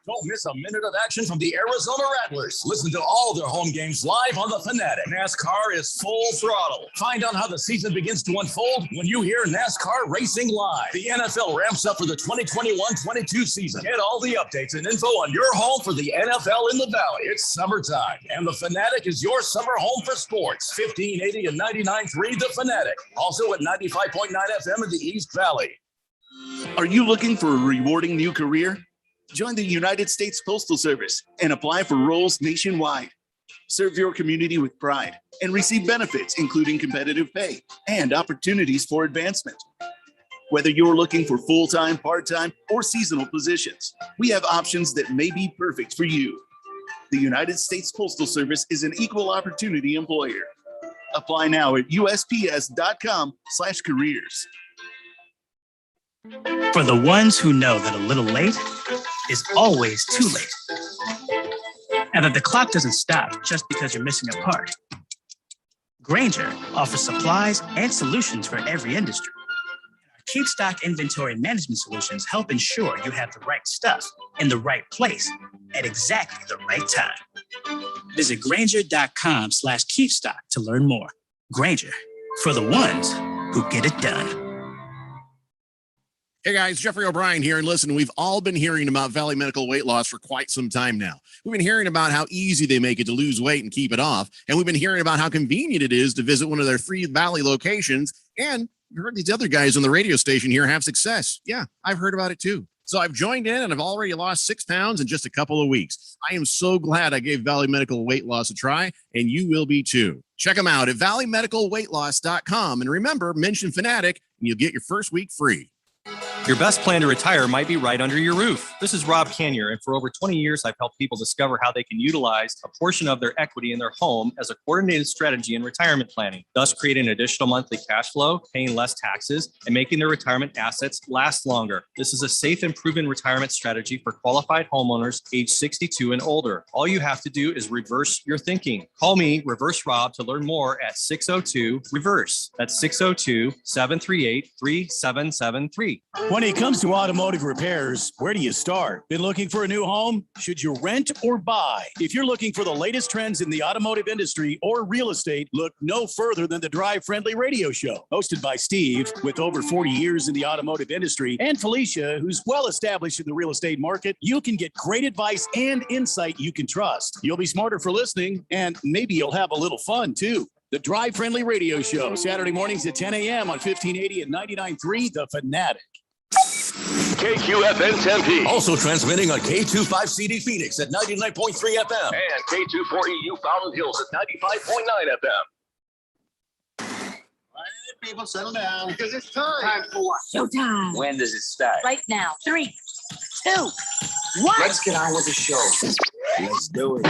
Don't miss a minute of action from the Arizona Rattlers. Listen to all their home games live on the Fanatic. NASCAR is full throttle. Find out how the season begins to unfold when you hear NASCAR Racing Live. The NFL ramps up for the 2021-22 season. Get all the updates and info on your home for the NFL in the Valley. It's summertime, and the Fanatic is your summer home for sports. 1580 and 99.3 The Fanatic. Also at 95.9 FM in the East Valley. Are you looking for a rewarding new career? Join the United States Postal Service and apply for roles nationwide. Serve your community with pride and receive benefits, including competitive pay and opportunities for advancement. Whether you're looking for full-time, part-time, or seasonal positions, we have options that may be perfect for you. The United States Postal Service is an equal opportunity employer. Apply now at USPS.com/careers. For the ones who know that a little late is always too late, and that the clock doesn't stop just because you're missing a part, Grainger offers supplies and solutions for every industry. Our Keep Stock Inventory Management Solutions help ensure you have the right stuff in the right place at exactly the right time. Visit Grainger.com/keepstock to learn more. Grainger, for the ones who get it done. Hey guys, Jeffrey O'Brien here, and listen, we've all been hearing about Valley Medical Weight Loss for quite some time now. We've been hearing about how easy they make it to lose weight and keep it off, and we've been hearing about how convenient it is to visit one of their 3 Valley locations, and we've heard these other guys on the radio station here have success. Yeah, I've heard about it too. So I've joined in, and I've already lost 6 pounds in just a couple of weeks. I am so glad I gave Valley Medical Weight Loss a try, and you will be too. Check them out at valleymedicalweightloss.com, and remember, mention Fanatic, and you'll get your first week free. Your best plan to retire might be right under your roof. This is Rob Canier, and for over 20 years, I've helped people discover how they can utilize a portion of their equity in their home as a coordinated strategy in retirement planning, thus creating additional monthly cash flow, paying less taxes, and making their retirement assets last longer. This is a safe and proven retirement strategy for qualified homeowners age 62 and older. All you have to do is reverse your thinking. Call me, Reverse Rob, to learn more at 602-REVERSE. That's 602-738-3773. When it comes to automotive repairs, where do you start? Been looking for a new home? Should you rent or buy? If you're looking for the latest trends in the automotive industry or real estate, look no further than the Drive Friendly Radio Show. Hosted by Steve, with over 40 years in the automotive industry, and Felicia, who's well established in the real estate market, you can get great advice and insight you can trust. You'll be smarter for listening, and maybe you'll have a little fun too. The Drive Friendly Radio Show, Saturday mornings at 10 a.m. on 1580 and 99.3 The Fanatic. KQFN Tempe. Also transmitting on K25CD Phoenix at 99.3 FM. And K240U Fountain Hills at 95.9 FM. All right, people, settle down. Because it's time. Time for what? Showtime. When does it start? Right now. 3, 2, 1. Let's get on with the show. Let's do it.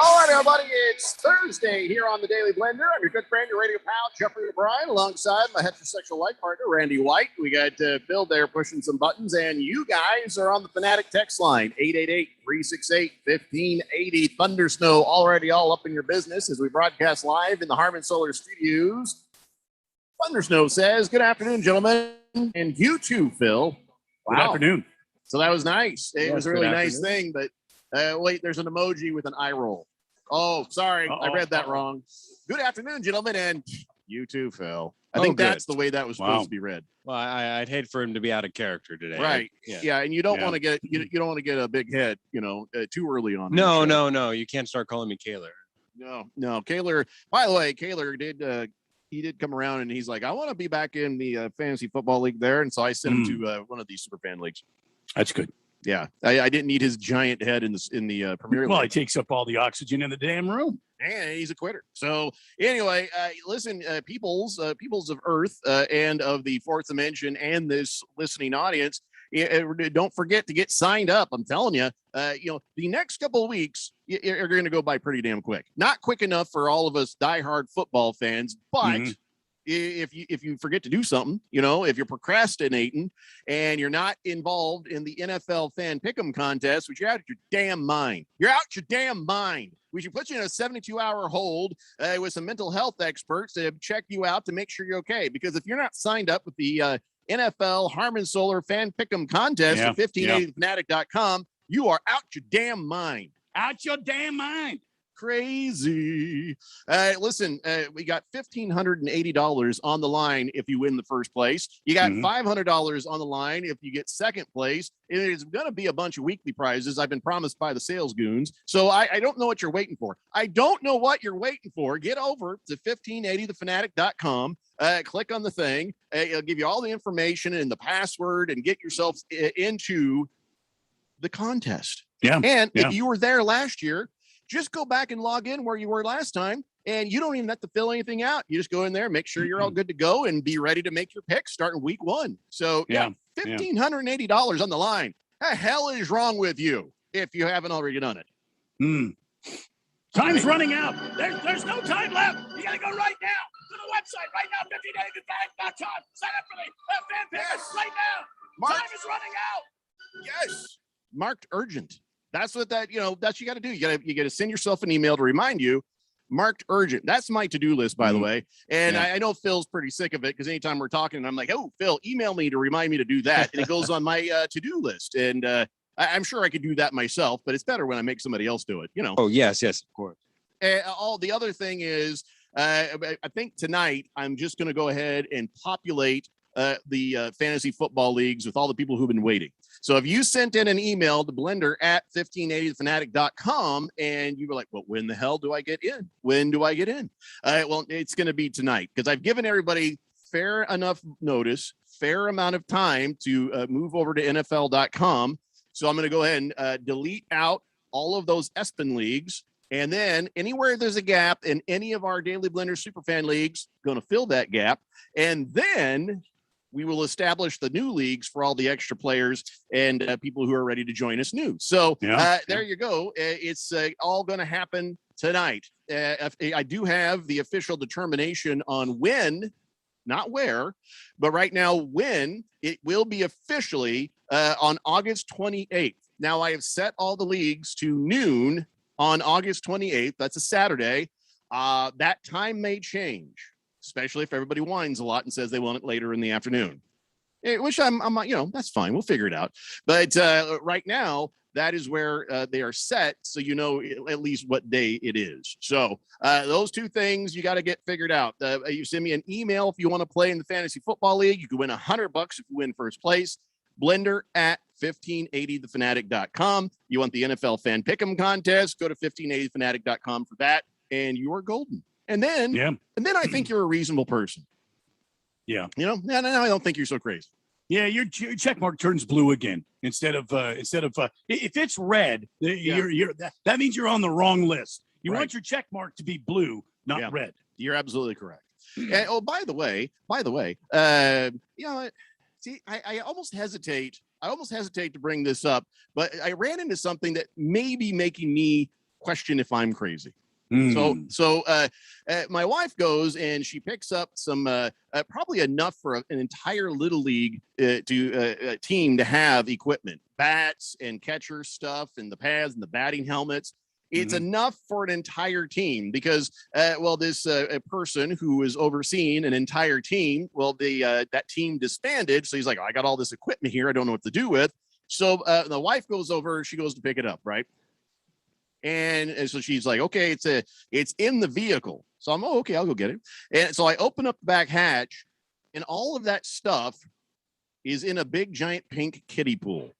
All right, everybody, it's Thursday here on the Daily Blender. I'm your good friend, your radio pal, Jeffrey O'Brien, alongside my heterosexual life partner, Randy White. We got Bill there pushing some buttons, and you guys are on the Fanatic text line, 888-368-1580. Thunder Snow already all up in your business as we broadcast live in the Harman Solar Studios. Thunder Snow says, good afternoon, gentlemen, and you too, Phil. Wow. Good afternoon. So that was nice. It was a really nice thing, but wait, there's an emoji with an eye roll. Oh, sorry. I read that wrong. Good afternoon, gentlemen, and you too, Phil. I think that's the way that was supposed to be read. Well, I'd hate for him to be out of character today. Right. Yeah. And you don't want to get you don't want to get a big head, too early on. No. You can't start calling me Kaler. No. Kaler. By the way, Kaler did come around and he's like, I want to be back in the fantasy football league there, and so I sent him to one of these super fan leagues. That's good. Yeah, I didn't need his giant head in the Premier League. Well, he takes up all the oxygen in the damn room. And he's a quitter. So anyway, listen, peoples of Earth and of the fourth dimension and this listening audience, don't forget to get signed up. I'm telling you, the next couple of weeks are going to go by pretty damn quick. Not quick enough for all of us diehard football fans, but if you forget to do something, if you're procrastinating and you're not involved in the NFL fan pick'em contest, which you're out of your damn mind. You're out your damn mind. We should put you in a 72-hour hold with some mental health experts to check you out to make sure you're okay. Because if you're not signed up with the NFL Harmon Solar Fan Pick'em contest at 1580thefanatic.com, you are out your damn mind. Out your damn mind. Crazy. Listen, we got $1,580 on the line if you win the first place. You got $500 on the line if you get second place. It is going to be a bunch of weekly prizes I've been promised by the sales goons. So I don't know what you're waiting for. Get over to 1580thefanatic.com. Click on the thing. It'll give you all the information and the password and get yourself into the contest. Yeah. And if you were there last year, just go back and log in where you were last time, and you don't even have to fill anything out. You just go in there, make sure you're all good to go, and be ready to make your picks starting week 1. So, $1,580 on the line. The hell is wrong with you if you haven't already done it? Time's running out. There's no time left. You got to go right now to the website right now, 1580thefanatic.com. Sign up for the fan pickers right now. Time is running out. Yes. Marked urgent. That's what that's you got to do. You got to send yourself an email to remind you. Marked urgent. That's my to-do list, by the way. And I know Phil's pretty sick of it because anytime we're talking, I'm like, oh, Phil, email me to remind me to do that. And it goes on my to-do list. And I'm sure I could do that myself, but it's better when I make somebody else do it, Oh, yes, of course. All the other thing is, I think tonight I'm just going to go ahead and populate the fantasy football leagues with all the people who've been waiting. So if you sent in an email to blender at 1580thefanatic.com and you were like, well, when the hell do I get in? When do I get in? Well, it's going to be tonight because I've given everybody fair enough notice, fair amount of time to move over to NFL.com. So I'm going to go ahead and delete out all of those ESPN leagues. And then anywhere there's a gap in any of our Daily Blender Superfan leagues, going to fill that gap. And then we will establish the new leagues for all the extra players and people who are ready to join us new. So there you go. It's all going to happen tonight. I do have the official determination on when, not where, but right now when it will be officially on August 28th. Now I have set all the leagues to noon on August 28th. That's a Saturday. That time may change, especially if everybody whines a lot and says they want it later in the afternoon, which I'm that's fine. We'll figure it out. But right now, that is where they are set. So, at least what day it is. So those two things you got to get figured out. You send me an email if you want to play in the fantasy football league. You can win $100 if you win first place. Blender at 1580thefanatic.com. You want the NFL Fan Pick'em contest? Go to 1580thefanatic.com for that, and you are golden. And then, I think you're a reasonable person. Yeah. No, I don't think you're so crazy. Yeah, your check mark turns blue again instead of if it's red, that means you're on the wrong list. You want your check mark to be blue, not red. You're absolutely correct. And, by the way, see, I almost hesitate. To bring this up, but I ran into something that may be making me question if I'm crazy. So my wife goes and she picks up some probably enough for an entire little league team to have equipment, bats and catcher stuff and the pads and the batting helmets. It's enough for an entire team because, this person who is overseeing an entire team, that team disbanded. So he's like, I got all this equipment here. I don't know what to do with. So the wife goes over, she goes to pick it up. Right. And so she's like, okay, it's in the vehicle. So I'm, okay, I'll go get it. And so I open up the back hatch and all of that stuff is in a big giant pink kiddie pool.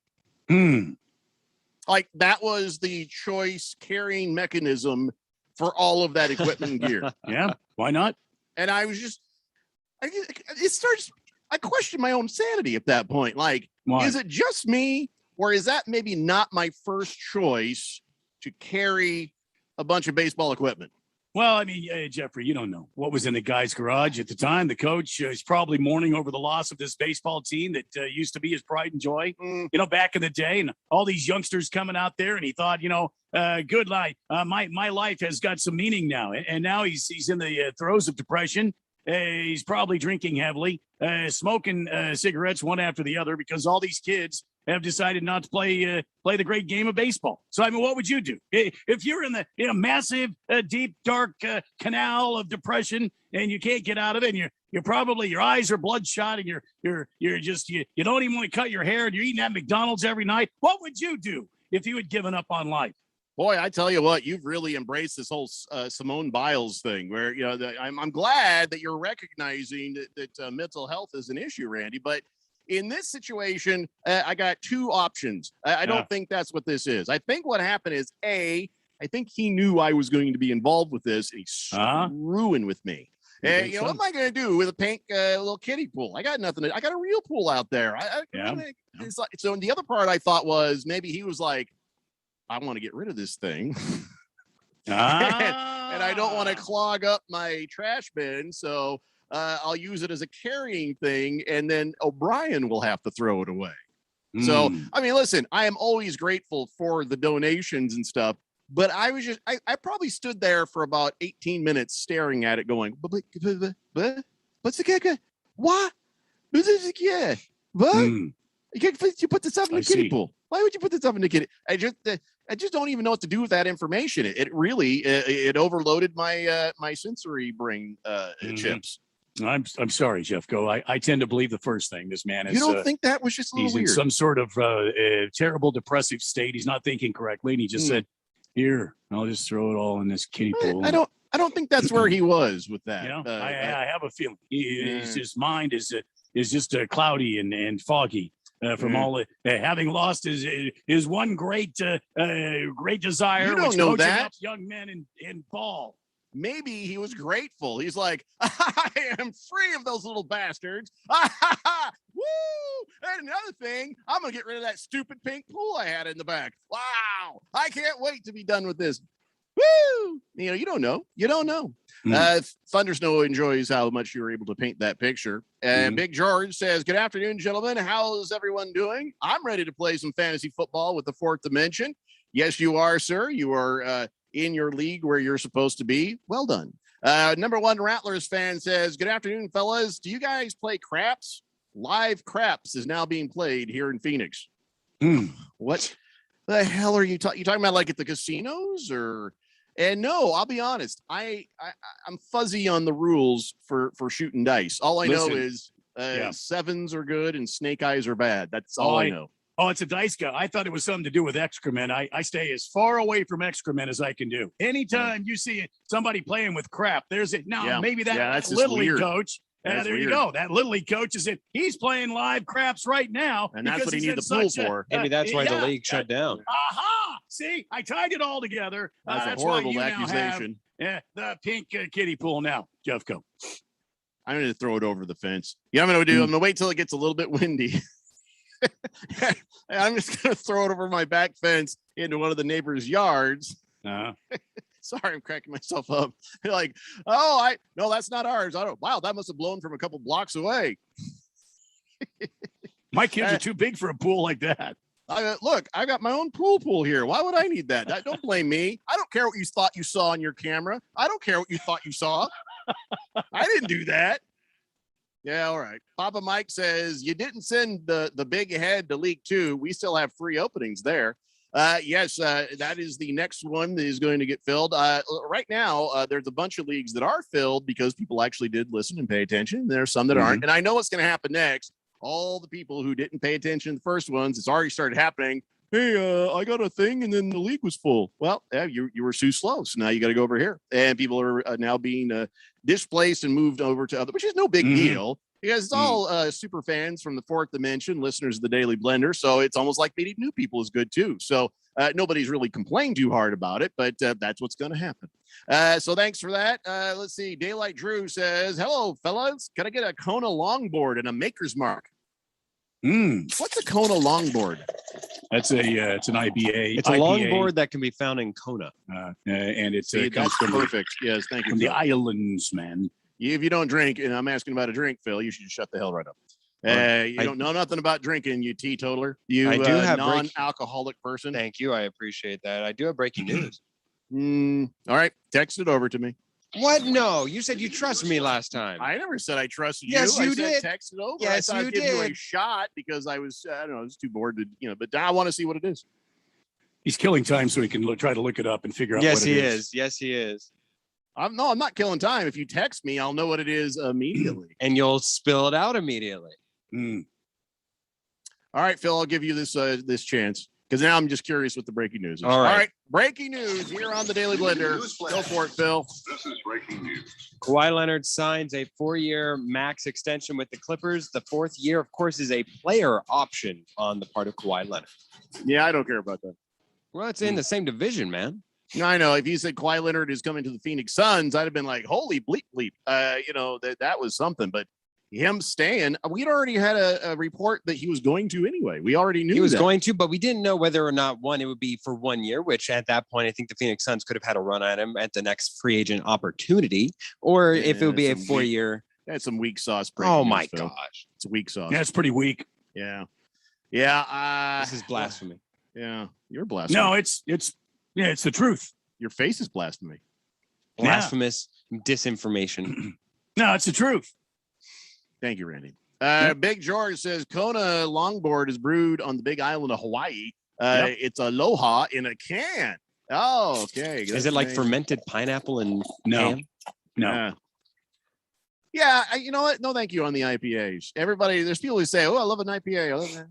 Like that was the choice carrying mechanism for all of that equipment and gear. Yeah, why not? And I was I questioned my own sanity at that point. Like, is it just me or is that maybe not my first choice to carry a bunch of baseball equipment? Well, I mean, Jeffrey, you don't know what was in the guy's garage at the time. The coach is probably mourning over the loss of this baseball team that used to be his pride and joy, back in the day, and all these youngsters coming out there. And he thought, good life. My life has got some meaning now. And now he's in the throes of depression. He's probably drinking heavily, smoking cigarettes one after the other because all these kids have decided not to play the great game of baseball. So, I mean, what would you do if you're in a massive, deep, dark canal of depression and you can't get out of it? And you're probably, your eyes are bloodshot, and you're just you don't even want to cut your hair, and you're eating at McDonald's every night. What would you do if you had given up on life? Boy, I tell you what, you've really embraced this whole Simone Biles thing, where I'm glad that you're recognizing that mental health is an issue, Randy. But in this situation, I got two options. I don't think that's what this is. I think what happened is, I think he knew I was going to be involved with this, and he's screwing with me. And what am I going to do with a pink little kiddie pool? I got nothing. I got a real pool out there. It's like, so the other part I thought was maybe he was like, I want to get rid of this thing. And I don't want to clog up my trash bin. So I'll use it as a carrying thing. And then O'Brien will have to throw it away. So, I mean, listen, I am always grateful for the donations and stuff. But I was just, I probably stood there for about 18 minutes staring at it going, what's the kicker? What? What? You put this up in the kiddie pool. Why would you put this up in the kiddie? I just don't even know what to do with that information. It really it overloaded my my sensory brain chips. I'm sorry, Jeffco. I tend to believe the first thing. This man is. You don't think that was just a little he's weird? In some sort of terrible depressive state. He's not thinking correctly, and he just said, "Here, I'll just throw it all in this kiddie pool." I don't think that's where he was with that. You know, I have a feeling his mind is just cloudy and foggy. From all having lost his one great desire, you don't which know coaching that up young men in ball. Maybe he was grateful. He's like, I am free of those little bastards. Woo! And another thing, I'm gonna get rid of that stupid pink pool I had in the back. Wow! I can't wait to be done with this. Woo! You don't know. You don't know. Thunder Snow enjoys how much you were able to paint that picture. And Big George says, good afternoon, gentlemen. How's everyone doing? I'm ready to play some fantasy football with the Fourth Dimension. Yes, you are, sir. You are in your league where you're supposed to be. Well done. Number one Rattlers fan says, good afternoon, fellas. Do you guys play craps? Live craps is now being played here in Phoenix. What the hell are you talking? You talking about like at the casinos or? And no, I'll be honest. I'm fuzzy on the rules for shooting dice. All I know is sevens are good and snake eyes are bad. That's all I know. Oh, it's a dice guy. I thought it was something to do with excrement. I stay as far away from excrement as I can do. Anytime you see somebody playing with crap, there's it. Now, maybe that's Little League coach. There you go. That Little League coach is it. He's playing live craps right now. And that's what he needs the pool for. Maybe that's why the league shut down. Aha! See, I tied it all together. That's a horrible accusation. The pink kiddie pool now, Jeffco. I'm going to throw it over the fence. I'm going to do. I'm going to wait till it gets a little bit windy. I'm just going to throw it over my back fence into one of the neighbors' yards. Sorry, I'm cracking myself up. Like, no, that's not ours. Wow, that must have blown from a couple blocks away. My kids are too big for a pool like that. Look, I got my own pool here. Why would I need that? Don't blame me. I don't care what you thought you saw on your camera. I don't care what you thought you saw. I didn't do that. Yeah, all right. Papa Mike says, you didn't send the big head to League 2. We still have 3 openings there. Yes, that is the next one that is going to get filled. Right now, there's a bunch of leagues that are filled because people actually did listen and pay attention. There are some that aren't. And I know what's going to happen next. All the people who didn't pay attention to the first ones, it's already started happening. Hey, I got a thing, and then the league was full. Well, you were too slow, so now you got to go over here. And people are now being displaced and moved over to other, which is no big deal. Because it's all super fans from the Fourth Dimension, listeners of the Daily Blender. So it's almost like meeting new people is good too. So nobody's really complained too hard about it, but that's what's going to happen. So thanks for that. Let's see. Daylight Drew says, hello, fellas. Can I get a Kona longboard and a maker's mark? What's a Kona longboard? It's an IBA. It's a longboard that can be found in Kona. And it's that's perfect. Yes, thank you. From the islands, man. If you don't drink, and I'm asking about a drink, Phil, you should just shut the hell right up. You don't know nothing about drinking, you teetotaler. You I do have non-alcoholic person. Thank you. I appreciate that. I do have breaking news. All right. Text it over to me. What? No, you said you trust me last time. I never said I trusted Yes, you. you I said did. text it over. Yes, I thought you I'd give you a did. shot because I was, I don't know, I was too bored to, but now I want to see what it is. He's killing time so he can try to look it up and figure out Yes, what it he is. is. Yes, he is. I'm not killing time. If you text me, I'll know what it is immediately. And you'll spill it out immediately. Mm. All right, Phil, I'll give you this chance because now I'm just curious what the breaking news is. All right. Breaking news here on the Daily Blender. Go for it, Phil. This is breaking news. Kawhi Leonard signs a 4-year max extension with the Clippers. The 4th year, of course, is a player option on the part of Kawhi Leonard. Yeah, I don't care about that. Well, it's in the same division, man. No, I know. If you said Kawhi Leonard is coming to the Phoenix Suns, I'd have been like, holy bleep bleep. That was something. But him staying, we'd already had a report that he was going to anyway. We already knew He was that. going to, but we didn't know whether or not it would be for 1 year, which at that point, I think the Phoenix Suns could have had a run at him at the next free agent opportunity, or if it would be a 4-year. That's some weak sauce. breaking Oh news, my Phil. gosh. It's weak sauce. That's pretty weak. Yeah. Yeah. This is blasphemy. Yeah. You're blasphemy. No, it's the truth. Your face is blasphemy. Blasphemous disinformation. No, it's the truth. Thank you, Randy. Big George says Kona longboard is brewed on the big island of Hawaii. It's Aloha in a can. Oh, okay. Is it like fermented pineapple and No. ham? No. Yeah, you know what? No, thank you on the IPAs. Everybody, there's people who say, "Oh, I love an IPA."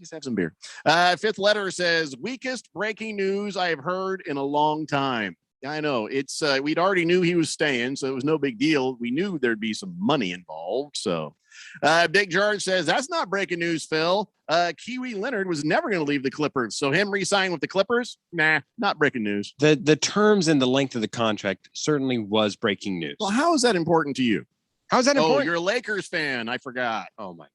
Just have some beer. Fifth letter says, "Weakest breaking news I have heard in a long time." I know it's. We'd already knew he was staying, so it was no big deal. We knew there'd be some money involved. So, Big George says that's not breaking news, Phil. Kiwi Leonard was never going to leave the Clippers, so him re-signing with the Clippers, nah, not breaking news. The terms and the length of the contract certainly was breaking news. Well, how is that important to you? How is that important? Oh, you're a Lakers fan. I forgot. Oh my God.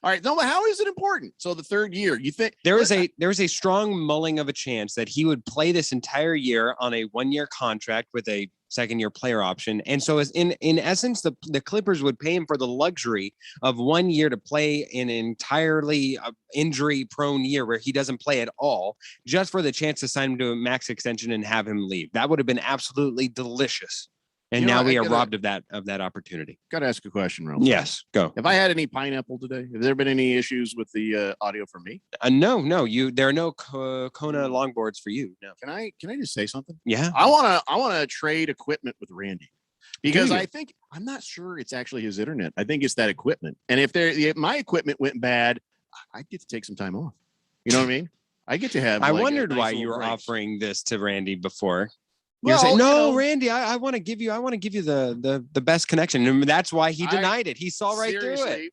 All right. No, but how is it important? So the 3rd year, you think There was a strong mulling of a chance that he would play this entire year on a 1-year contract with a 2nd-year player option. And so as in essence, the Clippers would pay him for the luxury of 1 year to play in an entirely injury prone year where he doesn't play at all, just for the chance to sign him to a max extension and have him leave. That would have been absolutely delicious. And You know, now we I are gotta- robbed of that opportunity. got to ask a question, real quick. Yes, go. Have I had any pineapple today? Have there been any issues with the audio from me? No, there are no Kona longboards for you. No. Can I just say something? Yeah. I want to trade equipment with Randy because you? I think I'm not sure it's actually his internet. I think it's that equipment. And if my equipment went bad, I'd get to take some time off. You know what I mean? I get to have. I like, a wondered nice why little you were break. offering this to Randy before. You're Well, saying, you no, know- Randy, I want to give you the best connection. And that's why he I- denied it. He saw right through it. Seriously,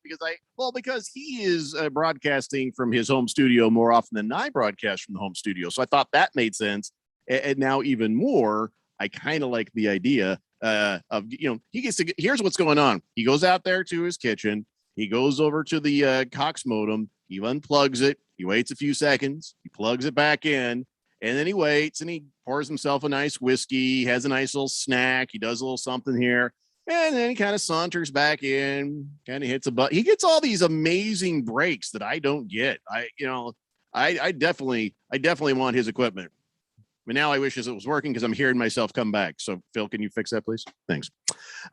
because he is broadcasting from his home studio more often than I broadcast from the home studio. So I thought that made sense. And now even more, I kind of like the idea of, he gets to here's what's going on. He goes out there to his kitchen. He goes over to the Cox modem. He unplugs it. He waits a few seconds. He plugs it back in. And then he waits and he pours himself a nice whiskey, has a nice little snack. He does a little something here. And then he kind of saunters back in, kind of hits a button. He gets all these amazing breaks that I don't get. I definitely want his equipment. But now I wish it was working because I'm hearing myself come back. So Phil, can you fix that, please? Thanks.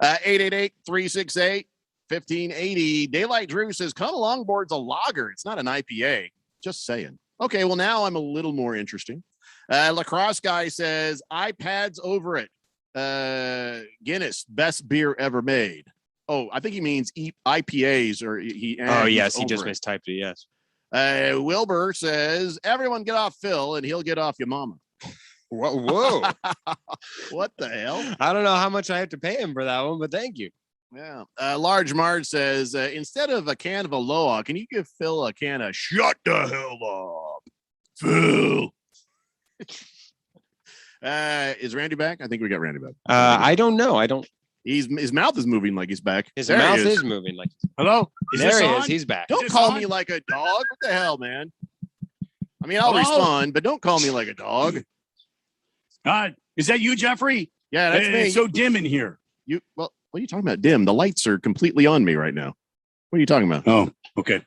888-368-1580. Daylight Drew says, Kona longboard's a lager. It's not an IPA. Just saying. Okay, well, now I'm a little more interesting. Lacrosse guy says, iPads over it. Guinness, best beer ever made. Oh, I think he means IPAs or he. Oh, yes. He over just it. mistyped it. Yes. Wilbur says, everyone get off Phil and he'll get off your mama. Whoa. What the hell? I don't know how much I have to pay him for that one, but thank you. Yeah. Large Marge says, instead of a can of Aloha, can you give Phil a can of shut the hell up, Phil? Is Randy back? I think we got Randy back. I don't know. I don't. His mouth is moving like he's back. His There he mouth is moving like. Hello? Is There this he on? is. He's back. Don't this call on? me like a dog. What the hell, man? I mean, I'll Hello? respond, but don't call me like a dog. Is that you, Jeffrey? Yeah, that's me. It's so dim in here. What are you talking about? Dim. The lights are completely on me right now. What are you talking about? Oh, okay.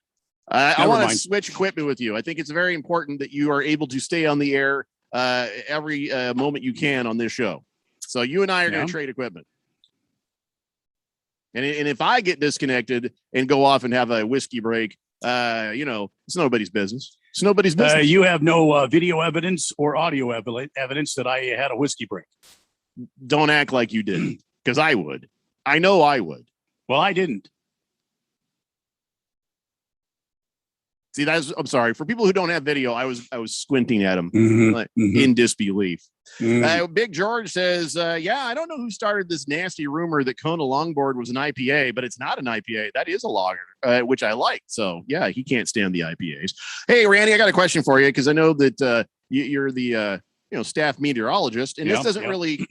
I Never want to mind. switch equipment with you. I think it's very important that you are able to stay on the air every moment you can on this show. So you and I are going Yeah. to trade equipment. And if I get disconnected and go off and have a whiskey break, it's nobody's business. It's nobody's business. You have no video evidence or audio evidence that I had a whiskey break. Don't act like you did, because I would. I know I would. Well, I didn't. See, I'm sorry. For people who don't have video, I was squinting at them Mhm. in disbelief. Mm. Big George says, I don't know who started this nasty rumor that Kona Longboard was an IPA, but it's not an IPA. That is a lager, which I like. So, yeah, he can't stand the IPAs. Hey, Randy, I got a question for you because I know that you're the staff meteorologist, and this doesn't really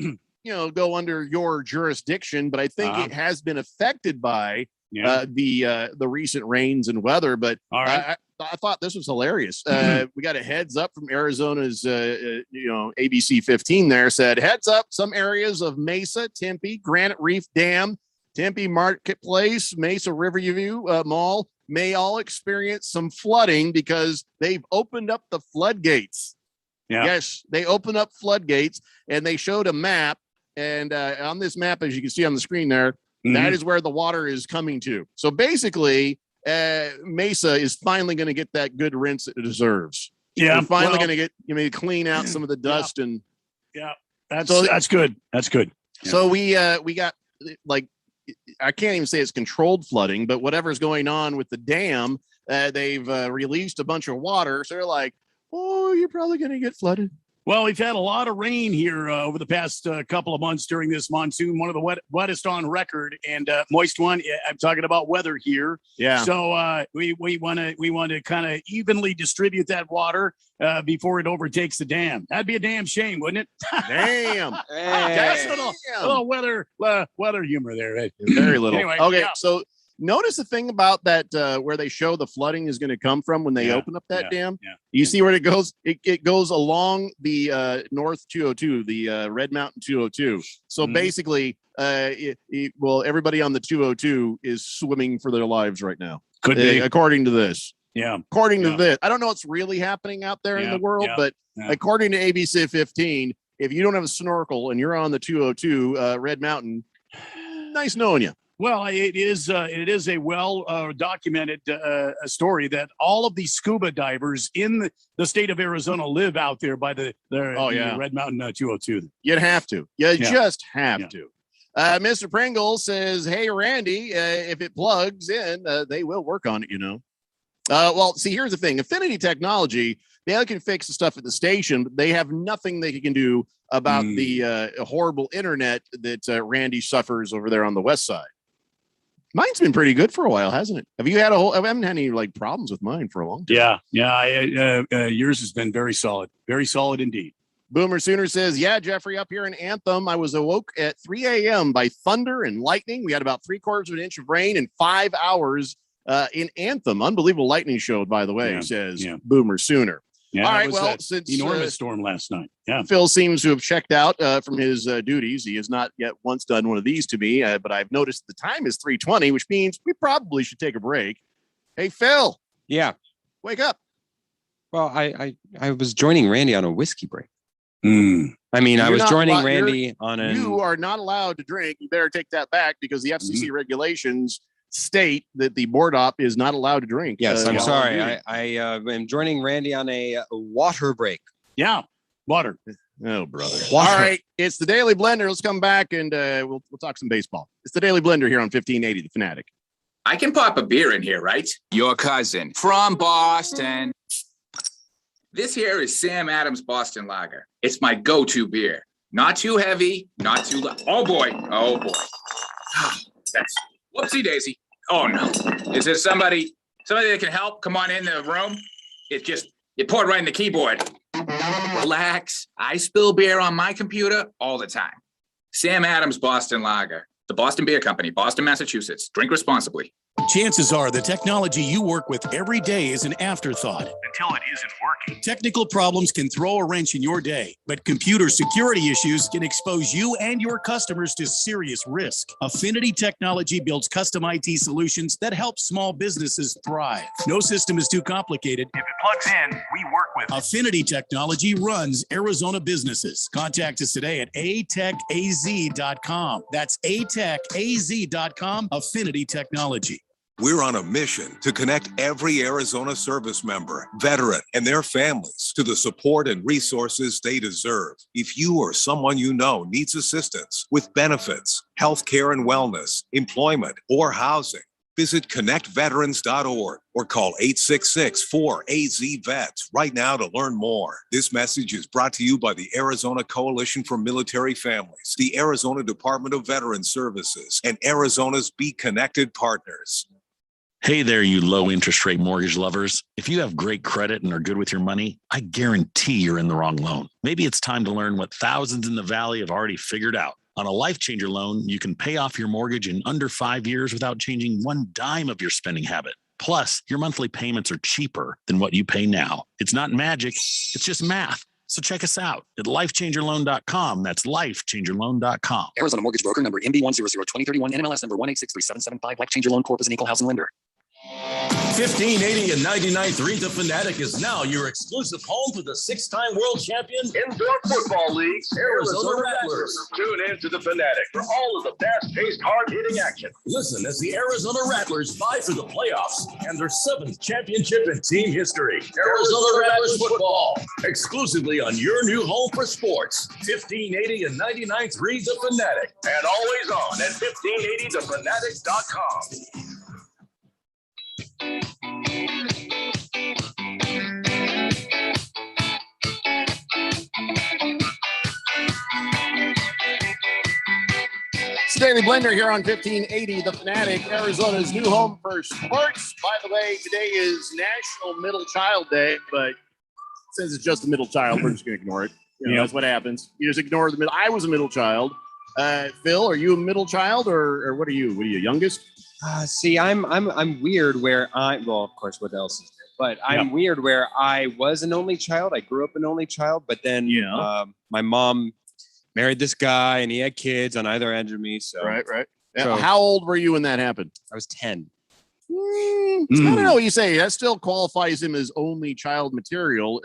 go under your jurisdiction, but I think it has been affected by the recent rains and weather. But all right. I thought this was hilarious. We got a heads up from Arizona's, ABC 15 there said, heads up, some areas of Mesa, Tempe, Granite Reef Dam, Tempe Marketplace, Mesa Riverview Mall may all experience some flooding because they've opened up the floodgates. Yeah. Yes, they opened up floodgates, and they showed a map. And on this map, as you can see on the screen there, that is where the water is coming to. So basically, Mesa is finally going to get that good rinse it deserves. Yeah, we're finally going to get clean out some of the dust and that's good. That's good. Yeah. So we got, like, I can't even say it's controlled flooding, but whatever's going on with the dam, they've released a bunch of water. So they're like, oh, you're probably going to get flooded. Well, we've had a lot of rain here over the past couple of months during this monsoon, one of the wettest on record, and moist one. I'm talking about weather here. Yeah. So we want to kind of evenly distribute that water before it overtakes the dam. That'd be a damn shame, wouldn't it? Damn. That's a little weather humor there. Right? Very little. Anyway, okay, so notice the thing about that where they show the flooding is going to come from when they open up that dam. Yeah. You see where it goes? It goes along the North 202, the Red Mountain 202. So basically, everybody on the 202 is swimming for their lives right now. Could be, according to this. Yeah. According to this, I don't know what's really happening out there in the world, but according to ABC 15, if you don't have a snorkel and you're on the 202 Red Mountain, nice knowing you. Well, it is a well documented story that all of these scuba divers in the state of Arizona live out there by the Red Mountain 202. You'd have to. You just have to. Mr. Pringle says, hey, Randy, if it plugs in, they will work on it, Well, see, here's the thing. Affinity Technology, they can fix the stuff at the station, but they have nothing they can do about the horrible internet that Randy suffers over there on the west side. Mine's been pretty good for a while, hasn't it? Have you had I haven't had any problems with mine for a long time. Yeah. Yours has been very solid indeed. Boomer Sooner says, yeah, Jeffrey, up here in Anthem, I was awoke at 3 a.m. by thunder and lightning. We had about 3/4 of an inch of rain in 5 hours in Anthem. Unbelievable lightning show, by the way, says Boomer Sooner. Yeah, all right, well, since enormous storm last night. Yeah, Phil seems to have checked out from his duties. He has not yet once done one of these to me, but I've noticed the time is 3:20, which means we probably should take a break. Hey, Phil. Yeah. Wake up. Well, I was joining Randy on a whiskey break. I mean, I was joining Randy on a. You are not allowed to drink. You better take that back because the FCC regulations state that the board op is not allowed to drink. Yes, I'm sorry. I am joining Randy on a water break. Yeah, water. Oh, brother. Water. All right, it's the Daily Blender. Let's come back and we'll talk some baseball. It's the Daily Blender here on 1580 The Fanatic. I can pop a beer in here, right? Your cousin from Boston. This here is Sam Adams Boston Lager. It's my go-to beer. Not too heavy, not too light. Oh boy. That's whoopsie daisy. Oh no. Is there somebody that can help? Come on in the room. It poured right in the keyboard. Relax. I spill beer on my computer all the time. Sam Adams Boston Lager. The Boston Beer Company, Boston, Massachusetts. Drink responsibly. Chances are the technology you work with every day is an afterthought. Until it isn't working. Technical problems can throw a wrench in your day, but computer security issues can expose you and your customers to serious risk. Affinity Technology builds custom IT solutions that help small businesses thrive. No system is too complicated. If it plugs in, we work with it. Affinity Technology runs Arizona businesses. Contact us today at atechaz.com. That's atechaz.com. Affinity Technology. We're on a mission to connect every Arizona service member, veteran, and their families to the support and resources they deserve. If you or someone you know needs assistance with benefits, health care and wellness, employment, or housing, visit connectveterans.org or call 866-4AZ-VETS right now to learn more. This message is brought to you by the Arizona Coalition for Military Families, the Arizona Department of Veterans Services, and Arizona's Be Connected partners. Hey there, you low interest rate mortgage lovers. If you have great credit and are good with your money, I guarantee you're in the wrong loan. Maybe it's time to learn what thousands in the Valley have already figured out. On a Life Changer loan, you can pay off your mortgage in under 5 years without changing one dime of your spending habit. Plus, your monthly payments are cheaper than what you pay now. It's not magic, it's just math. So check us out at lifechangerloan.com. That's lifechangerloan.com. Arizona Mortgage Broker number MB1002031, NMLS number 1863775. Life Changer Loan Corp is an equal housing lender. 1580 and 99.3 The Fanatic is now your exclusive home for the six-time world champion Indoor Football League, Arizona Rattlers. Tune in to The Fanatic for all of the fast-paced, hard-hitting action. Listen as the Arizona Rattlers vie for the playoffs and their seventh championship in team history. Arizona Rattlers football, exclusively on your new home for sports. 1580 and 99.3 The Fanatic, And always on at 1580thefanatic.com. It's the Daily Blender here on 1580 The Fanatic, Arizona's new home for sports. By the way, today is National Middle Child Day, but since it's just a middle child, we're just going to ignore it. You know, that's what happens. You just ignore the middle. I was a middle child. Phil, are you a middle child or what are you? What are you, youngest? See, I'm weird where well, of course, what else is there? But I'm weird where I was an only child. I grew up an only child, but then my mom married this guy and he had kids on either end of me. So Right. So- How old were you when that happened? I was 10. I don't know what you say. That still qualifies him as only child material.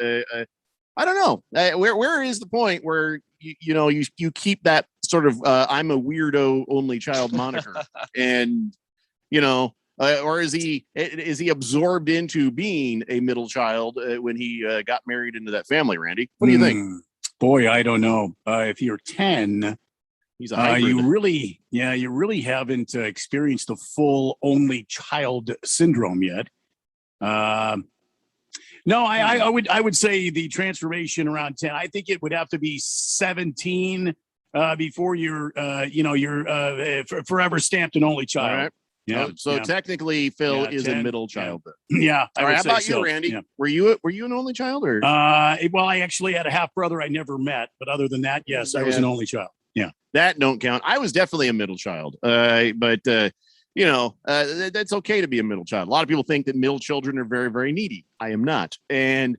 I don't know. Where is the point where you keep that sort of I'm a weirdo only child moniker, and or is he absorbed into being a middle child when he got married into that family? Randy, what do you think? Boy, I don't know. If you're 10, he's a hybrid. you really haven't experienced the full only child syndrome yet. No, I would say the transformation around 10. I think it would have to be 17 before you're forever stamped an only child. All right. Yeah. So technically, Phil is 10, a middle child. Yeah. All right. How about you, Randy? Yeah. Were you an only child or? Well, I actually had a half brother I never met, but other than that, yes, I was an only child. Yeah. That don't count. I was definitely a middle child. But that's okay to be a middle child. A lot of people think that middle children are very, very needy. I am not. And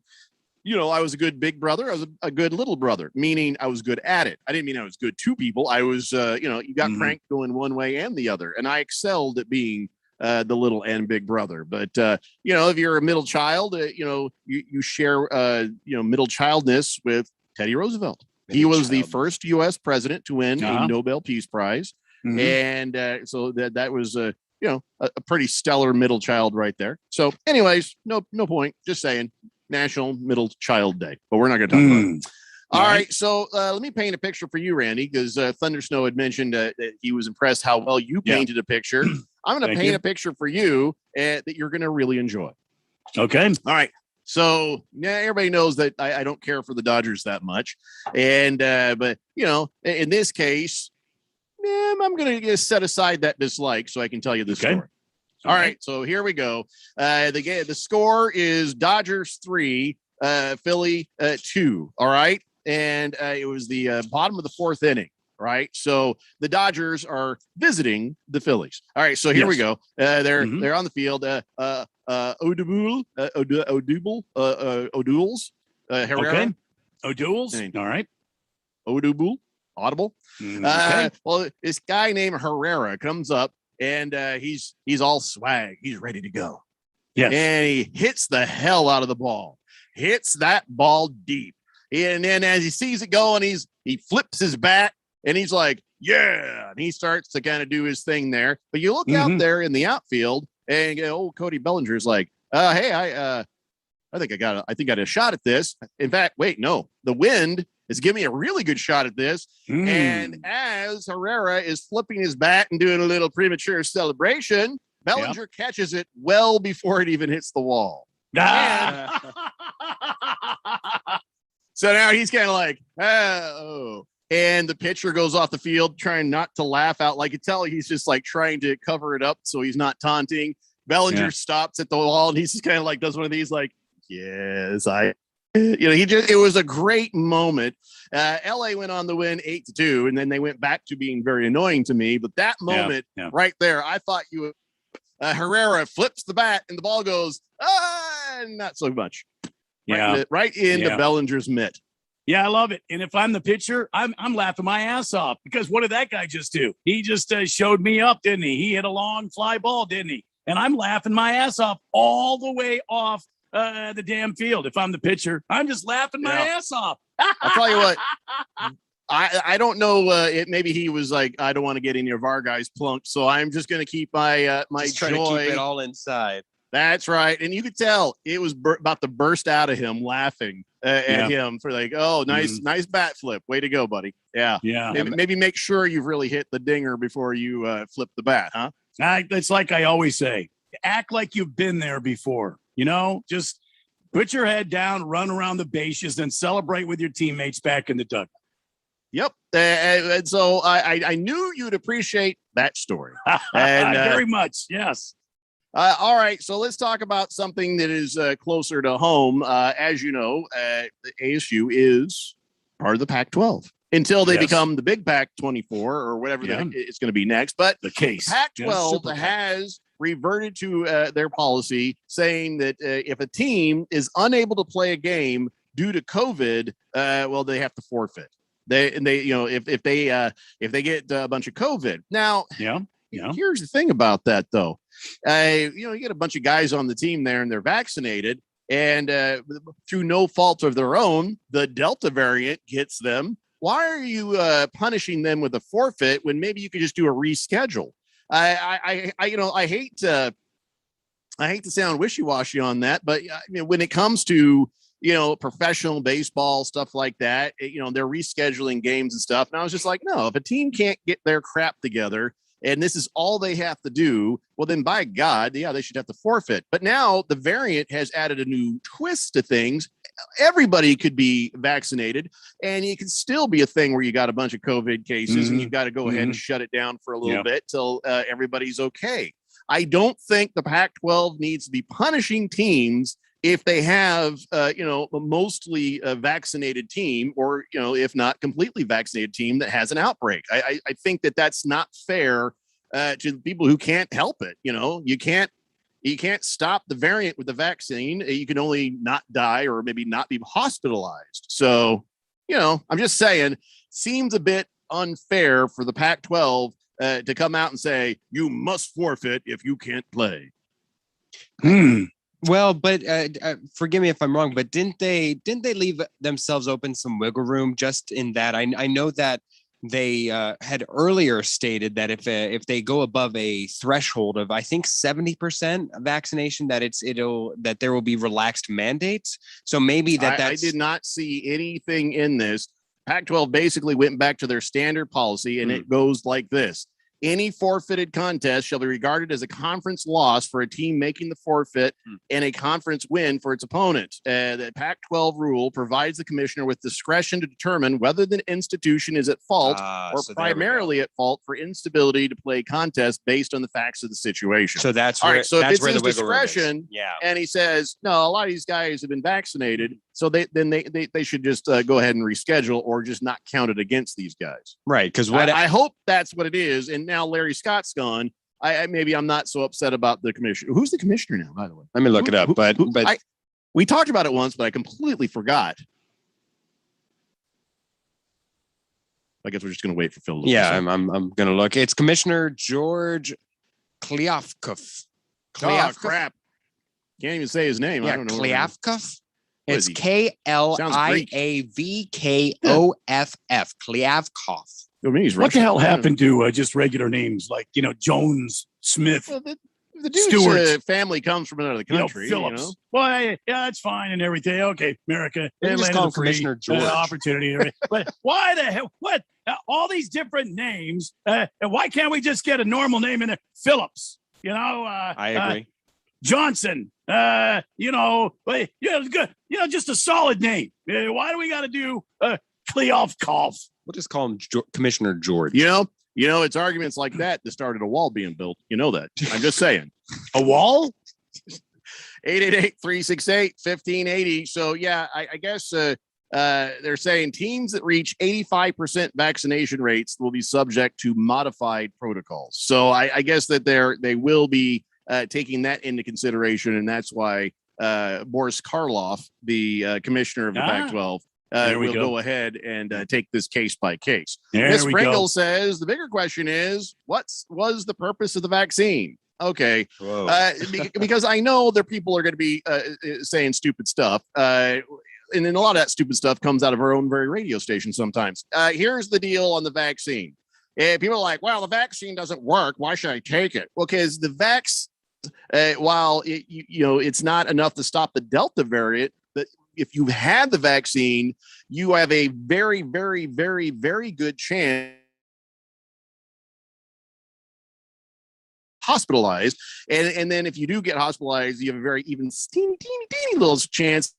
I was a good big brother. I was a good little brother, meaning I was good at it. I didn't mean I was good to people. I was, you got cranked going one way and the other. And I excelled at being the little and big brother. But, if you're a middle child, you share, middle childness with Teddy Roosevelt. He was the first U.S. president to win a Nobel Peace Prize. Mm-hmm. And so that was, a pretty stellar middle child right there. So anyways, no point. Just saying. National Middle Child Day, but we're not going to talk about it. All right. So let me paint a picture for you, Randy, because Thunder Snow had mentioned that he was impressed how well you painted a picture. I'm going to paint a picture for you that you're going to really enjoy. Okay. All right. So everybody knows that I don't care for the Dodgers that much. And but, in this case, I'm going to set aside that dislike so I can tell you the story. All right, so here we go. The score is Dodgers 3, Philly 2. All right, and it was the bottom of the fourth inning. right? So the Dodgers are visiting the Phillies. All right, so here we go. They're on the field. O'Doul's, Herrera. Okay. O'Doul's. All right. O'Doul, audible. Okay. Well, this guy named Herrera comes up and he's all swag. He's ready to go. Yes. And he hits the hell out of the ball. Hits that ball deep. And then as he sees it going, he flips his bat and he's like, yeah. And he starts to kind of do his thing there. But you look out there in the outfield and Cody Bellinger's like, hey, I think I got a shot at this. In fact, wait, no, the wind is giving me a really good shot at this. And as Herrera is flipping his bat and doing a little premature celebration, Bellinger catches it well before it even hits the wall. So now he's kind of like, oh. And the pitcher goes off the field trying not to laugh out. Like you tell, he's just like trying to cover it up so he's not taunting. Bellinger stops at the wall and he's just kind of like does one of these like, yes, it was a great moment. LA went on to win 8-2, and then they went back to being very annoying to me. But that moment right there, I thought Herrera flips the bat and the ball goes, not so much. Right into Bellinger's mitt. Yeah, I love it. And if I'm the pitcher, I'm laughing my ass off because what did that guy just do? He just showed me up, didn't he? He hit a long fly ball, didn't he? And I'm laughing my ass off all the way off the damn field. If I'm the pitcher, I'm just laughing my ass off. I'll tell you what. I don't know. Maybe he was like, I don't want to get any of our guys plunked, so I'm just going to keep my just joy. Trying to keep it all inside. That's right, and you could tell it was about to burst out of him, laughing at him for like, oh, nice bat flip, way to go, buddy. Yeah. Maybe make sure you've really hit the dinger before you flip the bat, huh? It's like I always say, act like you've been there before. Just put your head down, run around the bases, then celebrate with your teammates back in the dugout. Yep. And so I knew you'd appreciate that story. And very much. Yes. All right. So let's talk about something that is closer to home. As you know, the ASU is part of the Pac-12 until they become the Big Pac-24 or whatever it's going to be next. But the case Pac-12 has reverted to their policy saying that if a team is unable to play a game due to COVID, they have to forfeit. If they get a bunch of COVID. Now, here's the thing about that, though. You get a bunch of guys on the team there and they're vaccinated, and through no fault of their own, the Delta variant gets them. Why are you punishing them with a forfeit when maybe you could just do a reschedule? I hate to sound wishy-washy on that, but when it comes to professional baseball, stuff like that, they're rescheduling games and stuff. And I was just like, no, if a team can't get their crap together and this is all they have to do, well, then by God, they should have to forfeit. But now the variant has added a new twist to things. Everybody could be vaccinated, and it can still be a thing where you got a bunch of COVID cases and you've got to go ahead and shut it down for a little bit till everybody's okay. I don't think the Pac-12 needs to be punishing teams if they have, a mostly vaccinated team or, if not completely vaccinated team that has an outbreak. I think that that's not fair to the people who can't help it. You can't stop the variant with the vaccine. You can only not die or maybe not be hospitalized. So, I'm just saying, seems a bit unfair for the Pac-12 to come out and say, you must forfeit if you can't play. Well, but forgive me if I'm wrong, but didn't they leave themselves open some wiggle room just in that? I know that they had earlier stated that if they go above a threshold of, I think 70% vaccination, that there will be relaxed mandates. So maybe I did not see anything in this. Pac-12 basically went back to their standard policy, and it goes like this. Any forfeited contest shall be regarded as a conference loss for a team making the forfeit and a conference win for its opponent. The Pac-12 rule provides the commissioner with discretion to determine whether the institution is at fault or primarily at fault for instability to play contests based on the facts of the situation. So that's all where, right. So that's if it's where his the wiggle room is. discretion, and he says, no, a lot of these guys have been vaccinated, So they should just go ahead and reschedule or just not count it against these guys. Right. Because I hope that's what it is. And now Larry Scott's gone. I'm not so upset about the commissioner. Who's the commissioner now, by the way? Let me look it up. But we talked about it once, but I completely forgot. I guess we're just going to wait for Phil. I'm going to look. It's Commissioner George Kliavkov. Oh, crap. Can't even say his name. Yeah, I don't know. Kliavkov. It's Kliavkoff. Kliavkov. What the hell happened to just regular names like, Jones, Smith, well, the dude's Stewart? Family comes from another country. Phillips. Well, yeah, that's fine and everything. Okay, America. They just call him Commissioner George. Opportunity. But why the hell? What? All these different names. And why can't we just get a normal name in there? Phillips. I agree. Johnson. Good. Just a solid name. Why do we got to do Kliavkov? We'll just call him Commissioner George. It's arguments like that started a wall being built. You know that. I'm just saying. A wall? 888-368-1580. So, yeah, I guess they're saying teams that reach 85% vaccination rates will be subject to modified protocols. So I guess that they will be taking that into consideration. And that's why Boris Karloff, the commissioner of the Pac-12, will go ahead and take this case by case. Ms. Pringle says the bigger question is, what was the purpose of the vaccine? Okay, because I know there people are going to be saying stupid stuff. And then a lot of that stupid stuff comes out of our own very radio station sometimes. Here's the deal on the vaccine. People are like, well, the vaccine doesn't work. Why should I take it? Well, because the while it's not enough to stop the Delta variant, but if you had the vaccine, you have a very, very, very, very good chance hospitalized. And then if you do get hospitalized, you have a very even teeny little chance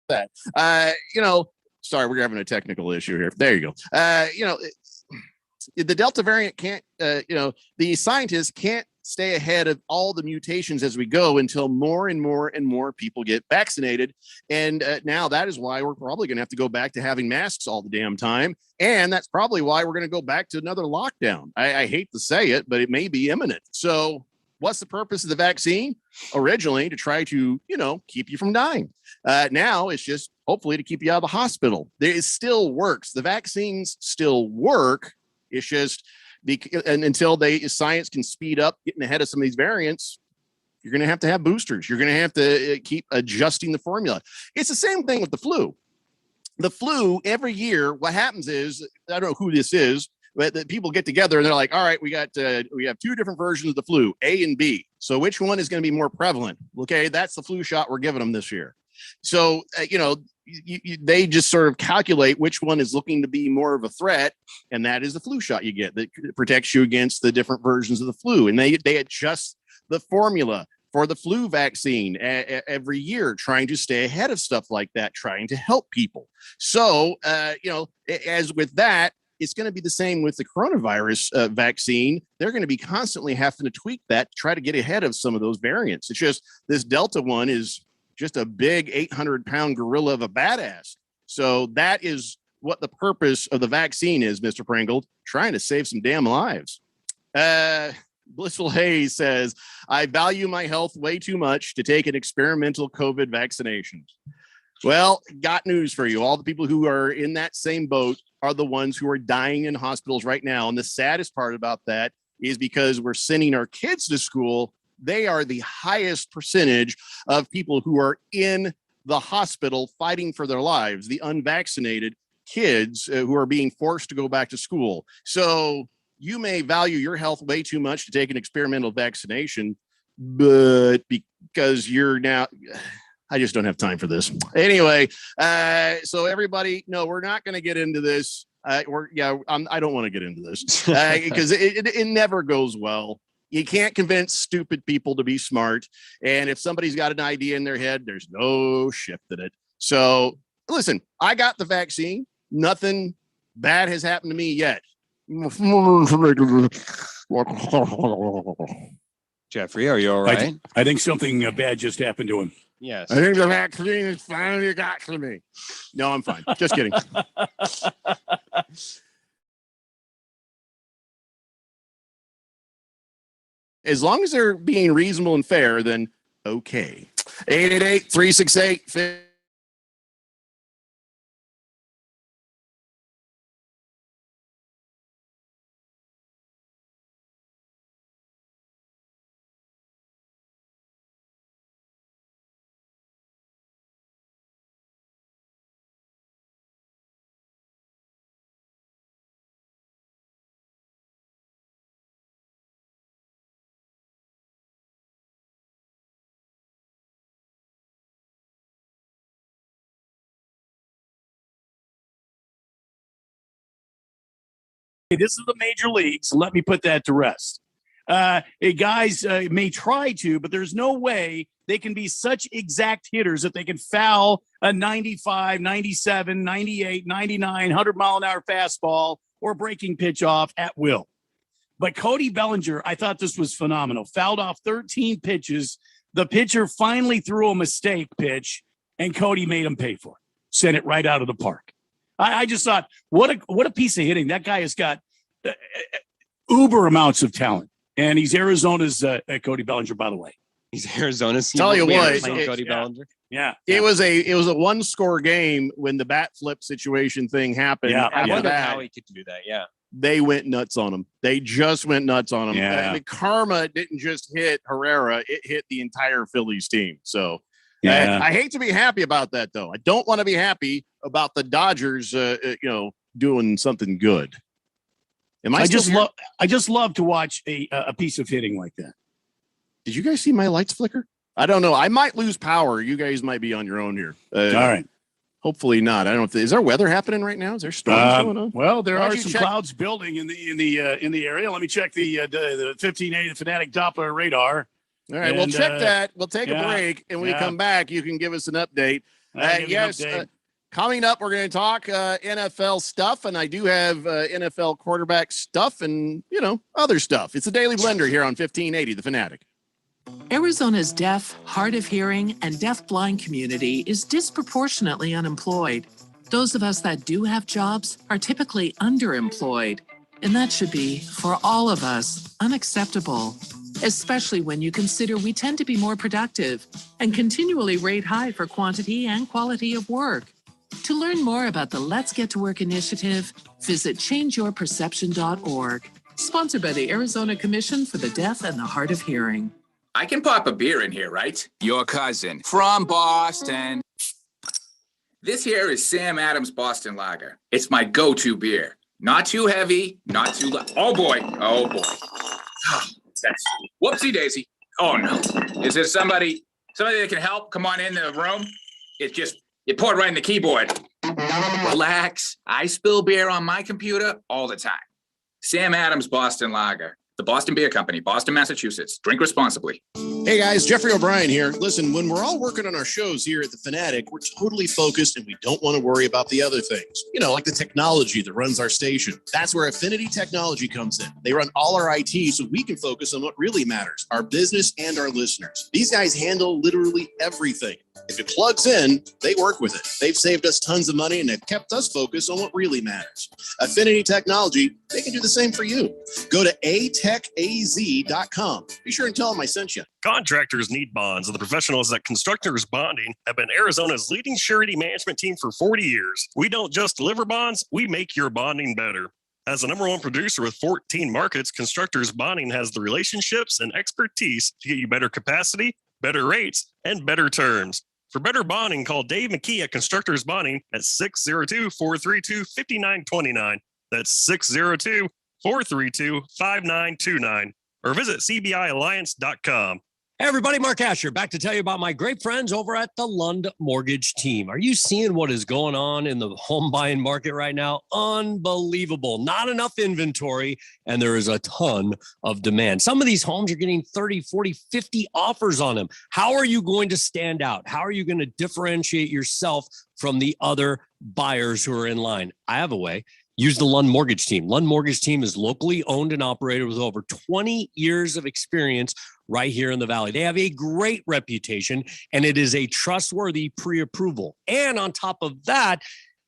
that. Sorry, we're having a technical issue here. There you go. The Delta variant can't, the scientists can't stay ahead of all the mutations as we go until more and more and more people get vaccinated. And now that is why we're probably going to have to go back to having masks all the damn time. And that's probably why we're going to go back to another lockdown. I hate to say it, but it may be imminent. So what's the purpose of the vaccine? Originally to try to, keep you from dying. Now it's just hopefully to keep you out of the hospital. It still works. The vaccines still work. It's just until science can speed up getting ahead of some of these variants, you're going to have boosters. You're going to have to keep adjusting the formula. It's the same thing with the flu. The flu every year, what happens is, I don't know who this is, but the people get together and they're like, all right, we have two different versions of the flu, A and B. So which one is going to be more prevalent? Okay, that's the flu shot we're giving them this year. So, they just sort of calculate which one is looking to be more of a threat. And that is the flu shot you get that protects you against the different versions of the flu. And they adjust the formula for the flu vaccine every year, trying to stay ahead of stuff like that, trying to help people. So, as with that, it's going to be the same with the coronavirus vaccine. They're going to be constantly having to tweak that to try to get ahead of some of those variants. It's just this Delta one is just a big 800-pound gorilla of a badass. So that is what the purpose of the vaccine is, Mr. Pringle, trying to save some damn lives. Blissful Hayes says, I value my health way too much to take an experimental COVID vaccination. Well, got news for you. All the people who are in that same boat are the ones who are dying in hospitals right now. And the saddest part about that is because we're sending our kids to school, they are the highest percentage of people who are in the hospital fighting for their lives, the unvaccinated kids who are being forced to go back to school. So you may value your health way too much to take an experimental vaccination, but because you're now, I just don't have time for this. Anyway, so everybody, no, we're not going to get into this. I don't want to get into this because it never goes well. You can't convince stupid people to be smart. And if somebody's got an idea in their head, there's no shifting it. So listen, I got the vaccine. Nothing bad has happened to me yet. Jeffrey, are you all right? I think something bad just happened to him. Yes. I think the vaccine has finally got to me. No, I'm fine. Just kidding. As long as they're being reasonable and fair, then okay. 888-368-50. This is the major leagues. Let me put that to rest. Guys may try to, but there's no way they can be such exact hitters that they can foul a 95, 97, 98, 99, 100-mile-an-hour fastball or breaking pitch off at will. But Cody Bellinger, I thought this was phenomenal. Fouled off 13 pitches. The pitcher finally threw a mistake pitch, and Cody made him pay for it. Sent it right out of the park. I just thought, what a piece of hitting. That guy has got uber amounts of talent. And he's Arizona's Cody Bellinger, by the way. He's Arizona's. Tell you what, Cody Bellinger. Yeah. It was a one-score game when the bat flip situation thing happened. Yeah, I wonder that, how he could do that. Yeah. they went nuts on him. They just went nuts on him. Yeah. The karma didn't just hit Herrera; it hit the entire Phillies team. So. Yeah. I hate to be happy about that, though. I don't want to be happy about the Dodgers, doing something good. I just love to watch a piece of hitting like that. Did you guys see my lights flicker? I don't know. I might lose power. You guys might be on your own here. All right. Hopefully not. I don't know. Is there weather happening right now? Is there storms going on? Well, there are some clouds building in the area. Let me check the 1580 Fanatic Doppler radar. All right, we'll check that. We'll take a break, and when we come back, you can give us an update. Coming up, we're going to talk NFL stuff, and I do have NFL quarterback stuff and, other stuff. It's a Daily Blender here on 1580, The Fanatic. Arizona's deaf, hard of hearing, and deaf-blind community is disproportionately unemployed. Those of us that do have jobs are typically underemployed, and that should be, for all of us, unacceptable. Especially when you consider we tend to be more productive and continually rate high for quantity and quality of work. To learn more about the Let's Get to Work initiative, visit changeyourperception.org. Sponsored by the Arizona Commission for the Deaf and the Hard of Hearing. I can pop a beer in here, right? Your cousin from Boston. This here is Sam Adams Boston Lager. It's my go-to beer. Not too heavy, not too light. Oh boy. That's whoopsie daisy. Oh no. Is there somebody that can help? Come on in the room. You pour it right in the keyboard. Relax. I spill beer on my computer all the time. Sam Adams Boston Lager. The Boston Beer Company, Boston, Massachusetts. Drink responsibly. Hey guys, Jeffrey O'Brien here. Listen, when we're all working on our shows here at The Fanatic, we're totally focused and we don't want to worry about the other things. Like the technology that runs our station. That's where Affinity Technology comes in. They run all our IT so we can focus on what really matters, our business and our listeners. These guys handle literally everything. If it plugs in, they work with it. They've saved us tons of money and they've kept us focused on what really matters. Affinity Technology, they can do the same for you. Go to atechaz.com. Be sure and tell them I sent you. Contractors need bonds, and the professionals at Constructors Bonding have been Arizona's leading surety management team for 40 years. We don't just deliver bonds, we make your bonding better. As the #1 producer with 14 markets, Constructors Bonding has the relationships and expertise to get you better capacity, better rates, and better terms. For better bonding, call Dave McKee at Constructors Bonding at 602-432-5929. That's 602-432-5929. Or visit cbialliance.com. Hey everybody, Mark Asher back to tell you about my great friends over at the Lund Mortgage Team. Are you seeing what is going on in the home buying market right now? Unbelievable. Not enough inventory, and there is a ton of demand. Some of these homes are getting 30, 40, 50 offers on them. How are you going to stand out? How are you going to differentiate yourself from the other buyers who are in line? I have a way. Use the Lund Mortgage Team. Lund Mortgage Team is locally owned and operated with over 20 years of experience right here in the Valley. They have a great reputation, and it is a trustworthy pre-approval. And on top of that,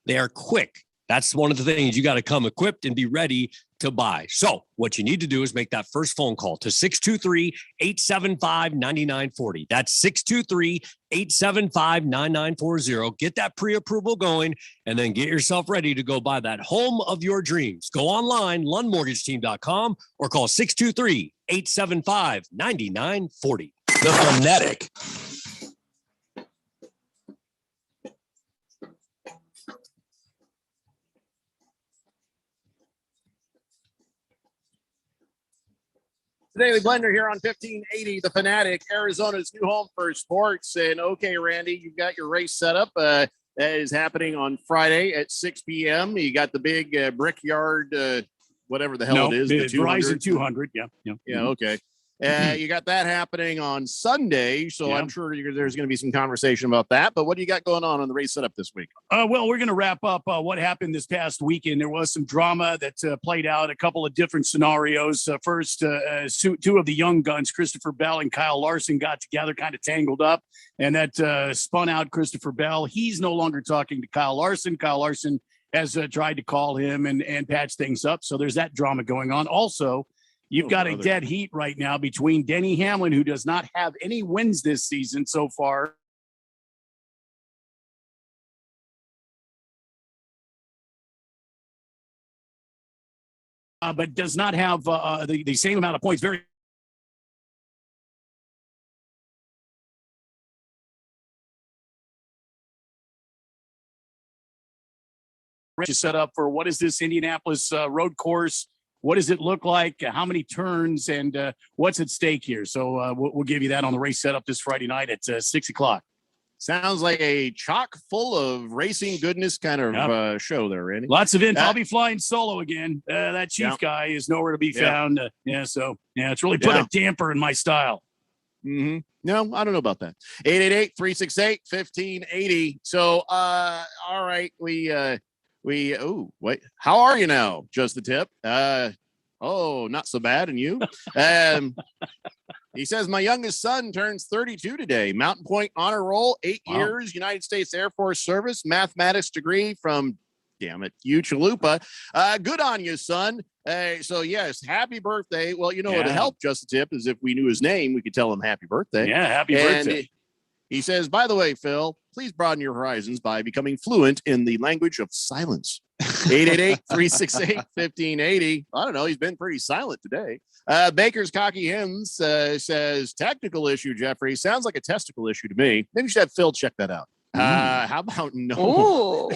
they are quick. That's one of the things. You got to come equipped and be ready to buy. So what you need to do is make that first phone call to 623-875-9940. That's 623-875-9940. Get that pre-approval going, and then get yourself ready to go buy that home of your dreams. Go online, lundmortgageteam.com, or call 623-875-9940. The Fanatic. Daily Blender here on 1580, The Fanatic, Arizona's new home for sports. And okay, Randy, you've got your race set up. That is happening on Friday at 6 p.m. You got the big Brickyard, whatever the hell it is. The Verizon 200. Yeah. Okay. You got that happening on Sunday, so I'm sure there's going to be some conversation about that. But what do you got going on the race setup this week? Well, we're going to wrap up what happened this past weekend. There was some drama that played out, a couple of different scenarios. First, two of the young guns, Christopher Bell and Kyle Larson, got together, kind of tangled up, and that spun out Christopher Bell. He's no longer talking to Kyle Larson. Kyle Larson has tried to call him and patch things up. So there's that drama going on. Also, you've got a dead heat right now between Denny Hamlin, who does not have any wins this season so far. But does not have the same amount of points. Very set up for what is this Indianapolis road course? What does it look like? How many turns and what's at stake here? So we'll give you that on the race setup this Friday night at 6 o'clock. Sounds like a chock full of racing goodness kind of show there, Randy. Lots of info. I'll be flying solo again. That chief guy is nowhere to be found. It's really put a damper in my style. Mm-hmm. No, I don't know about that. 888-368-1580. So, all right, wait, how are you now? Just the tip. Not so bad. And you? He says, my youngest son turns 32 today. Mountain Point honor roll, 8 years, United States Air Force service, mathematics degree from, U Chalupa. Good on you, son. So yes, happy birthday. Well, what would help Just the tip is if we knew his name, we could tell him happy birthday. Yeah, happy birthday. He says, by the way, Phil, please broaden your horizons by becoming fluent in the language of silence. 888-368-1580. I don't know. He's been pretty silent today. Baker's Cocky Hymns says, technical issue, Jeffrey. Sounds like a testicle issue to me. Maybe you should have Phil check that out. How about no?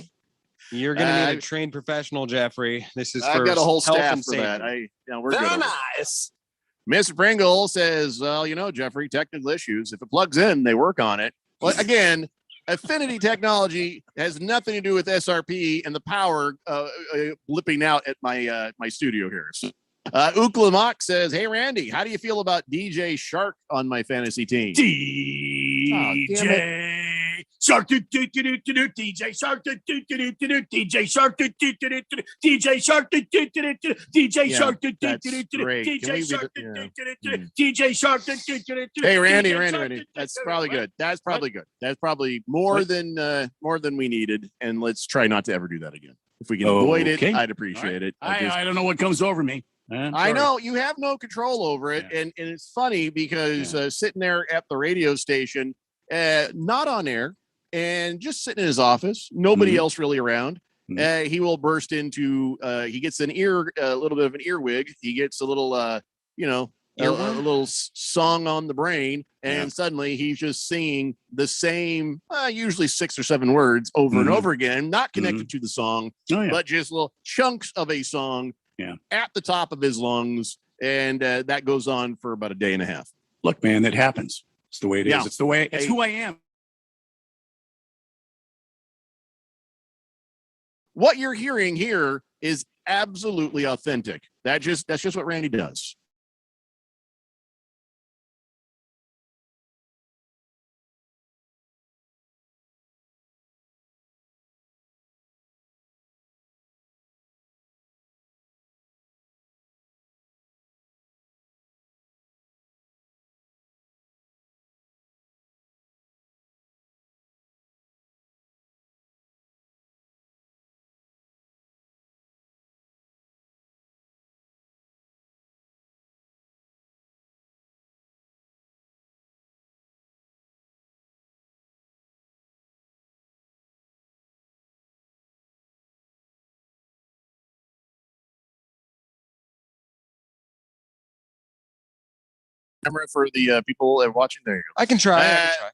You're going to need a trained professional, Jeffrey. This is I've got a whole staff for safety. that. We're very good. Nice. Mr. Pringle says, well, Jeffrey, technical issues. If it plugs in, they work on it. Well, again, Affinity technology has nothing to do with SRP and the power blipping out at my studio here. Uklamak says, hey, Randy, how do you feel about DJ Shark on my fantasy team? DJ Shark, DJ Shark, DJ Shark, DJ Shark, DJ Shark, DJ Shark. Hey, Randy, that's probably good. That's probably good. That's probably more than we needed. And let's try not to ever do that again. If we can avoid it, I'd appreciate it. I don't know what comes over me. I know you have no control over it. And it's funny because sitting there at the radio station, not on air, and just sitting in his office, nobody else really around. He will burst into, he gets a little bit of an earwig. He gets a little, a little song on the brain. And suddenly he's just singing the same, usually 6 or 7 words over and over again, not connected to the song, but just little chunks of a song at the top of his lungs. And that goes on for about a day and a half. Look, man, that happens. It's the way it is. Yeah. It's the way. It's Hey. who I am. What you're hearing here is absolutely authentic. That's just what Randy does. Camera for the people that are watching. There you go. I can try. I can try.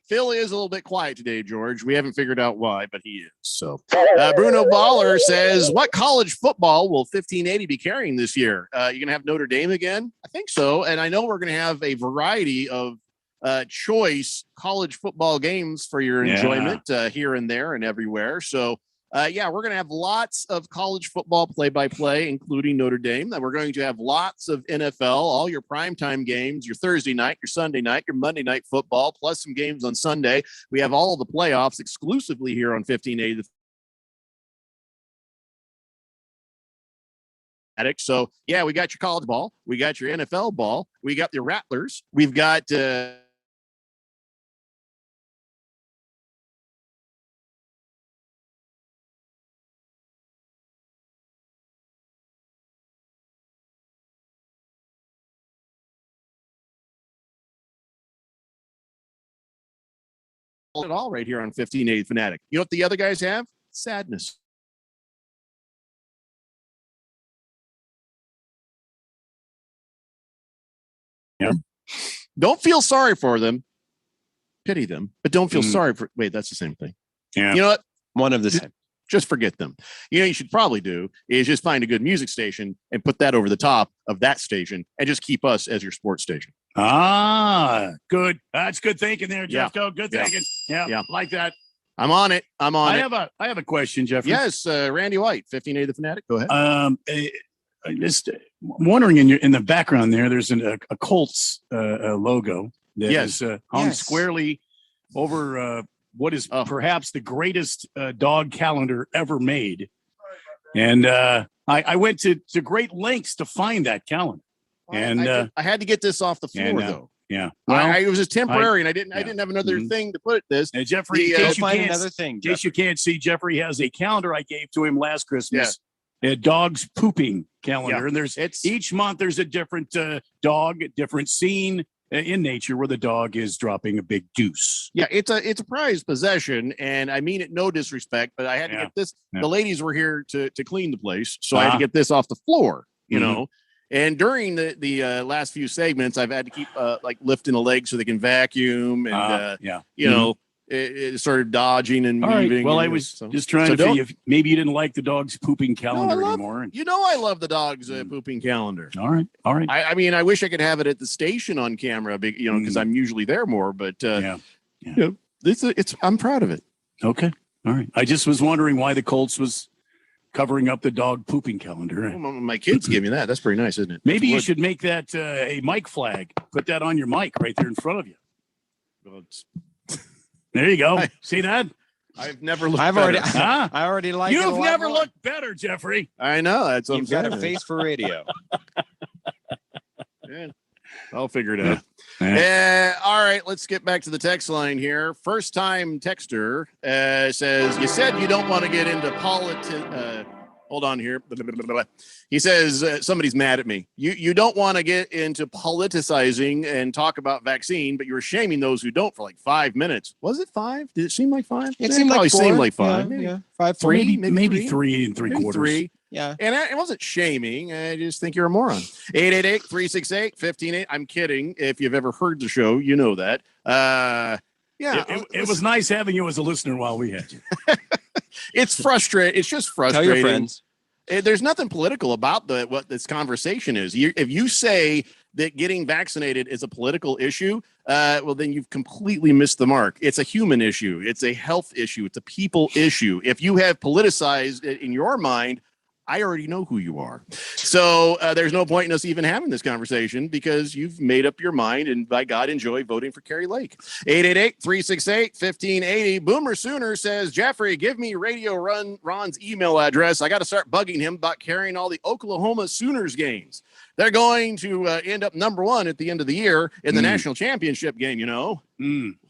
Phil is a little bit quiet today, George. We haven't figured out why, but he is. So Bruno Baller says, what college football will 1580 be carrying this year? You going to have Notre Dame again? I think so. And I know we're going to have a variety of choice college football games for your enjoyment here and there and everywhere. So we're going to have lots of college football play-by-play, including Notre Dame. Then we're going to have lots of NFL, all your primetime games, your Thursday night, your Sunday night, your Monday night football, plus some games on Sunday. We have all of the playoffs exclusively here on 1580. So, yeah, we got your college ball. We got your NFL ball. We got your Rattlers. We've got it all right here on 1580 Fanatic. You know what the other guys have? Sadness. Yeah. Don't feel sorry for them. Pity them, but don't feel sorry for. Wait, that's the same thing. Yeah. You know what? One of the same. Just forget them. You know, you should probably do is just find a good music station and put that over the top of that station and just keep us as your sports station. Ah, good. That's good thinking there, Jeffco. Good thinking. Yeah, like that. I'm on it. I have a question, Jeffrey. Yes, Randy White, 1580 The Fanatic. Go ahead. Just wondering in the background there's a Colts logo that is hung squarely over what is perhaps the greatest dog calendar ever made. And I went to great lengths to find that calendar. And I had to get this off the floor, though. Yeah, well, it was just temporary, and I didn't have another thing to put this. And Jeffrey, in case you can't see, Jeffrey has a calendar I gave to him last Christmas. A dog's pooping calendar, and each month there's a different dog, different scene in nature where the dog is dropping a big deuce. Yeah, it's a prized possession, and I mean it no disrespect, but I had to get this. The ladies were here to clean the place, so I had to get this off the floor, you know. And during the last few segments, I've had to keep like lifting a leg so they can vacuum, and you know, it started dodging and moving. Well, I was just trying to see if maybe you didn't like the dog's pooping calendar anymore. You know, I love the dog's pooping calendar. All right. I mean, I wish I could have it at the station on camera, you know, because I'm usually there more. But you know, I'm proud of it. Okay, all right. I just was wondering why the Colts was covering up the dog pooping calendar. Well, my kids give me that. That's pretty nice, isn't it? Maybe you should make that a mic flag. Put that on your mic right there in front of you. Well, there you go. See that? I've never looked. I already like. You've never looked better, Jeffrey. I know. That's what You've got a face for radio. I'll figure it out. All right, let's get back to the text line here. First time texter says, you said you don't want to get into politics. Hold on here. He says, somebody's mad at me. You don't want to get into politicizing and talk about vaccine, but you were shaming those who don't for like 5 minutes. Was it 5? Did it seem like 5? It seemed like 4. Seemed like 5. Yeah, 5, 3, maybe 3 3/4. 3. Yeah. And it wasn't shaming. I just think you're a moron. 888-368-1580. I'm kidding. If you've ever heard the show, you know that. It was nice having you as a listener while we had you. It's frustrating. It's just frustrating. Tell your friends. There's nothing political about what this conversation is. If you say that getting vaccinated is a political issue, well, then you've completely missed the mark. It's a human issue. It's a health issue. It's a people issue. If you have politicized it in your mind, I already know who you are. So there's no point in us even having this conversation because you've made up your mind and by God, enjoy voting for Carrie Lake. 888-368-1580. Boomer Sooner says, Jeffrey, give me Radio Ron's email address. I got to start bugging him about carrying all the Oklahoma Sooners games. They're going to end up number one at the end of the year in the national championship game, you know.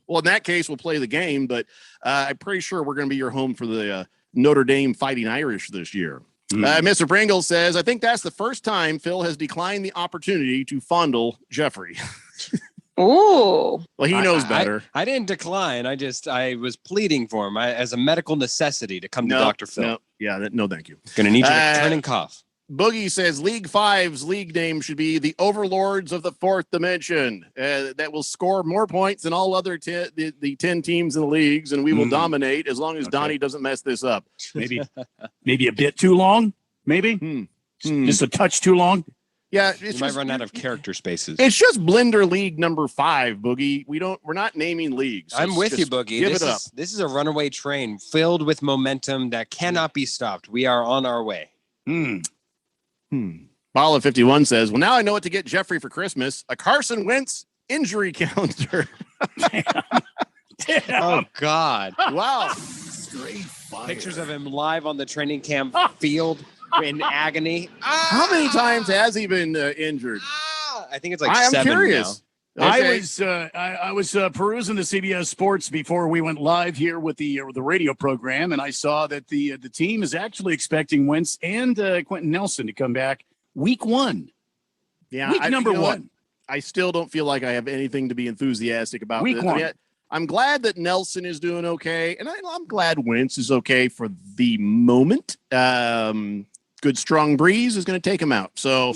Well, in that case, we'll play the game, but I'm pretty sure we're going to be your home for the Notre Dame Fighting Irish this year. Mr. Pringle says, I think that's the first time Phil has declined the opportunity to fondle Jeffrey. Ooh. Well, he knows better. I didn't decline. I was pleading for him as a medical necessity to come to Dr. Phil. No, thank you. Going to need you to turn and cough. Boogie says League 5's league name should be the Overlords of the Fourth Dimension. That will score more points than all other the 10 teams in the leagues, and we will dominate as long as Donnie doesn't mess this up. Maybe a bit too long. Maybe just a touch too long. Yeah, you might run out of character spaces. It's just Blender League number 5, Boogie. We're not naming leagues. I'm with you, Boogie. This is a runaway train filled with momentum that cannot be stopped. We are on our way. Bala 51 says, well, now I know what to get Jeffrey for Christmas. A Carson Wentz injury calendar. Oh, God. Wow. Straight fire. Pictures of him live on the training camp field in agony. How many times has he been injured? I think it's like I'm 7 curious. now. Okay. I was perusing the CBS Sports before we went live here with the radio program, and I saw that the team is actually expecting Wentz and Quentin Nelson to come back week 1. Yeah, week number 1. I still don't feel like I have anything to be enthusiastic about. Week 1. I'm glad that Nelson is doing okay, and I'm glad Wentz is okay for the moment. Good strong breeze is going to take him out. So.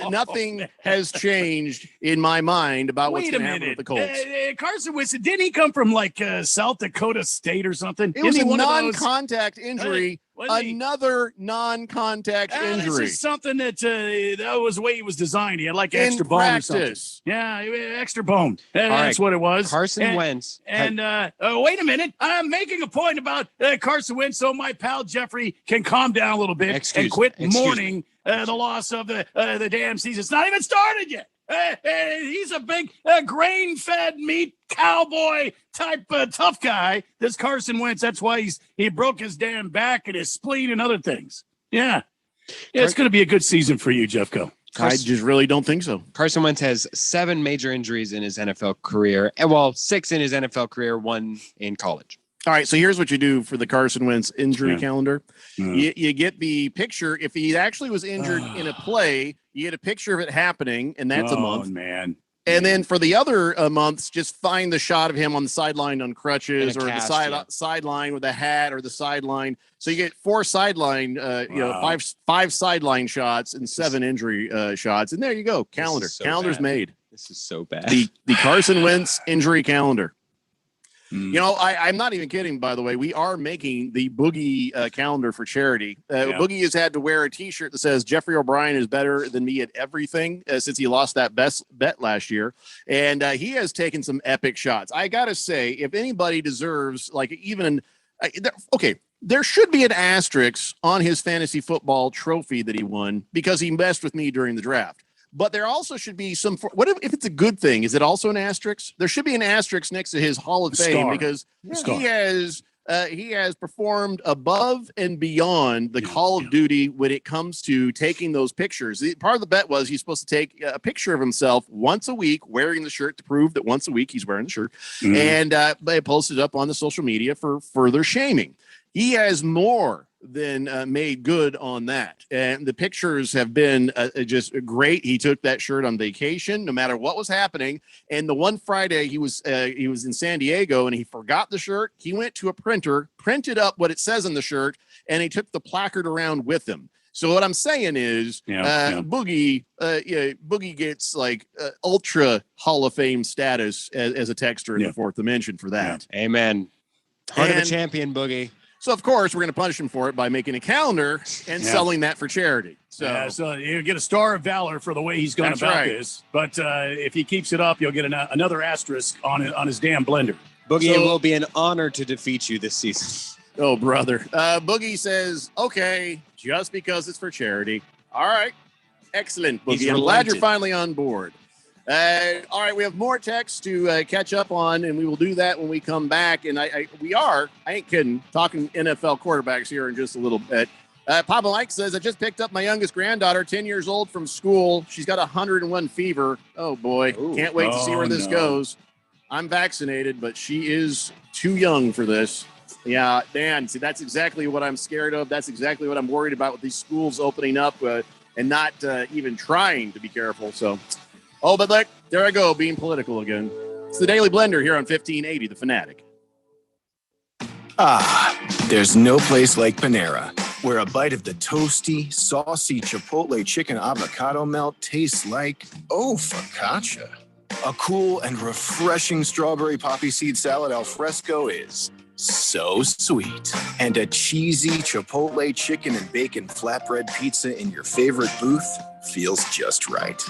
Nothing has changed in my mind about what's going to happen with the Colts. Carson Wentz, didn't he come from like South Dakota State or something? It was a non-contact injury. Another non-contact injury. This is something that was the way he was designed. He had like extra bone or something. Yeah, extra bone. That's what it was. Carson Wentz. And wait a minute. I'm making a point about Carson Wentz so my pal Jeffrey can calm down a little bit and quit mourning the loss of the damn season. It's not even started yet. He's a big grain-fed meat cowboy type tough guy. This Carson Wentz. That's why he broke his damn back and his spleen and other things. Yeah, it's going to be a good season for you, Jeffco. I just really don't think so. Carson Wentz has 7 major injuries in his NFL career. Well, 6 in his NFL career, 1 in college. All right, so here's what you do for the Carson Wentz injury calendar. You get the picture. If he actually was injured in a play, you get a picture of it happening, and that's a month. Man. And then for the other months, just find the shot of him on the sideline on crutches or the sideline with a hat or the sideline. So you get 4 sideline, five sideline shots and 7 injury shots. And there you go. Calendar. Calendar's made. This is so bad. The Carson Wentz injury calendar. You know, I'm not even kidding, by the way. We are making the Boogie calendar for charity. Boogie has had to wear a T-shirt that says Jeffrey O'Brien is better than me at everything since he lost that best bet last year. And he has taken some epic shots. I got to say, if anybody deserves like even there should be an asterisk on his fantasy football trophy that he won because he messed with me during the draft. But there also should be some. What if it's a good thing? Is it also an asterisk? There should be an asterisk next to his Hall of Fame because he has performed above and beyond the Call of Duty when it comes to taking those pictures. Part of the bet was he's supposed to take a picture of himself once a week wearing the shirt to prove that once a week he's wearing the shirt, and they posted up on the social media for further shaming. He has more than made good on that. And the pictures have been just great. He took that shirt on vacation, no matter what was happening. And the one Friday he was in San Diego and he forgot the shirt. He went to a printer, printed up what it says on the shirt, and he took the placard around with him. So what I'm saying is Boogie gets like ultra Hall of Fame status as a texter in the Fourth Dimension for that. Amen. Heart of the champion, Boogie. So, of course, we're going to punish him for it by making a calendar and selling that for charity. So you get a Star of Valor for the way he's gone That's about right. this. But if he keeps it up, you'll get another asterisk on his damn blender. Boogie, it will be an honor to defeat you this season. Oh, brother. Boogie says, okay, just because it's for charity. All right. Excellent, He's Boogie. I'm glad you're relented. finally on board. All right, we have more texts to catch up on, and we will do that when we come back. And I ain't kidding, talking NFL quarterbacks here in just a little bit. Papa Mike says, I just picked up my youngest granddaughter, 10 years old, from school. She's got 101 fever. Oh, boy. Can't wait to see where this goes. I'm vaccinated, but she is too young for this. Yeah, Dan, see, that's exactly what I'm scared of. That's exactly what I'm worried about with these schools opening up and not even trying to be careful. So, but look, there I go, being political again. It's the Daily Blender here on 1580, The Fanatic. There's no place like Panera, where a bite of the toasty, saucy Chipotle chicken avocado melt tastes like, focaccia. A cool and refreshing strawberry poppy seed salad al fresco is so sweet. And a cheesy Chipotle chicken and bacon flatbread pizza in your favorite booth feels just right.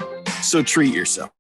So treat yourself.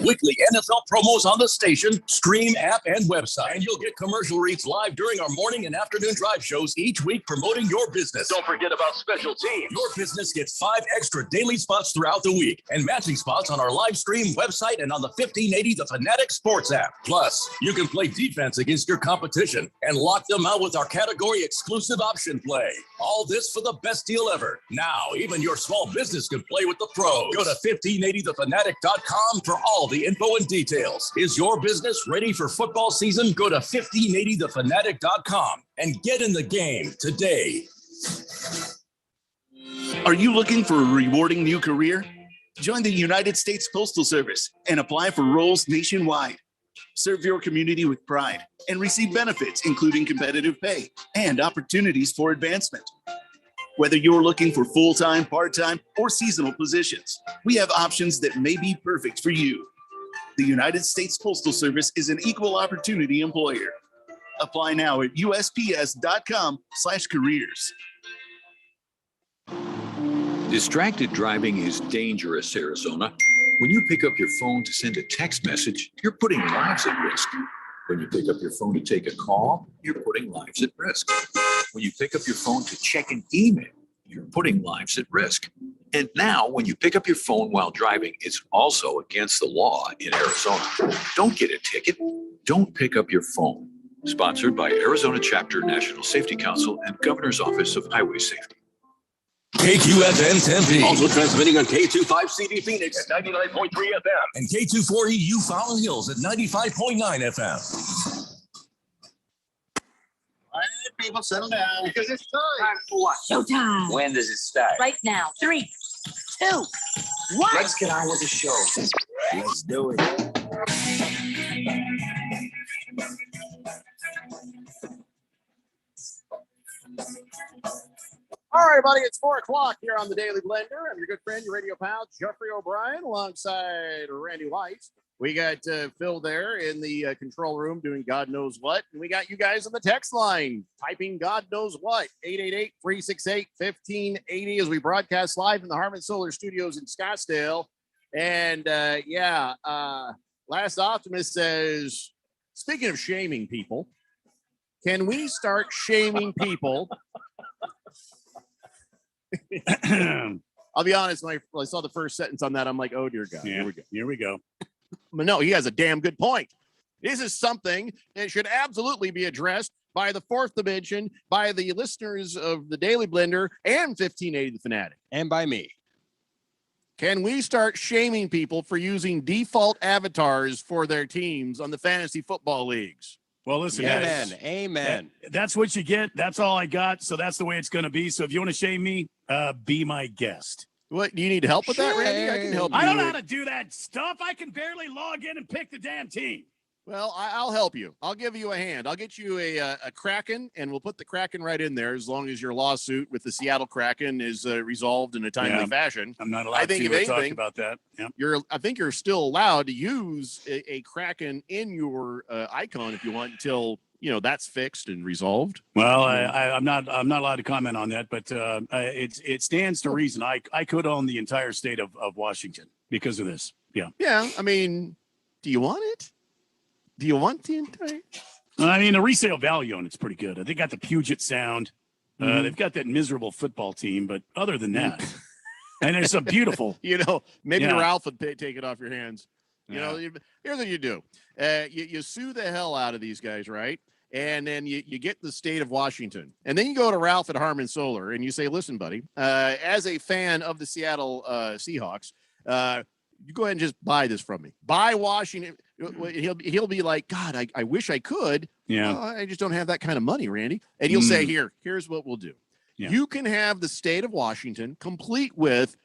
Weekly NFL promos on the station, stream, app, and website. And you'll get commercial reads live during our morning and afternoon drive shows each week promoting your business. Don't forget about special teams. Your business gets 5 extra daily spots throughout the week and matching spots on our live stream website and on the 1580 The Fanatic Sports app. Plus, you can play defense against your competition and lock them out with our category exclusive option play. All this for the best deal ever. Now, even your small business can play with the pros. Go to 1580thefanatic.com for all the info and details. Is your business ready for football season? Go to 1580thefanatic.com and get in the game today. Are you looking for a rewarding new career? Join the United States Postal Service and apply for roles nationwide. Serve your community with pride and receive benefits, including competitive pay and opportunities for advancement. Whether you're looking for full-time, part-time, or seasonal positions, we have options that may be perfect for you. The United States Postal Service is an equal opportunity employer. Apply now at USPS.com/careers. Distracted driving is dangerous, Arizona. When you pick up your phone to send a text message, you're putting lives at risk. When you pick up your phone to take a call, you're putting lives at risk. When you pick up your phone to check an email, you're putting lives at risk. And now, when you pick up your phone while driving, it's also against the law in Arizona. Don't get a ticket. Don't pick up your phone. Sponsored by Arizona Chapter National Safety Council and Governor's Office of Highway Safety. KQFN Tempe. Also transmitting on K25CD Phoenix at 99.3 FM. And K24EU Fountain Hills at 95.9 FM. All right, people, settle down. Because it's time. Time for what? Showtime. When does it start? Right now. 3, 2, 1. Let's get on with the show. Let's do it. All right, everybody, it's 4 o'clock here on the Daily Blender. I'm your good friend, your radio pal, Jeffrey O'Brien, alongside Randy White. We got Phil there in the control room doing God knows what. And we got you guys on the text line typing God knows what, 888-368-1580 as we broadcast live in the Harman Solar Studios in Scottsdale. And Last Optimist says, speaking of shaming people, can we start shaming people I'll be honest. When I saw the first sentence on that, I'm like, oh dear God, Yeah. here we go. Here we go. But no, he has a damn good point. This is something that should absolutely be addressed by the fourth dimension, by the listeners of the Daily Blender and 1580 The Fanatic. And by me. Can we start shaming people for using default avatars for their teams on the fantasy football leagues? Well, listen, Amen. guys, Amen. that's what you get. That's all I got. So that's the way it's going to be. So if you want to shame me, be my guest. What, do you need help with that, Randy? I can help you. I don't know how to do that stuff. I can barely log in and pick the damn team. Well, I'll help you. I'll give you a hand. I'll get you a Kraken, and we'll put the Kraken right in there as long as your lawsuit with the Seattle Kraken is resolved in a timely fashion. I'm not allowed to talk about that. Yeah. I think you're still allowed to use a Kraken in your icon if you want until that's fixed and resolved. Well, I'm not allowed to comment on that, but it stands to reason. I could own the entire state of Washington because of this. Yeah. Yeah. I mean, do you want it? Do you want the entire? I mean, the resale value on it's pretty good. They got the Puget Sound. They've got that miserable football team, but other than that, and there's some beautiful. Maybe Yeah. Ralph would take it off your hands. Here's what you do: you sue the hell out of these guys, right? And then you get the state of Washington, and then you go to Ralph at Harmon Solar, and you say, "Listen, buddy, as a fan of the Seattle Seahawks, you go ahead and just buy this from me. Buy Washington." He'll be like, God, I wish I could. Yeah. I just don't have that kind of money, Randy. And you'll say, here's what we'll do. Yeah. You can have the state of Washington complete with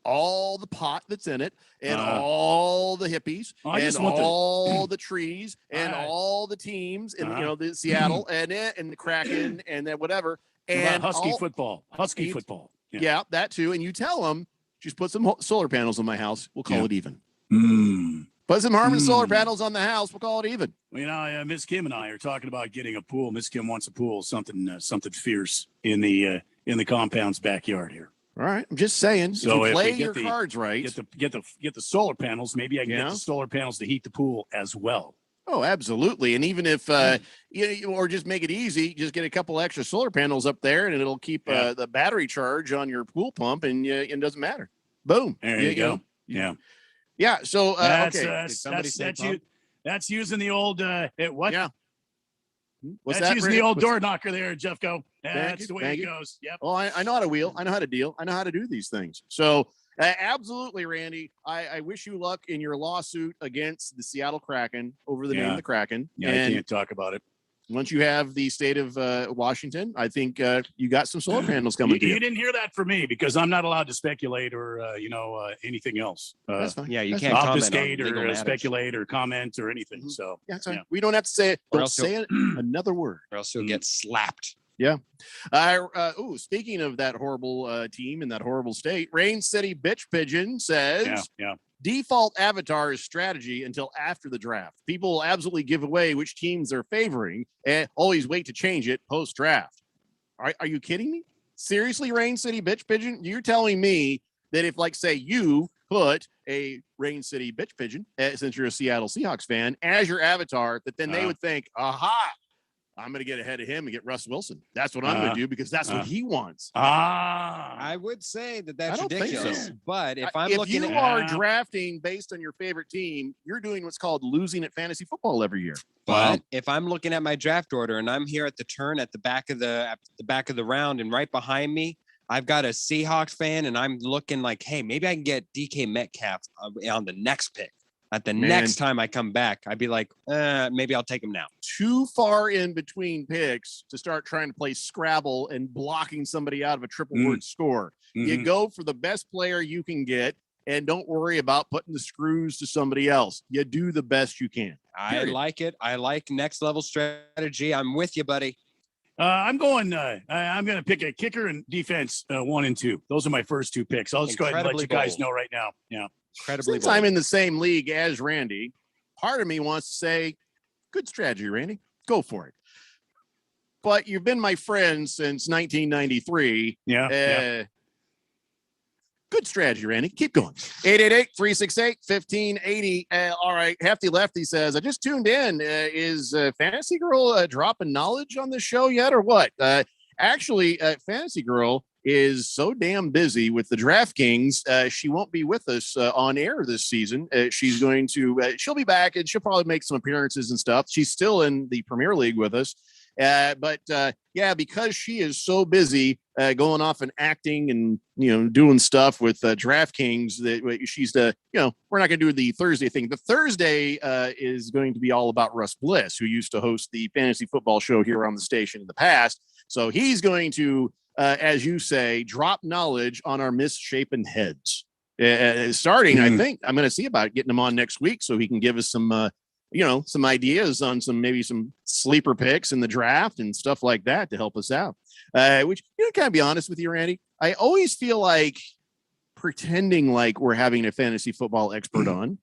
all the pot that's in it and all the hippies and all the trees and all the teams and the Seattle and the Kraken and then whatever. And Husky football. Yeah, that too. And you tell them, just put some solar panels on my house. We'll call it even. Put some Harmon solar panels on the house. We'll call it even. Well, Miss Kim and I are talking about getting a pool. Miss Kim wants a pool, something fierce in the compound's backyard here. All right, I'm just saying. So if you if play we your cards right, get the solar panels. Maybe I can get the solar panels to heat the pool as well. Oh, absolutely. And even if or just make it easy, just get a couple extra solar panels up there, and it'll keep the battery charge on your pool pump, and it doesn't matter. Boom. There you go. Yeah. So that's using the old what? Yeah. What's that's that, using Randy? the old door knocker there, Jeffco. That's the way Thank it you. goes. Yep. Well, I know how to wheel. I know how to deal. I know how to do these things. So absolutely, Randy, I wish you luck in your lawsuit against the Seattle Kraken over the name of the Kraken. Yeah, and I can't talk about it. Once you have the state of Washington, I think you got some solar panels coming to You you. didn't hear that from me because I'm not allowed to speculate or anything else. That's fine. Yeah, you That's can't fine. comment obfuscate on legal or matters. speculate or comment or anything. So Yeah, that's fine. We don't have to say it. Or Don't else say it, another word. Or else you'll get slapped. Yeah. Speaking of that horrible team in that horrible state, Rain City Bitch Pigeon says default avatar is strategy until after the draft. People will absolutely give away which teams they're favoring and always wait to change it post draft. Are you kidding me? Seriously, Rain City Bitch Pigeon? You're telling me that if, like, say, you put a Rain City Bitch Pigeon, since you're a Seattle Seahawks fan, as your avatar, that then they would think, aha, I'm going to get ahead of him and get Russ Wilson. That's what I'm going to do because that's what he wants. I would say that that's I don't think ridiculous. so. But if I'm looking you at are drafting based on your favorite team, you're doing what's called losing at fantasy football every year. But if I'm looking at my draft order and I'm here at the turn at the back of the round and right behind me, I've got a Seahawks fan and I'm looking like, hey, maybe I can get DK Metcalf on the next pick. At the next time I come back, I'd be like, maybe I'll take him now. Too far in between picks to start trying to play Scrabble and blocking somebody out of a triple word score. You go for the best player you can get and don't worry about putting the screws to somebody else. You do the best you can. I like it. I like next level strategy. I'm with you, buddy. I'm going to pick a kicker and defense 1 and 2. Those are my first two picks. I'll just go ahead and let you guys know right now. Yeah. Since I'm in the same league as Randy, part of me wants to say, good strategy, Randy. Go for it. But you've been my friend since 1993. Good strategy, Randy. Keep going. 888-368-1580. All right. Hefty Lefty says, I just tuned in. Is Fantasy Girl dropping knowledge on this show yet or what? Actually, Fantasy Girl is so damn busy with the DraftKings. She won't be with us on air this season. She's going to, she'll be back and she'll probably make some appearances and stuff. She's still in the Premier League with us. But because she is so busy going off and acting and, doing stuff with DraftKings, that she's we're not going to do the Thursday thing. The Thursday is going to be all about Russ Bliss, who used to host the fantasy football show here on the station in the past. So he's going to, as you say, drop knowledge on our misshapen heads. Starting, I think I'm going to see about getting him on next week so he can give us some some ideas on some sleeper picks in the draft and stuff like that to help us out. Which, can I be honest with you, Randy? I always feel like pretending like we're having a fantasy football expert on,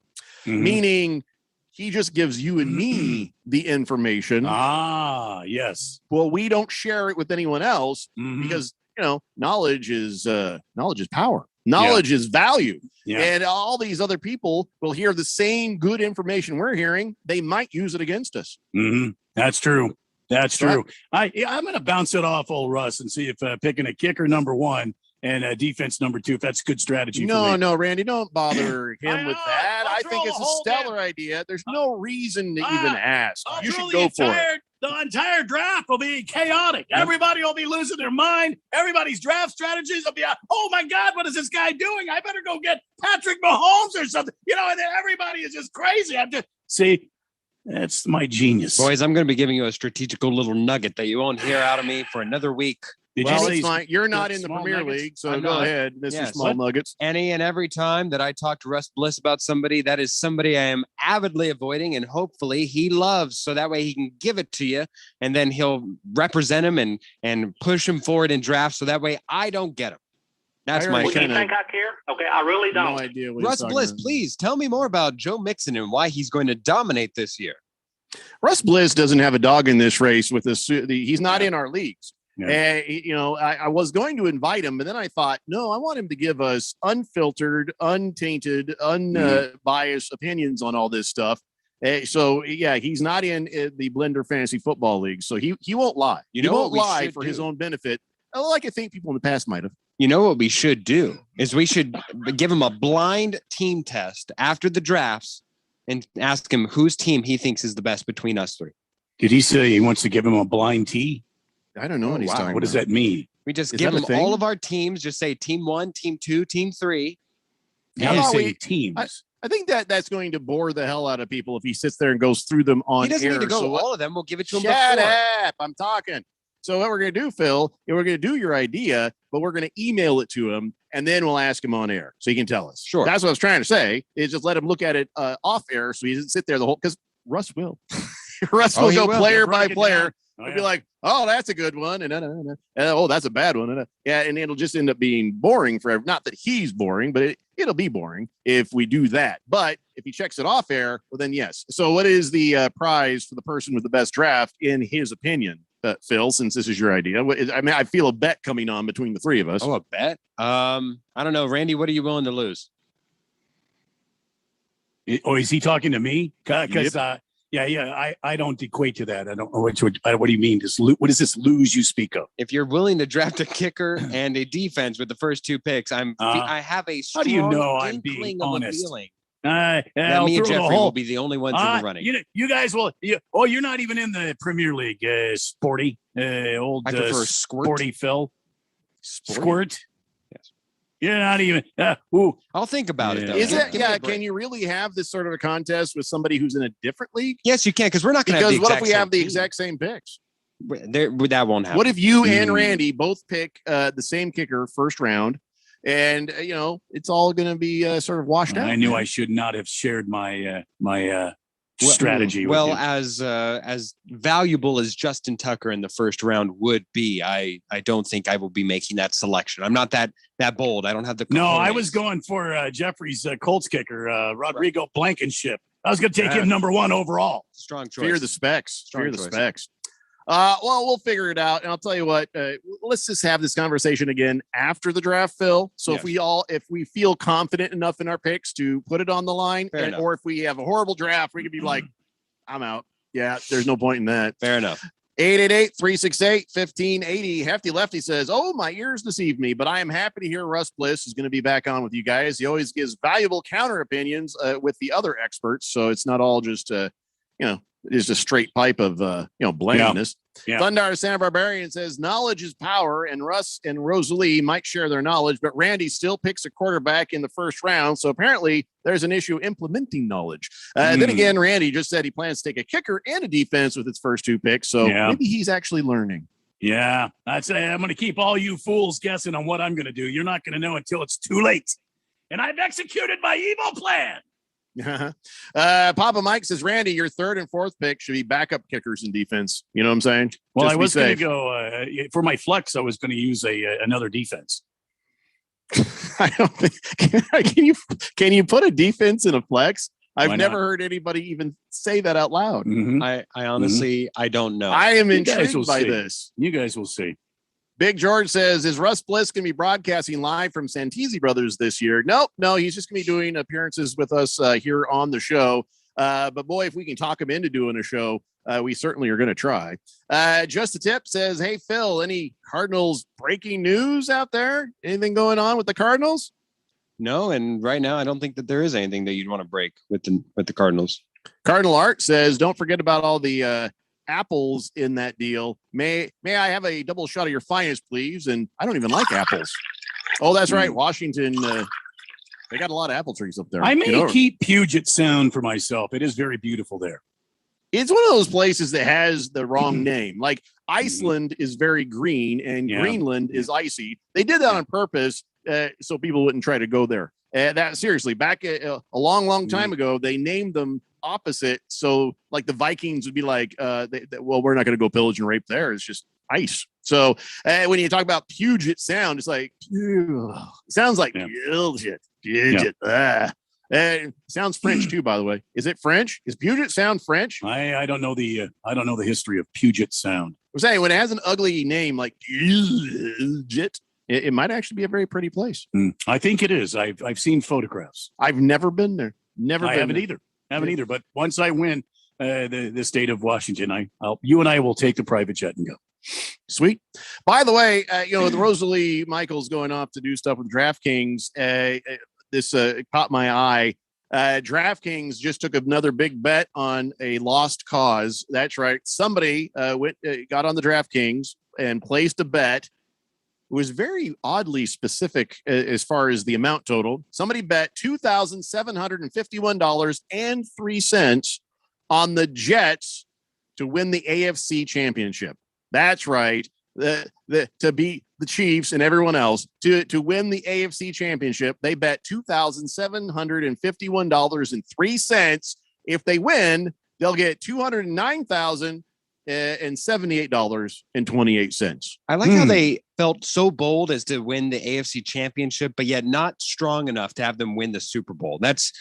meaning he just gives you and me the information. Ah, yes. Well, we don't share it with anyone else because, knowledge is power. Knowledge is value. Yeah. And all these other people will hear the same good information we're hearing. They might use it against us. That's true. That's true. I'm going to bounce it off old Russ and see if picking a kicker number 1 and defense number 2, if that's a good strategy. No, Randy, don't bother him with that. I think it's a stellar idea. There's no reason to even ask. You should go for it. The entire draft will be chaotic. Everybody will be losing their mind. Everybody's draft strategies will be, oh my God, what is this guy doing? I better go get Patrick Mahomes or something. And then everybody is just crazy. See, that's my genius. Boys, I'm going to be giving you a strategical little nugget that you won't hear out of me for another week. It's fine. You're not in the Premier League, so go ahead, Mr. Small Nuggets. Any and every time that I talk to Russ Bliss about somebody, that is somebody I am avidly avoiding, and hopefully he loves, so that way he can give it to you, and then he'll represent him and push him forward in drafts, so that way I don't get him. That's my What do you think I care? Okay, I really don't. No idea what Russ Bliss, please tell me more about Joe Mixon and why he's going to dominate this year. Russ Bliss doesn't have a dog in this race with this. He's not in our leagues. Yeah. I was going to invite him, but then I thought, no, I want him to give us unfiltered, untainted, unbiased opinions on all this stuff. So he's not in the Blender Fantasy Football League, so he won't lie. He won't lie for his own benefit, like I think people in the past might have. You know what we should do is we should give him a blind team test after the drafts and ask him whose team he thinks is the best between us three. Did he say he wants to give him a blind tee? I don't know what he's talking about. What does that mean? We just give him all of our teams. Just say team 1, team 2, team 3. How do you say teams? I think that's going to bore the hell out of people if he sits there and goes through them on air. He doesn't need to go all of them. We'll give it to him Shut before. up. I'm talking. So what we're going to do, Phil, is we're going to do your idea, but we're going to email it to him, and then we'll ask him on air so he can tell us. Sure. That's what I was trying to say, is just let him look at it off air so he doesn't sit there the whole – because Russ will. Russ will go player by player. He'll be like, oh, that's a good one. And oh, that's a bad one. And it'll just end up being boring for not that he's boring, but it'll be boring if we do that. But if he checks it off air, well, then yes. So what is the prize for the person with the best draft in his opinion, Phil, since this is your idea? I feel a bet coming on between the three of us. Oh, a bet? I don't know. Randy, what are you willing to lose? Or is he talking to me? Because I don't equate to that. I don't know what do you mean? What is this lose you speak of? If you're willing to draft a kicker and a defense with the first 2 picks, I have a strong how do you know I'm being honest? That me and Jeffrey will be the only ones in the running. You guys will. You're not even in the Premier League, Sporty. Old I prefer Squirt. Sporty Phil. Squirt. Yes. You're not even. I'll think about it though. Is it? Yeah. Can you really have this sort of a contest with somebody who's in a different league? Yes, you can, because we're not going to have the what if we have the team. exact same picks? That won't happen. What if you and Randy both pick the same kicker first round, and it's all going to be sort of washed out? I knew I should not have shared my strategy. Well, with you. as valuable as Justin Tucker in the first round would be, I don't think I will be making that selection. I'm not that bold. I don't have the. No, I was going for Jeffrey's Colts kicker, Rodrigo Blankenship. I was going to take him number 1 overall. Strong choice. Fear the specs. Fear the specs. Well, we'll figure it out. And I'll tell you what, let's just have this conversation again after the draft, Phil. So if we feel confident enough in our picks to put it on the line, or if we have a horrible draft, we could be like, I'm out. Yeah, there's no point in that. Fair enough. 888-368-1580. Hefty Lefty says, "Oh, my ears deceive me, but I am happy to hear Russ Bliss is going to be back on with you guys. He always gives valuable counter opinions with the other experts, so it's not all just it's a straight pipe of blandness." Yeah. Thundar Santa Barbarian says, "Knowledge is power, and Russ and Rosalie might share their knowledge, but Randy still picks a quarterback in the first round. So apparently there's an issue implementing knowledge." Then again, Randy just said he plans to take a kicker and a defense with his first 2 picks. So maybe he's actually learning. Yeah, I'm going to keep all you fools guessing on what I'm going to do. You're not going to know until it's too late. And I've executed my evil plan. Papa Mike says, "Randy, your 3rd and 4th pick should be backup kickers in defense." You know what I'm saying? Well, Just I be was going to safe. go for my flex. I was going to use another defense. I don't think can you put a defense in a flex? Why I've not? never heard anybody even say that out loud. I honestly, I don't know. I am You guys will intrigued by see. this. You guys will see. Big George says, "Is Russ Bliss going to be broadcasting live from Santisi Brothers this year?" Nope. No, he's just going to be doing appearances with us here on the show. But boy, if we can talk him into doing a show, we certainly are going to try. Just a Tip says, "Hey, Phil, any Cardinals breaking news out there? Anything going on with the Cardinals?" No, and right now I don't think that there is anything that you'd want to break with the Cardinals. Cardinal Art says, "Don't forget about all the apples in that deal. May I have a double shot of your finest, please?" And I don't even like apples. Oh, that's right. Washington, they got a lot of apple trees up there. I may keep Puget Sound for myself. It is very beautiful there. It's one of those places that has the wrong name. Like Iceland is very green and Greenland is icy. They did that on purpose so people wouldn't try to go there. That seriously, back a long time ago, they named them opposite. So like the Vikings would be like, well, we're not going to go pillage and rape there. It's just ice. So when you talk about Puget Sound, it's like, it sounds like Puget. It sounds French too, by the way. Is it French? Is Puget Sound French? I don't know the history of Puget Sound. I'm saying when it has an ugly name like Puget, it might actually be a very pretty place. I think it is. I've seen photographs. I've never been there. I haven't either. But once I win the state of Washington, you and I will take the private jet and go. Sweet. By the way, with Rosalie Michaels going off to do stuff with DraftKings, this caught my eye. DraftKings just took another big bet on a lost cause. That's right. Somebody got on the DraftKings and placed a bet. It was very oddly specific as far as the amount total. Somebody bet $2,751.03 on the Jets to win the AFC Championship. That's right. To beat the Chiefs and everyone else to win the AFC Championship, they bet $2,751.03. If they win, they'll get $209,078.28. I like how they felt so bold as to win the AFC Championship, but yet not strong enough to have them win the Super Bowl. That's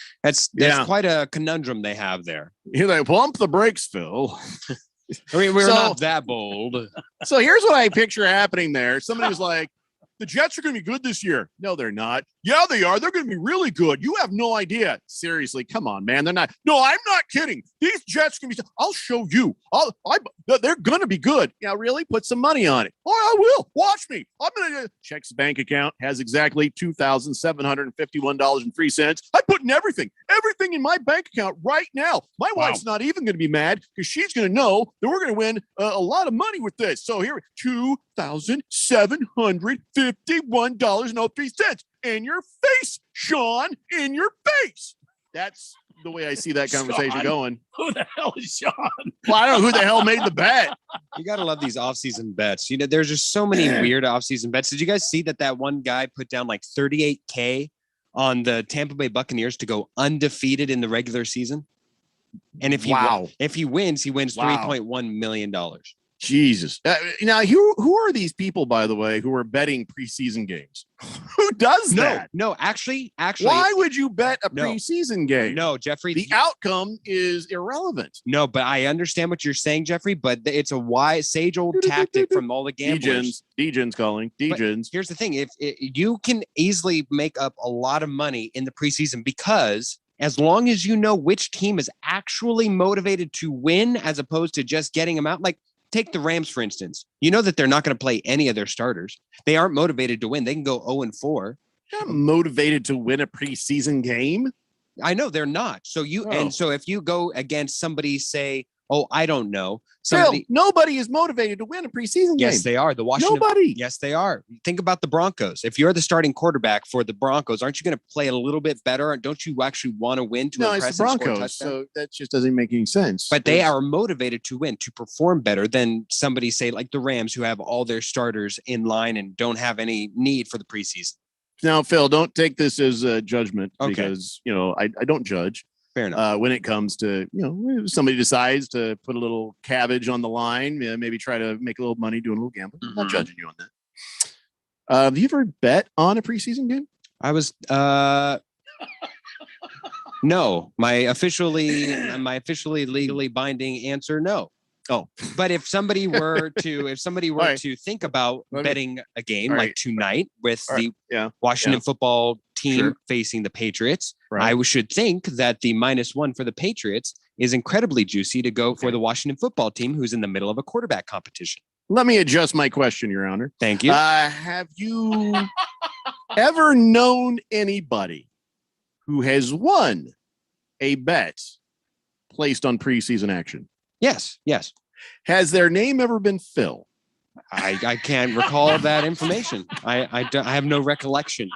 quite a conundrum they have there. You're like, pump the brakes, Phil. I mean, we're not that bold. So here's what I picture happening there. Somebody was like, the Jets are going to be good this year. No, they're not. Yeah, they are. They're going to be really good. You have no idea. Seriously, come on, man. They're not. No, I'm not kidding. These Jets can be. I'll show you. They're going to be good. Yeah, really? Put some money on it. Oh, I will. Watch me. I'm going to check his bank account. Has exactly $2,751.03. I put in everything in my bank account right now. My wife's not even going to be mad because she's going to know that we're going to win a lot of money with this. So here, $2,751.03 in your face, Sean, in your face. That's the way I see that conversation Sean? going. Who the hell is Sean? Well, I don't know who the hell made the bet. You got to love these off-season bets. There's just so many weird off-season bets. Did you guys see that one guy put down like $38K on the Tampa Bay Buccaneers to go undefeated in the regular season? And if he wins, he wins $3.1 million. Jesus. Now, who are these people, by the way, who are betting preseason games? Who does that? No, actually. Why would you bet a preseason game? No, Jeffrey. The outcome is irrelevant. No, but I understand what you're saying, Jeffrey, but it's a wise, sage old tactic from all the gamblers. Degens calling. Degens. Here's the thing. If you can easily make up a lot of money in the preseason because as long as you know which team is actually motivated to win as opposed to just getting them out, like, take the Rams, for instance. You know that they're not going to play any of their starters. They aren't motivated to win. They can go 0-4. Not motivated to win a preseason game. I know they're not. So if you go against somebody, say, oh, I don't know. Somebody, nobody is motivated to win a preseason game. Yes, they are. The Washington. Nobody. Yes, they are. Think about the Broncos. If you're the starting quarterback for the Broncos, aren't you going to play a little bit better? Don't you actually want to win to impress it's the Broncos, so that just doesn't make any sense. But they are motivated to win, to perform better than somebody, say, like the Rams, who have all their starters in line and don't have any need for the preseason. Now, Phil, don't take this as a judgment because, I don't judge. Fair enough. When it comes to, if somebody decides to put a little cabbage on the line, maybe try to make a little money doing a little gambling. I'm not judging you on that. Have you ever bet on a preseason game? I was no. My officially legally binding answer, no. Oh, but if somebody were to think about betting a game like tonight with the Washington football team facing the Patriots, I should think that the -1 for the Patriots is incredibly juicy to go for the Washington football team, who's in the middle of a quarterback competition. Let me adjust my question, Your Honor. Thank you. Have you ever known anybody who has won a bet placed on preseason action? Yes. Has their name ever been Phil? I can't recall that information. I have no recollection.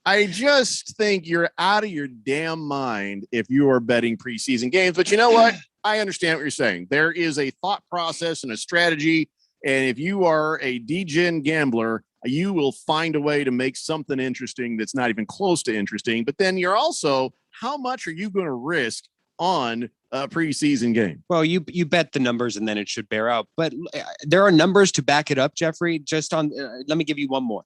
I just think you're out of your damn mind if you are betting preseason games. But you know what? I understand what you're saying. There is a thought process and a strategy. And if you are a degen gambler, you will find a way to make something interesting that's not even close to interesting. But then you're also, how much are you going to risk on a preseason game? Well, you bet the numbers and then it should bear out. But there are numbers to back it up, Jeffrey. Just on, let me give you one more.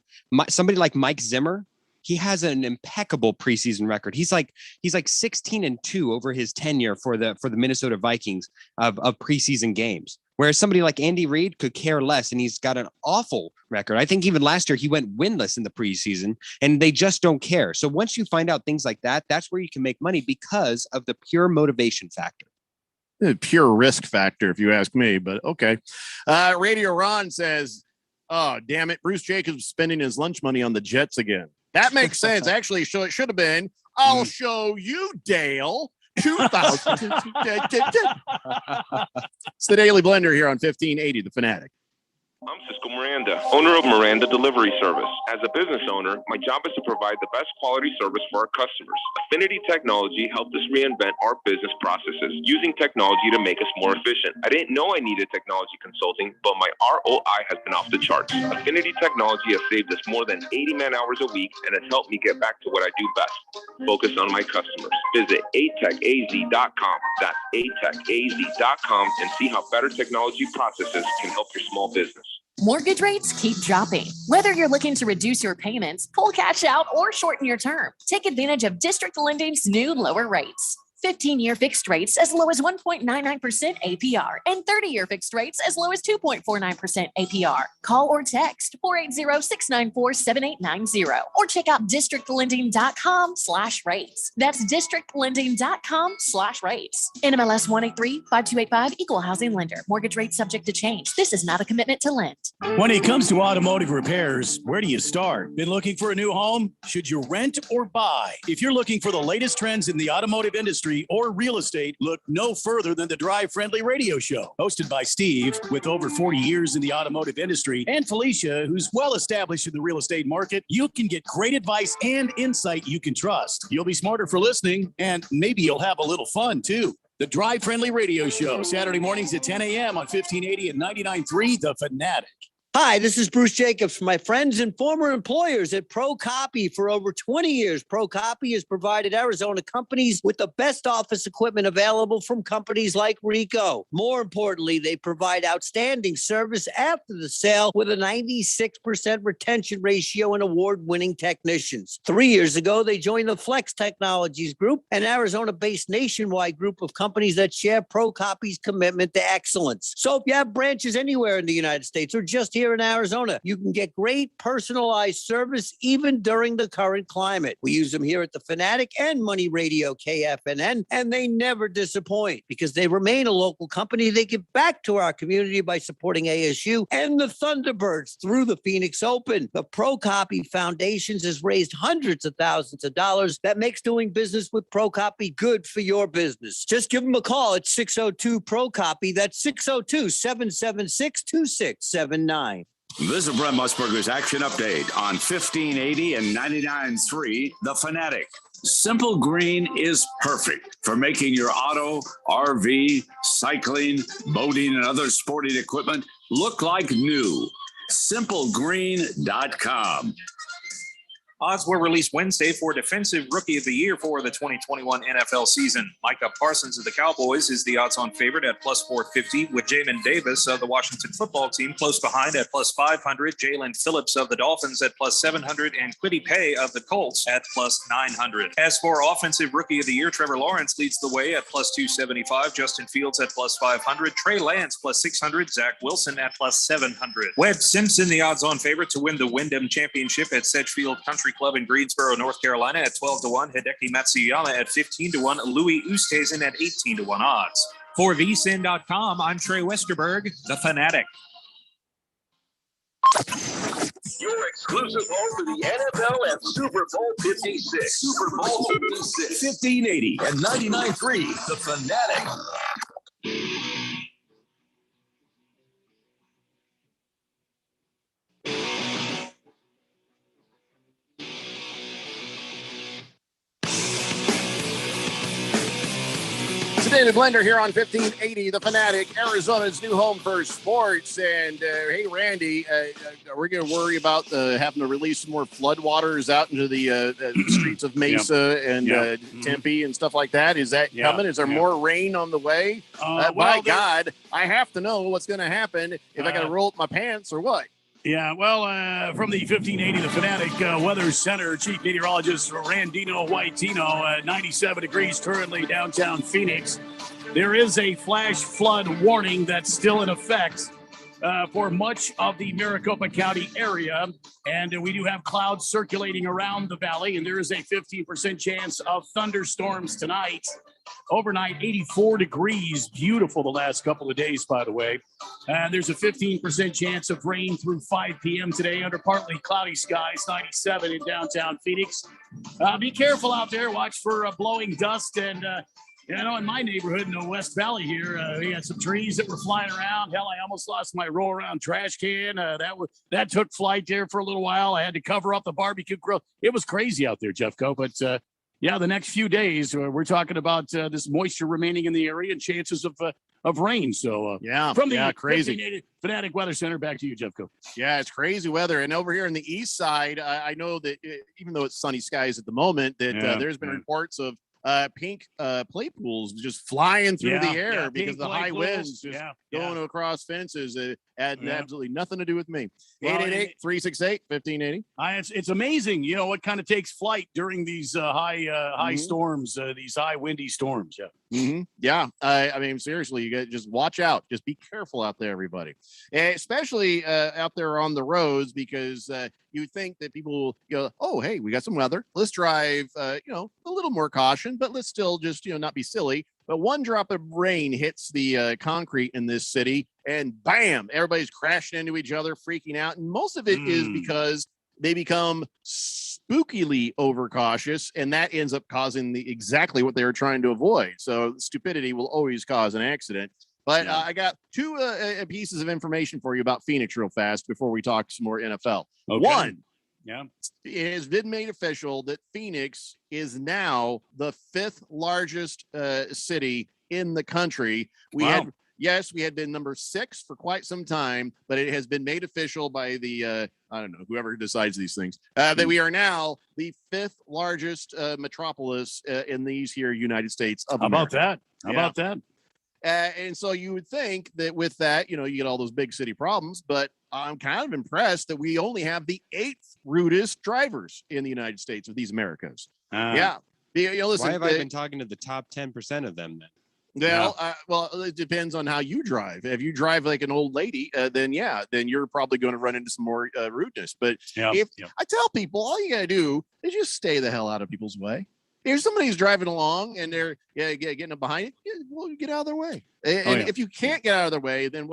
Somebody like Mike Zimmer, he has an impeccable preseason record. He's like 16-2 over his tenure for the Minnesota Vikings of preseason games. Whereas somebody like Andy Reid could care less, and he's got an awful record. I think even last year he went winless in the preseason, and they just don't care. So once you find out things like that, that's where you can make money because of the pure motivation factor. Pure risk factor, if you ask me, but okay. Radio Ron says, oh, damn it, Bruce Jacobs spending his lunch money on the Jets again. That makes sense. Actually, it should have been, I'll show you, Dale. 2000. It's the Daily Blender here on 1580, The Fanatic. I'm Cisco Miranda, owner of Miranda Delivery Service. As a business owner, my job is to provide the best quality service for our customers. Affinity Technology helped us reinvent our business processes using technology to make us more efficient. I didn't know I needed technology consulting, but my ROI has been off the charts. Affinity Technology has saved us more than 80 man-hours a week and has helped me get back to what I do best, focus on my customers. Visit atechaz.com. That's atechaz.com and see how better technology processes can help your small business. Mortgage rates keep dropping. Whether you're looking to reduce your payments, pull cash out, or shorten your term, take advantage of District Lending's new lower rates. 15-year fixed rates as low as 1.99% APR and 30-year fixed rates as low as 2.49% APR. Call or text 480-694-7890 or check out districtlending.com/rates. That's districtlending.com/rates. NMLS 183-5285, Equal Housing Lender. Mortgage rate subject to change. This is not a commitment to lend. When it comes to automotive repairs, where do you start? Been looking for a new home? Should you rent or buy? If you're looking for the latest trends in the automotive industry or real estate, look no further than the Drive Friendly Radio Show. Hosted by Steve, with over 40 years in the automotive industry, and Felicia, who's well established in the real estate market, you can get great advice and insight you can trust. You'll be smarter for listening, and maybe you'll have a little fun too. The Drive Friendly Radio Show, Saturday mornings at 10 a.m. on 1580 and 99.3 The Fanatic. Hi, this is Bruce Jacobs from my friends and former employers at ProCopy. For over 20 years, ProCopy has provided Arizona companies with the best office equipment available from companies like Ricoh. More importantly, they provide outstanding service after the sale with a 96% retention ratio and award-winning technicians. 3 years ago, they joined the Flex Technologies Group, an Arizona-based nationwide group of companies that share ProCopy's commitment to excellence. So if you have branches anywhere in the United States or just here here in Arizona. You can get great personalized service even during the current climate. We use them here at the Fanatic and Money Radio KFNN, and they never disappoint because they remain a local company. They give back to our community by supporting ASU and the Thunderbirds through the Phoenix Open. The ProCopy Foundations has raised hundreds of thousands of dollars. That makes doing business with ProCopy good for your business. Just give them a call at 602-PROCOPY. That's 602-776-2679. This is Brent Musburger's Action Update on 1580 and 99.3 The Fanatic. Simple Green is perfect for making your auto, RV, cycling, boating, and other sporting equipment look like new. SimpleGreen.com. Odds were released Wednesday for Defensive Rookie of the Year for the 2021 NFL season. Micah Parsons of the Cowboys is the odds-on favorite at plus 450, with Jamin Davis of the Washington football team close behind at plus 500, Jalen Phillips of the Dolphins at plus 700, and Kwity Paye of the Colts at plus 900. As for Offensive Rookie of the Year, Trevor Lawrence leads the way at plus 275, Justin Fields at plus 500, Trey Lance plus 600, Zach Wilson at plus 700. Webb Simpson, the odds-on favorite to win the Wyndham Championship at Sedgefield Country Club in Greensboro, North Carolina at 12-1, Hideki Matsuyama at 15-1, Louis Oosthuizen at 18-1 odds. For vsin.com, I'm Trey Westerberg, the Fanatic. Your exclusive home for the NFL and Super Bowl 56. Super Bowl 56. 1580 and 99.3 The Fanatic. David Blender here on 1580 The Fanatic, Arizona's new home for sports. And hey, Randy, we're going to worry about having to release some more floodwaters out into the streets of Mesa and Tempe and stuff like that. Is that coming? Is there more rain on the way? My God, I have to know what's going to happen if I got to roll up my pants or what. Yeah, well, from the 1580 The Fanatic Weather Center, Chief Meteorologist Randino Whitino, 97 degrees currently downtown Phoenix. There is a flash flood warning that's still in effect for much of the Maricopa County area. And we do have clouds circulating around the valley, and there is a 15% chance of thunderstorms tonight. Overnight, 84 degrees. Beautiful the last couple of days, by the way. There's a 15% chance of rain through 5 p.m. today under partly cloudy skies, 97 in downtown Phoenix. Be careful out there. Watch for blowing dust. And, in my neighborhood in the West Valley here, we had some trees that were flying around. Hell, I almost lost my roll-around trash can. That took flight there for a little while. I had to cover up the barbecue grill. It was crazy out there, Jeffco, but the next few days, we're talking about this moisture remaining in the area and chances of rain. So, from the crazy Fanatic Weather Center, back to you, Jeffco. Yeah, it's crazy weather. And over here on the east side, I know that even though it's sunny skies at the moment, that there's been reports of pink play pools just flying through the air because of the high winds just going across fences. It had absolutely nothing to do with me. 888-368-1580. It's amazing, what kind of takes flight during these high storms, these high windy storms. I mean, seriously, you got just watch out. Just be careful out there, everybody, especially out there on the roads, because you think that people go, oh, hey, we got some weather. Let's drive, a little more caution, but let's still just, not be silly. But one drop of rain hits the concrete in this city and bam, everybody's crashing into each other, freaking out. And most of it is because they become spookily overcautious, and that ends up causing exactly what they were trying to avoid. So stupidity will always cause an accident. But I got two pieces of information for you about Phoenix real fast before we talk some more NFL. Okay. One, it has been made official that Phoenix is now the 5th largest city in the country. We had been number 6 for quite some time, but it has been made official by the, whoever decides these things, that we are now the 5th largest metropolis in these here United States of America. How about that? And so you would think that with that, you get all those big city problems, but I'm kind of impressed that we only have the 8th rudest drivers in the United States of these Americas. Listen, why have I been talking to the top 10% of them then? Well, it depends on how you drive. If you drive like an old lady, then you're probably going to run into some more rudeness. But I tell people, all you got to do is just stay the hell out of people's way. If somebody's driving along and they're getting up behind you, well, get out of their way. And if you can't get out of their way, then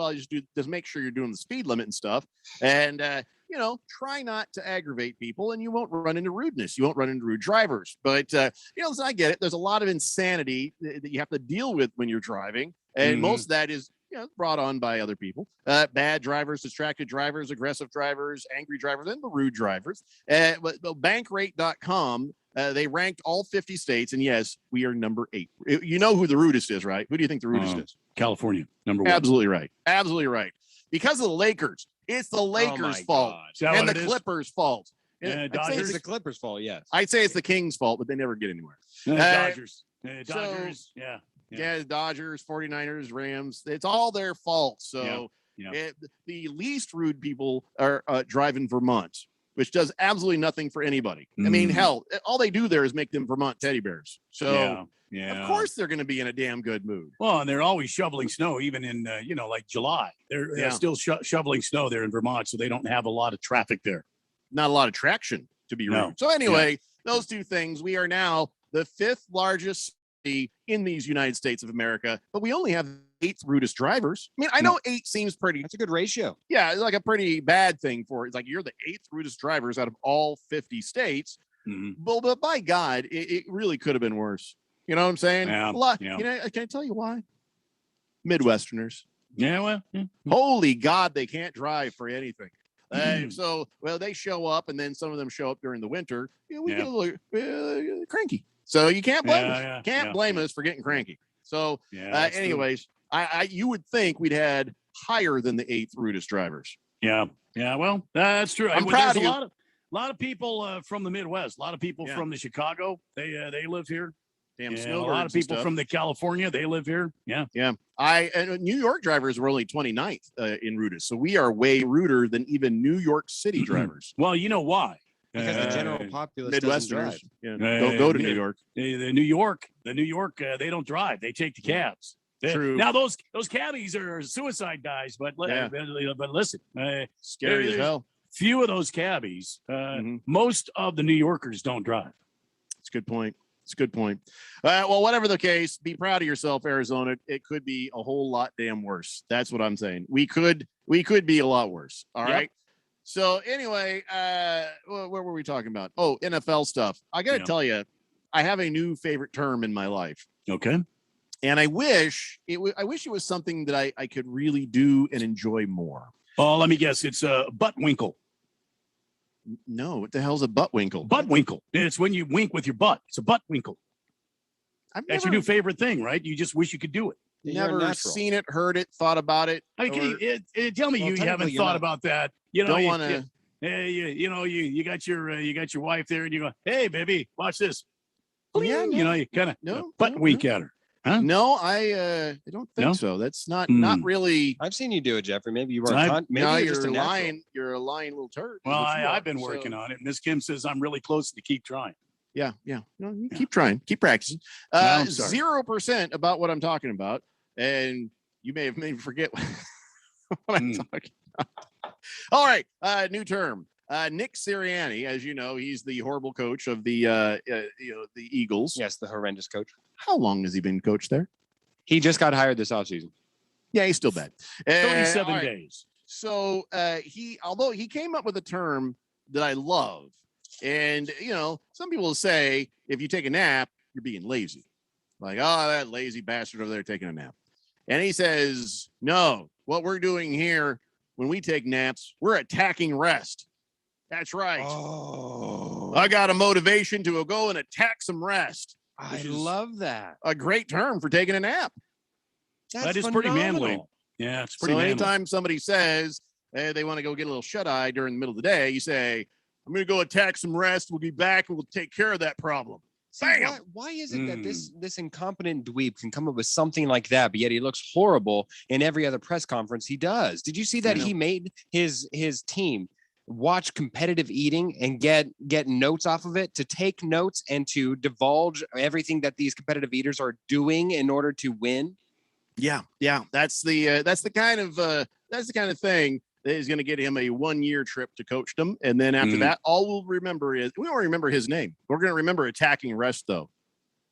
just make sure you're doing the speed limit and stuff. And try not to aggravate people, and you won't run into rudeness. You won't run into rude drivers. But listen, I get it. There's a lot of insanity that you have to deal with when you're driving, and most of that is brought on by other people. Bad drivers, distracted drivers, aggressive drivers, angry drivers, and the rude drivers. But Bankrate.com. They ranked all 50 states, and yes, we are number 8. You know who the rudest is, right? Who do you think the rudest is? California, number 1. Absolutely right. Absolutely right. Because of the Lakers. It's the Lakers' fault and the Clippers' fault. Dodgers. It's the Clippers' fault, yes. I'd say it's the Kings' fault, but they never get anywhere. Dodgers. Dodgers, 49ers, Rams. It's all their fault. So the least rude people are driving Vermont, which does absolutely nothing for anybody. I mean, hell, all they do there is make them Vermont teddy bears. So of course they're going to be in a damn good mood. Well, and they're always shoveling snow, even in, like July. They're still shoveling snow there in Vermont, so they don't have a lot of traffic there. Not a lot of traction, to be rude. So anyway, those two things, we are now the 5th largest city in these United States of America, but we only have 8th rudest drivers. I mean, I know 8 seems pretty. That's a good ratio. Yeah, it's like a pretty bad thing for it. It's like you're the 8th rudest drivers out of all 50 states. But by God, it really could have been worse. You know what I'm saying? Yeah, can I tell you why? Midwesterners. Yeah, Holy God, they can't drive for anything. They show up, and then some of them show up during the winter. We get a little cranky. So you can't blame us. Can't blame us for getting cranky. So, anyways, you would think we'd had higher than the 8th rudest drivers. Yeah. Well, that's true. I'm proud of you. A lot of people from the Midwest. A lot of people from the Chicago. They live here. Damn, a lot of people from the California. They live here. Yeah. And New York drivers were only 29th in rudest, so we are way ruder than even New York City drivers. Well, you know why? Because the general populace Midwesterners don't go to New York. The New York, they don't drive. They take the cabs. True. Now those cabbies are suicide guys, but listen, scary as hell. Few of those cabbies. Most of the New Yorkers don't drive. It's a good point. Well, whatever the case, be proud of yourself, Arizona. It could be a whole lot damn worse. That's what I'm saying. We could be a lot worse. All right. So anyway, where were we talking about? Oh, NFL stuff. I got to tell you, I have a new favorite term in my life. Okay. And I wish it was something that I could really do and enjoy more. Oh, let me guess. It's a butt winkle. No, what the hell's a butt winkle? Butt winkle. It's when you wink with your butt. It's a butt winkle. That's your new favorite thing, right? You just wish you could do it. Never seen it, heard it, thought about it. I mean, tell me you haven't thought about that. You know, don't want to. You got your wife there, and you go, "Hey, baby, watch this." Yeah, you kind of butt wink at her. Huh? No, I don't think so. That's not really. I've seen you do it, Jeffrey. Maybe you were. You're lying. You're a lying little turd. Well, I've been working on it. Miss Kim says I'm really close to keep trying. Yeah. You keep trying, keep practicing. 0% about what I'm talking about, and you may have made me forget what I'm talking about. All right, new term. Nick Sirianni, as you know, he's the horrible coach of the Eagles. Yes, the horrendous coach. How long has he been coach there? He just got hired this offseason. Yeah, he's still bad. 37 days. So although he came up with a term that I love, and some people will say if you take a nap, you're being lazy. Like, oh, that lazy bastard over there taking a nap. And he says, no, what we're doing here when we take naps, we're attacking rest. That's right. Oh, I got a motivation to go and attack some rest. I love that. A great term for taking a nap. That is pretty manly. Yeah, it's pretty so manly. Anytime somebody says they want to go get a little shut-eye during the middle of the day, you say, I'm going to go attack some rest. We'll be back and we'll take care of that problem. Why is it that this incompetent dweeb can come up with something like that, but yet he looks horrible in every other press conference he does? Did you see that he made his team watch competitive eating and get notes off of it, to take notes and to divulge everything that these competitive eaters are doing in order to win? Yeah. That's the kind of thing that is going to get him a 1-year trip to coachdom, and then after that, all we'll remember is we don't remember his name. We're going to remember attacking rest, though.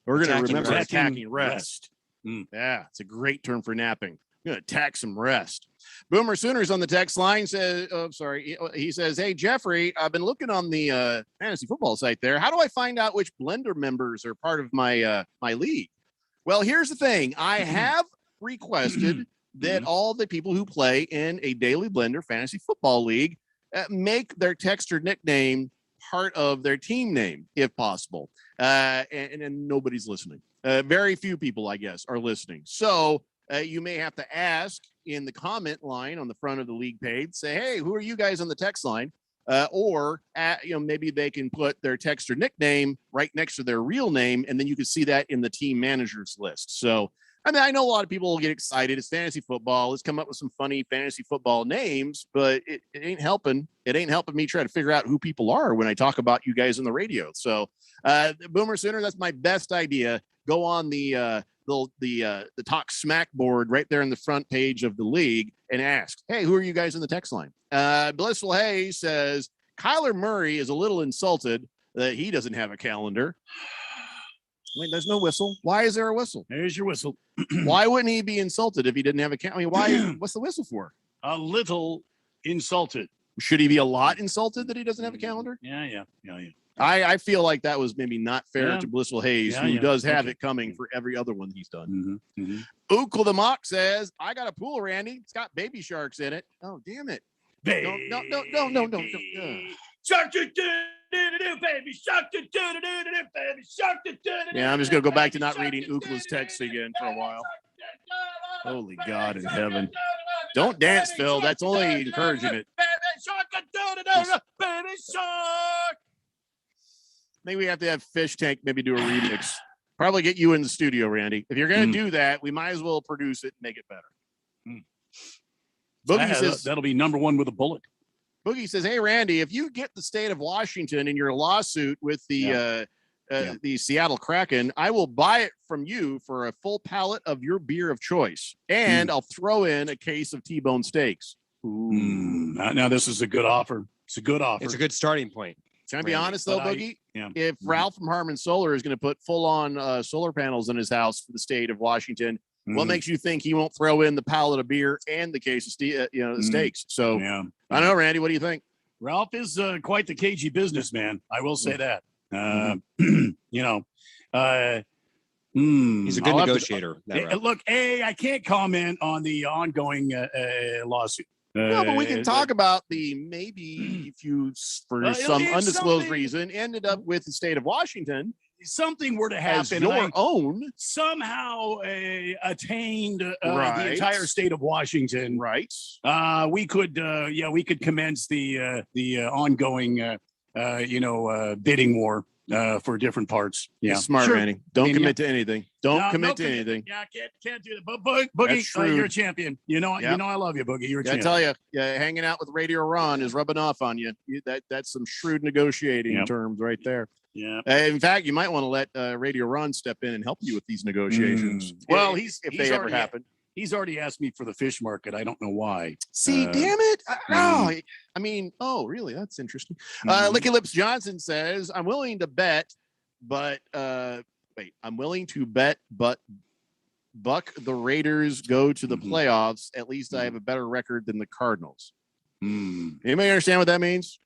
We're going to remember attacking rest. Yeah, it's a great term for napping. We're going to attack some rest. Boomer Sooners on the text line says, he says, hey, Jeffrey, I've been looking on the fantasy football site there. How do I find out which Blender members are part of my my league? Well, here's the thing. I have requested that all the people who play in a Daily Blender fantasy football league make their text or nickname part of their team name, if possible. And nobody's listening. Very few people, I guess, are listening. So you may have to ask in the comment line on the front of the league page, say, hey, who are you guys on the text line? Or maybe they can put their text or nickname right next to their real name, and then you can see that in the team managers list. So, I mean, I know a lot of people will get excited. It's fantasy football. Let's come up with some funny fantasy football names, but it ain't helping. It ain't helping me try to figure out who people are when I talk about you guys on the radio. So, Boomer Sooner, that's my best idea. Go on the Talk Smack board right there in the front page of the league and ask, hey, who are you guys in the text line? Blissful Hayes says Kyler Murray is a little insulted that he doesn't have a calendar. Wait, there's no whistle. Why is there a whistle? There's your whistle. Why wouldn't he be insulted if he didn't have a calendar? I mean, why? What's the whistle for? A little insulted. Should he be a lot insulted that he doesn't have a calendar? Yeah. I feel like that was maybe not fair to Blissful Hayes, who does have it coming for every other one he's done. Ukla the Mock says, I got a pool, Randy. It's got baby sharks in it. Oh, damn it. No. Shark baby shark baby shark. Yeah, I'm just gonna go back to not reading Ukla's text again for a while. Holy God in heaven. Don't dance, Phil. That's only encouraging it. Baby shark. Maybe we have to have Fish Tank maybe do a remix. Probably get you in the studio, Randy. If you're gonna do that, we might as well produce it and make it better. Boogie says that'll be number one with a bullet. Boogie says, hey, Randy, if you get the state of Washington in your lawsuit with the Seattle Kraken, I will buy it from you for a full pallet of your beer of choice. And I'll throw in a case of T-bone steaks. Now, this is a good offer. It's a good offer. It's a good starting point. Can I be honest, though, Boogie? If Ralph from Harmon Solar is going to put full-on solar panels in his house for the state of Washington, what makes you think he won't throw in the pallet of beer and the case of the steaks? So I don't know, Randy. What do you think? Ralph is quite the cagey businessman. I will say that. He's a good negotiator. Look, I can't comment on the ongoing lawsuit. No, but we can talk about maybe if you, for some undisclosed reason, ended up with the state of Washington. Something were to happen, somehow attained the entire state of Washington. Right. We could commence the ongoing, bidding war for different parts. Yeah, smart, Randy. Don't commit to anything. Don't commit to anything. Yeah, can't do that. But Boogie, you're a champion. You know I love you, Boogie. You're a champion. I tell you, hanging out with Radio Ron is rubbing off on you. That's some shrewd negotiating terms right there. Yeah. In fact, you might want to let Radio Ron step in and help you with these negotiations. Well, if they ever happen. He's already asked me for the fish market. I don't know why. See, damn it. Really? That's interesting. Licky Lips Johnson says, I'm willing to bet, but Buck the Raiders go to the playoffs. At least I have a better record than the Cardinals. Anybody understand what that means?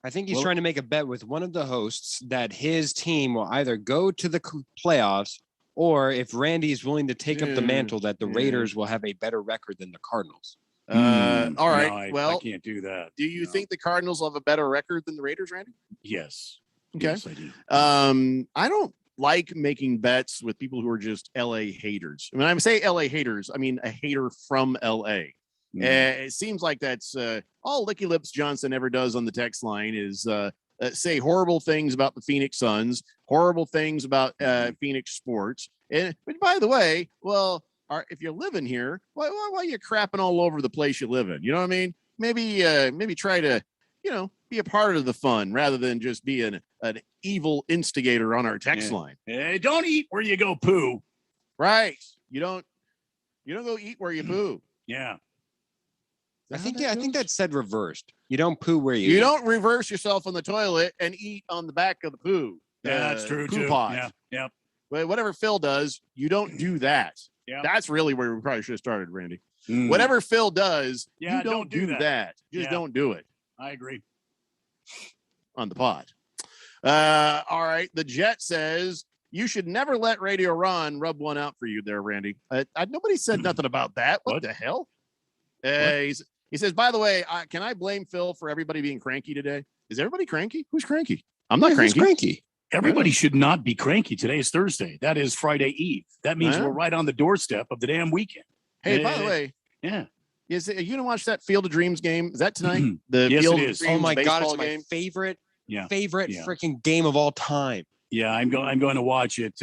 I think he's trying to make a bet with one of the hosts that his team will either go to the playoffs, or if Randy is willing to take up the mantle, that the Raiders will have a better record than the Cardinals. All right. No, I can't do that. Do you think the Cardinals will have a better record than the Raiders, Randy? Yes. Okay. Yes, I do. I don't like making bets with people who are just LA haters. When I say LA haters, I mean a hater from LA. It seems like that's all Licky Lips Johnson ever does on the text line is say horrible things about the Phoenix Suns, horrible things about Phoenix sports. But by the way, if you're living here, why are you crapping all over the place you live in? You know what I mean? Maybe try to, be a part of the fun rather than just be an evil instigator on our text line. Don't eat where you go poo. Right. You don't go eat where you poo. Yeah. I think that's said reversed. You don't poo where you You eat. don't reverse yourself on the toilet and eat on the back of the poo. Yeah, that's true poo too. pod. Yeah. But whatever Phil does, you don't do that. Yeah. That's really where we probably should have started, Randy. Mm. Whatever Phil does, Yeah, you don't do that. Just don't do it I agree. on the pod. All right. The Jet says you should never let Radio Ron rub one out for you there, Randy. Nobody said nothing about that. What the hell? He says, by the way, can I blame Phil for everybody being cranky today? Is everybody cranky? Who's cranky? I'm not cranky. Who's cranky? Everybody should not be cranky. Today is Thursday. That is Friday Eve. That means we're right on the doorstep of the damn weekend. Hey, by the way, yeah. Are you gonna watch that Field of Dreams game? Is that tonight? The Yes, Field it of is. Dreams Oh my God, it's baseball my game? favorite Yeah. freaking game of all time. Yeah, I'm going to watch it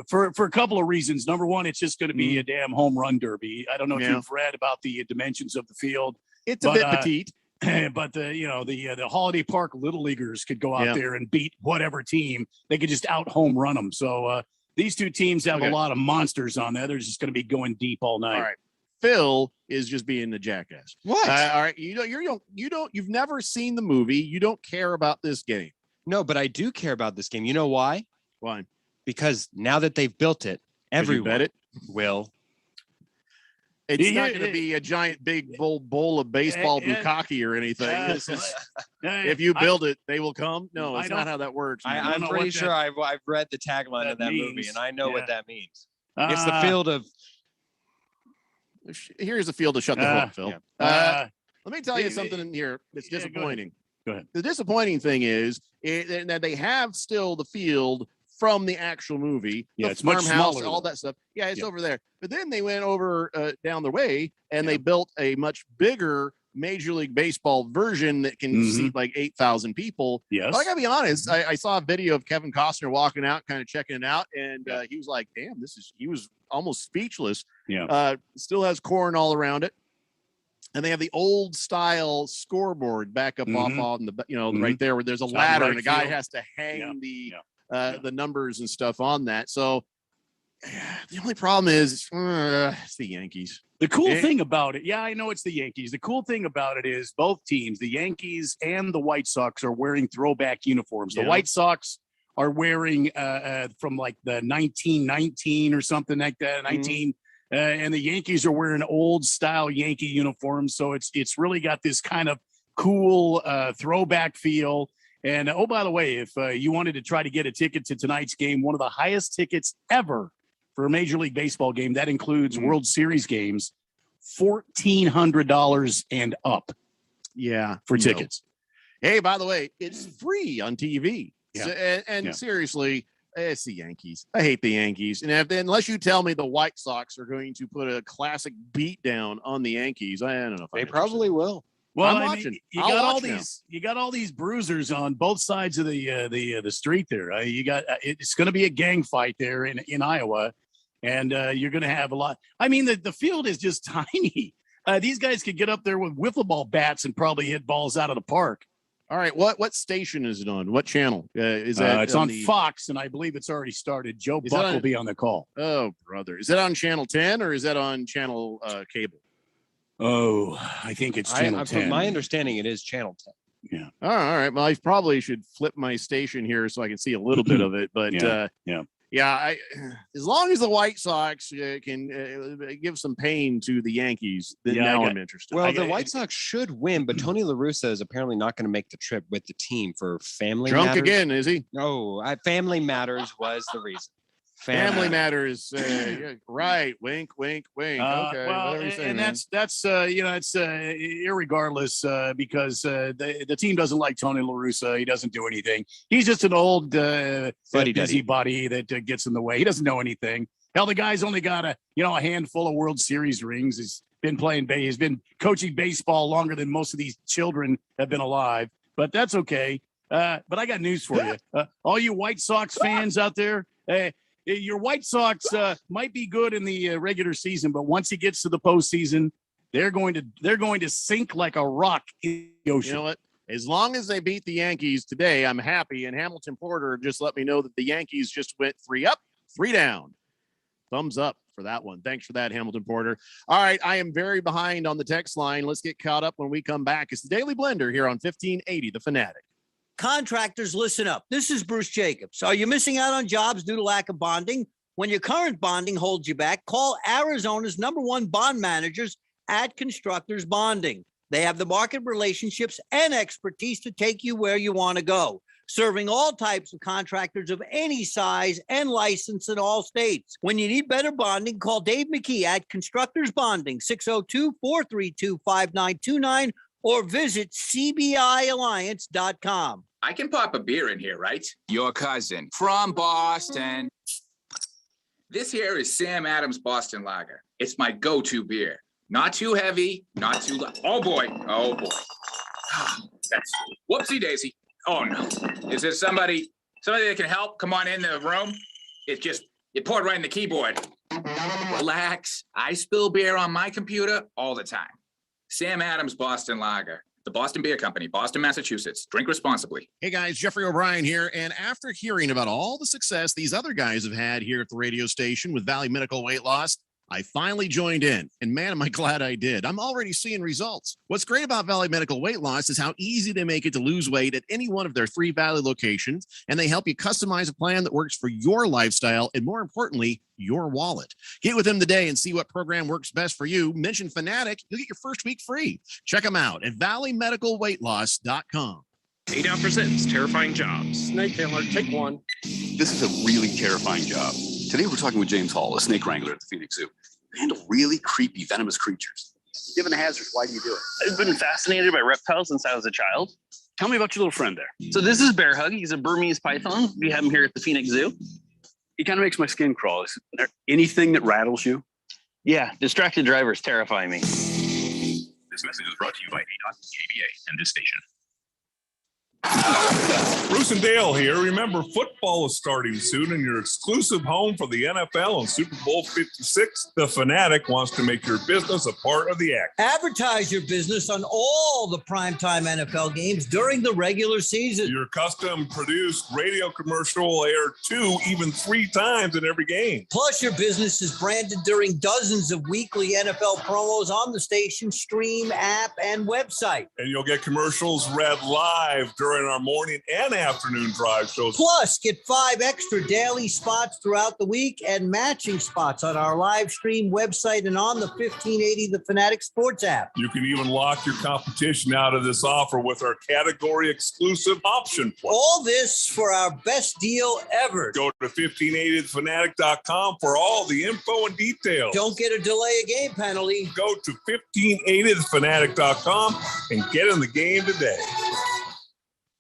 for a couple of reasons. Number one, it's just going to be a damn home run derby. I don't know if you've read about the dimensions of the field. It's a bit petite. But the Holiday Park Little Leaguers could go out Yeah. there and beat whatever team. They could just out home run them. So these two teams have a lot of monsters on there. They're just going to be going deep all night. All right. Phil is just being a jackass. What? All right. You've never seen the movie. You don't care about this game. No, but I do care about this game. You know why? Why? Because now that they've built it, everyone bet it? will. It's not going to be a giant big bowl of baseball bukkake or anything. If you build it, they will come. No, it's not how that works. man. I'm pretty sure I've read the tagline of that movie, and I know what that means. It's the field of. Here's the field to shut the hole, Phil. Yeah. Let me tell you something in here that's disappointing. Go ahead. The disappointing thing is that they have still the field from the actual movie. Yeah, the it's much farmhouse, smaller, all though. that stuff. Yeah, it's over there. But then they went over down the way and they built a much bigger Major League Baseball version that can seat like 8,000 people. Yes. But I gotta be honest. I saw a video of Kevin Costner walking out, kind of checking it out, and he was like, "Damn, he was almost speechless." Yeah. Still has corn all around it. And they have the old style scoreboard back up off on the, right there where there's a ladder and a guy has to hang the numbers and stuff on that. So the only problem is it's the Yankees. The cool thing about it, I know it's the Yankees. The cool thing about it is both teams, the Yankees and the White Sox, are wearing throwback uniforms. The White Sox are wearing from like the 1919 or something like that, 19. And the Yankees are wearing old style Yankee uniforms. So it's really got this kind of cool throwback feel. And oh, by the way, if you wanted to try to get a ticket to tonight's game, one of the highest tickets ever for a Major League Baseball game, that includes World Series games, $1,400 and up. Yeah, for tickets. Hey, by the way, it's free on TV. Yeah. So, and seriously, it's the Yankees. I hate the Yankees. And unless you tell me the White Sox are going to put a classic beat down on the Yankees, I don't know if they probably will. Well, I'm I watching. mean, you I'll got all watch now. these. You got all these bruisers on both sides of the street there. You got it's going to be a gang fight there in Iowa, and you're going to have a lot. I mean, the field is just tiny. These guys could get up there with wiffle ball bats and probably hit balls out of the park. All right, what station is it on? What channel is that? It's on Fox, and I believe it's already started. Joe Buck will be on the call. Oh, brother, is that on channel 10 or is that on channel cable? Oh, I think it's channel 10. From my understanding, it is channel 10. Yeah. All right. Well, I probably should flip my station here so I can see a little bit of it. But as long as the White Sox can give some pain to the Yankees, then now I'm interested. Well, the White Sox should win, but Tony La Russa is apparently not going to make the trip with the team for family Drunk matters. again, is he? No, family matters was the reason. Family matters, right? Wink, wink, wink. Okay, well, whatever you're saying, and man. that's it's irregardless because the team doesn't like Tony La Russa. He doesn't do anything. He's just an old busybody that gets in the way. He doesn't know anything. Hell, the guy's only got a handful of World Series rings. He's been he's been coaching baseball longer than most of these children have been alive. But that's okay. But I got news for you, all you White Sox fans out there. Your White Sox might be good in the regular season, but once he gets to the postseason, they're going to sink like a rock in the ocean. You know what? As long as they beat the Yankees today, I'm happy. And Hamilton Porter just let me know that the Yankees just went 3 up, 3 down. Thumbs up for that one. Thanks for that, Hamilton Porter. All right, I am very behind on the text line. Let's get caught up when we come back. It's the Daily Blender here on 1580 The Fanatic. Contractors, listen up. This is Bruce Jacobs. Are you missing out on jobs due to lack of bonding? When your current bonding holds you back, call Arizona's #1 bond managers at Constructors Bonding. They have the market relationships and expertise to take you where you want to go, serving all types of contractors of any size and license in all states. When you need better bonding, call Dave McKee at Constructors Bonding, 602-432-5929, or visit cbialliance.com. I can pop a beer in here, right? Your cousin from Boston. This here is Sam Adams Boston Lager. It's my go-to beer. Not too heavy, not too light. Oh boy, oh boy. That's whoopsie daisy. Oh no. Is there somebody that can help? Come on in the room. It poured right in the keyboard. Relax. I spill beer on my computer all the time. Sam Adams Boston Lager. The Boston Beer Company, Boston, Massachusetts. Drink responsibly. Hey guys, Jeffrey O'Brien here. And after hearing about all the success these other guys have had here at the radio station with Valley Medical Weight Loss, I finally joined in, and man, am I glad I did. I'm already seeing results. What's great about Valley Medical Weight Loss is how easy they make it to lose weight at any one of their 3 Valley locations, and they help you customize a plan that works for your lifestyle and, more importantly, your wallet. Get with them today and see what program works best for you. Mention Fanatic, you'll get your first week free. Check them out at valleymedicalweightloss.com. 8 Out Presents Terrifying Jobs. Snake handler, take 1. This is a really terrifying job. Today we're talking with James Hall, a snake wrangler at the Phoenix Zoo. We handle really creepy, venomous creatures. Given the hazards, why do you do it? I've been fascinated by reptiles since I was a child. Tell me about your little friend there. So this is Bear Hug. He's a Burmese python. We have him here at the Phoenix Zoo. He kind of makes my skin crawl. Is there anything that rattles you? Yeah, distracted drivers terrify me. This message is brought to you by ADOT, KBA, and this station. Bruce and Dale here. Remember, football is starting soon, and your exclusive home for the NFL and Super Bowl 56, The Fanatic, wants to make your business a part of the act. Advertise your business on all the primetime NFL games during the regular season. Your custom-produced radio commercial will air 2, even 3 times in every game. Plus, your business is branded during dozens of weekly NFL promos on the station, stream, app, and website. And you'll get commercials read live during our morning and afternoon drive shows. Plus, get 5 extra daily spots throughout the week and matching spots on our live stream website and on the 1580 The Fanatic Sports app. You can even lock your competition out of this offer with our category exclusive option plan. All this for our best deal ever. Go to 1580thefanatic.com for all the info and details. Don't get a delay of game penalty. Go to 1580thefanatic.com and get in the game today.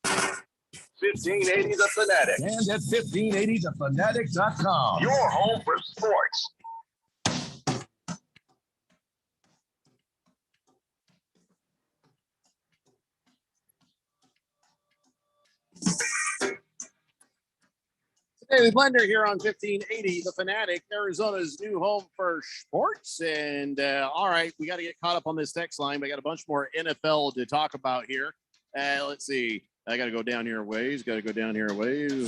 1580 The Fanatic. And at 1580thefanatic.com. Your home for sports. Daily Blender here on 1580 The Fanatic, Arizona's new home for sports. And all right, we got to get caught up on this text line. We got a bunch more NFL to talk about here. Let's see. I got to go down here a ways.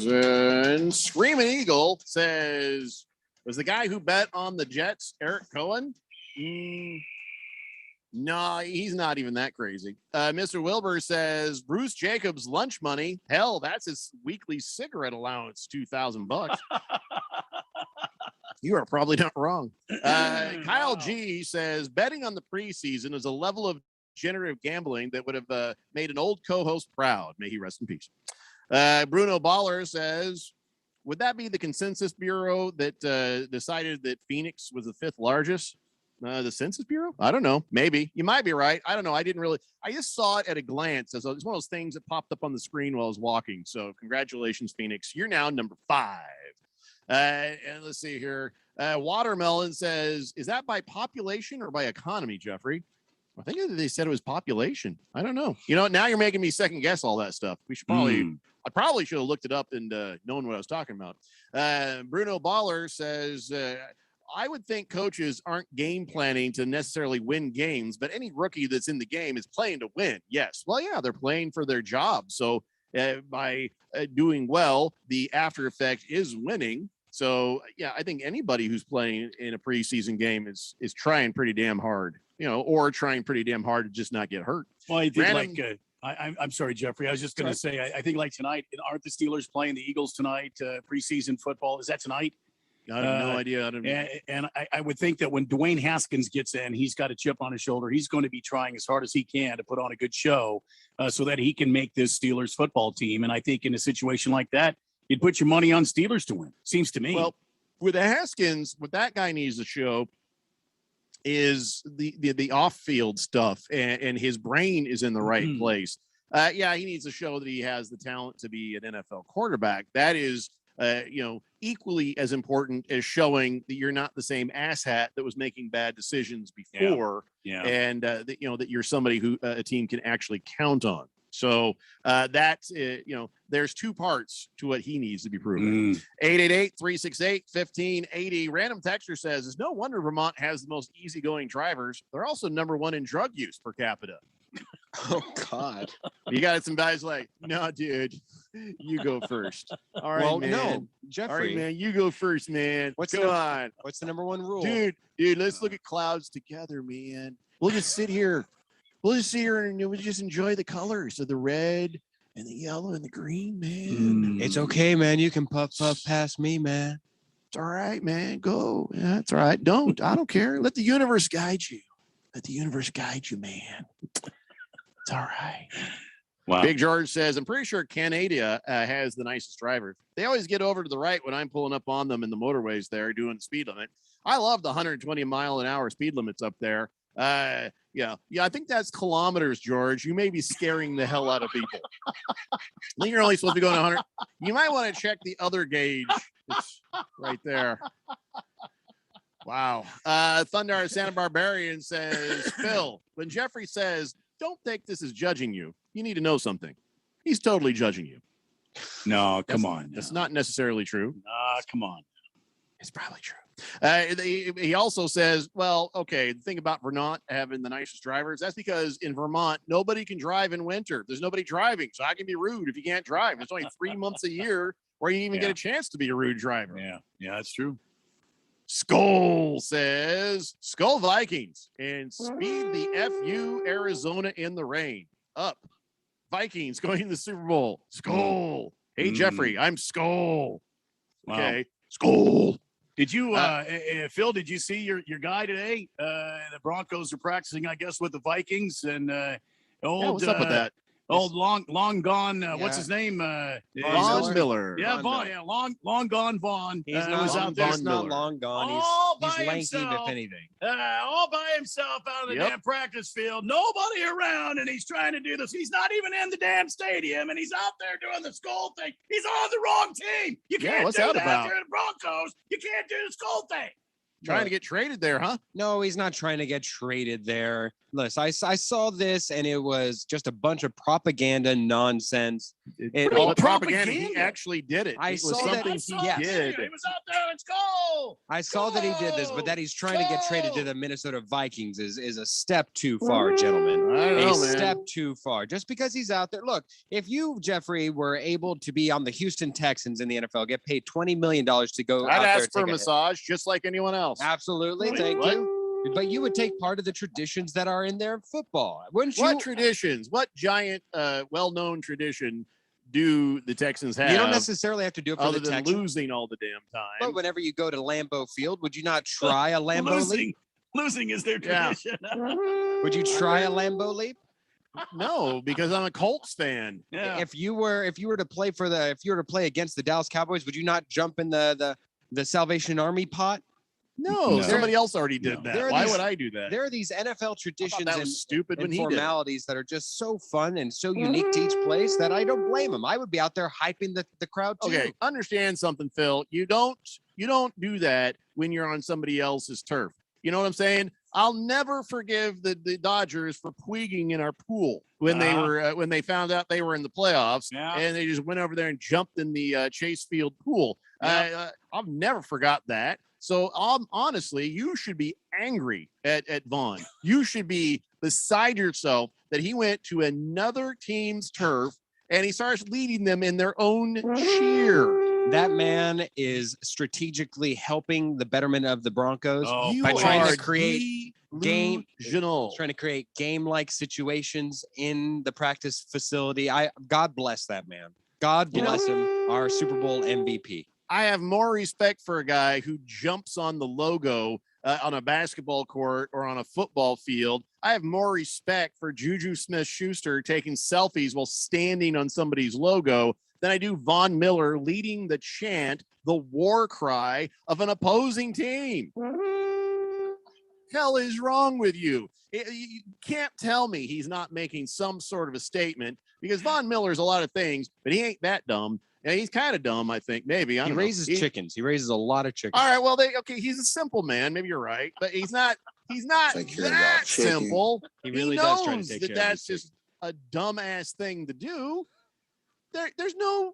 And Screaming Eagle says, was the guy who bet on the Jets Eric Cohen? No, he's not even that crazy. Mr. Wilbur says, Bruce Jacobs lunch money. Hell, that's his weekly cigarette allowance, $2,000. You are probably not wrong. Kyle G says, betting on the preseason is a level of generative gambling that would have made an old co-host proud. May he rest in peace. Bruno Baller says, would that be the Consensus Bureau that decided that Phoenix was the 5th largest? The Census Bureau? I don't know. Maybe. You might be right. I don't know. I just saw it at a glance. It's one of those things that popped up on the screen while I was walking. So congratulations, Phoenix. You're now number 5. And let's see here. Watermelon says, is that by population or by economy, Jeffrey? I think they said it was population. I don't know. You know, now you're making me second guess all that stuff. We should probably, I probably should have looked it up and known what I was talking about. Bruno Baller says, I would think coaches aren't game planning to necessarily win games, but any rookie that's in the game is playing to win. Yes. Well, yeah, they're playing for their job. So by doing well, the after effect is winning. So, yeah, I think anybody who's playing in a preseason game is trying pretty damn hard, or trying pretty damn hard to just not get hurt. Well, I think I'm sorry, Jeffrey. I was just going to say, I think like tonight, aren't the Steelers playing the Eagles tonight? Preseason football, is that tonight? I have no idea. And I would think that when Dwayne Haskins gets in, he's got a chip on his shoulder. He's going to be trying as hard as he can to put on a good show so that he can make this Steelers football team. And I think in a situation like that, you'd put your money on Steelers to win. Seems to me. Well, with Haskins, what that guy needs to show is the off-field stuff, and his brain is in the right place. Yeah, he needs to show that he has the talent to be an NFL quarterback. That is equally as important as showing that you're not the same asshat that was making bad decisions before, and that you're somebody who a team can actually count on. So that's there's two parts to what he needs to be proven. 888-368-1580. Random texter says, it's no wonder Vermont has the most easygoing drivers. They're also number one in drug use per capita. Oh God. You got some guys like, no, dude, you go first. All right, well, man. No, Jeffrey. All right, man, you go first, man. What's the number one rule? Dude, let's look at clouds together, man. We'll just sit here. We'll just sit here and we'll just enjoy the colors of the red and the yellow and the green, man. It's okay, man. You can puff past me, man. It's all right, man. Go. Yeah, it's all right. I don't care. Let the universe guide you. Let the universe guide you, man. It's all right. Wow. Big George says, I'm pretty sure Canada has the nicest drivers. They always get over to the right when I'm pulling up on them in the motorways there doing the speed limit. I love the 120 mile an hour speed limits up there. Yeah, I think that's kilometers, George. You may be scaring the hell out of people. I think you're only supposed to be going 100. You might want to check the other gauge. It's right there. Wow. Thunder Santa Barbarian says, Phil, when Jeffrey says, don't think this is judging you, you need to know something. He's totally judging you. No, come on. That's not necessarily true. Come on. It's probably true. He also says, well, okay, the thing about Vermont having the nicest drivers, that's because in Vermont, nobody can drive in winter. There's nobody driving. So I can be rude if you can't drive. It's only 3 months a year where you even get a chance to be a rude driver. Yeah, that's true. Skull says, Skull Vikings and speed the FU Arizona in the rain. Up. Vikings going to the Super Bowl. Skull. Hey, Jeffrey, I'm Skull. Okay. Wow. Skull. Did you, Phil, did you see your guy today? The Broncos are practicing, I guess, with the Vikings. And what's up with that? Old long gone. What's his name? Von Miller. Yeah, Vaughn. Yeah, long gone Vaughn. He's not long gone. He's lanky, himself, if anything. All by himself out on the damn practice field. Nobody around, and he's trying to do this. He's not even in the damn stadium, and he's out there doing the skull thing. He's on the wrong team. You can't what's do that that. about? You're the Broncos. You can't do the skull thing. Trying to get traded there, huh? No, he's not trying to get traded there. Listen, I saw this and it was just a bunch of propaganda nonsense. All the propaganda. He actually did it. I saw that he did. He was out there in skull. I saw that he did this, but that he's trying to get traded to the Minnesota Vikings is a step too far, gentlemen. I don't know, step too far. Just because he's out there. Look, if you, Jeffrey, were able to be on the Houston Texans in the NFL, get paid $20 million to go I'd out ask there for a massage just like anyone else. Absolutely. Thank you. But you would take part of the traditions that are in their football, wouldn't you? What traditions? What giant, well-known tradition do the Texans have? You don't necessarily have to do it for other the than Texans. losing all the damn time. But whenever you go to Lambeau Field, would you not try a Lambeau leap? Losing is their tradition. Would you try a Lambeau leap? No, because I'm a Colts fan. Yeah. If you were to play against the Dallas Cowboys, would you not jump in the Salvation Army pot? No, somebody else already did that. Why would I do that? There are these NFL traditions that was and stupid when and he did it. formalities that are just so fun and so unique to each place that I don't blame him. I would be out there hyping the crowd too. Okay, understand something, Phil. You don't do that when you're on somebody else's turf. You know what I'm saying? I'll never forgive the Dodgers for puiging in our pool when they were when they found out they were in the playoffs and they just went over there and jumped in the Chase Field pool. I've never forgot that. So honestly, you should be angry at Vaughn. You should be beside yourself that he went to another team's turf and he starts leading them in their own cheer. That man is strategically helping the betterment of the Broncos by You trying are to create delusional. trying to create game-like situations in the practice facility. God bless that man. God bless him, our Super Bowl MVP. I have more respect for a guy who jumps on the logo on a basketball court or on a football field. I have more respect for Juju Smith-Schuster taking selfies while standing on somebody's logo than I do Von Miller leading the chant, the war cry of an opposing team. Hell is wrong with you? You can't tell me he's not making some sort of a statement, because Von Miller's a lot of things, but he ain't that dumb. Yeah, he's kind of dumb, I think. Maybe. He raises chickens. He raises a lot of chickens. All right. Well, he's a simple man. Maybe you're right, but he's not that simple. He really knows does try to take care of that's just a dumbass thing to do. There's no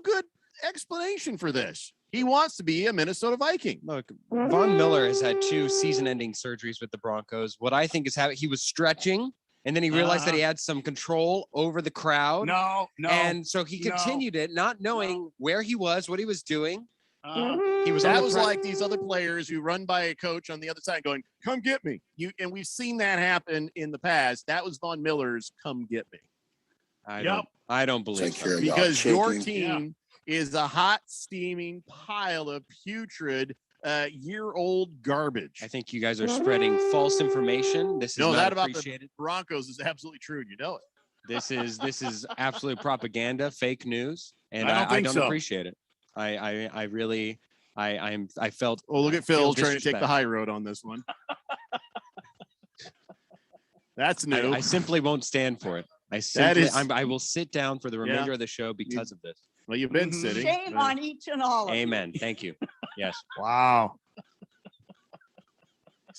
good explanation for this. He wants to be a Minnesota Viking. Look, Von Miller has had 2 season-ending surgeries with the Broncos. What I think is how he was stretching, and then he realized that he had some control over the crowd. No. And so he continued it, not knowing where he was, what he was doing. He was. That was like these other players who run by a coach on the other side going, "Come get me." And we've seen that happen in the past. That was Von Miller's "Come get me." I don't believe so. Because your team is a hot, steaming pile of putrid, year-old garbage. I think you guys are spreading false information. This is not that about appreciated. the Broncos is absolutely true, and you know it. This is absolute propaganda, fake news, and I don't appreciate it. I really felt. Oh, look at Phil trying to take the high road on this one. That's new. I simply won't stand for it. I will sit down for the remainder of the show because of this. Well, you've been sitting. Shame on each and all of you. Amen. Thank you. Yes. Wow.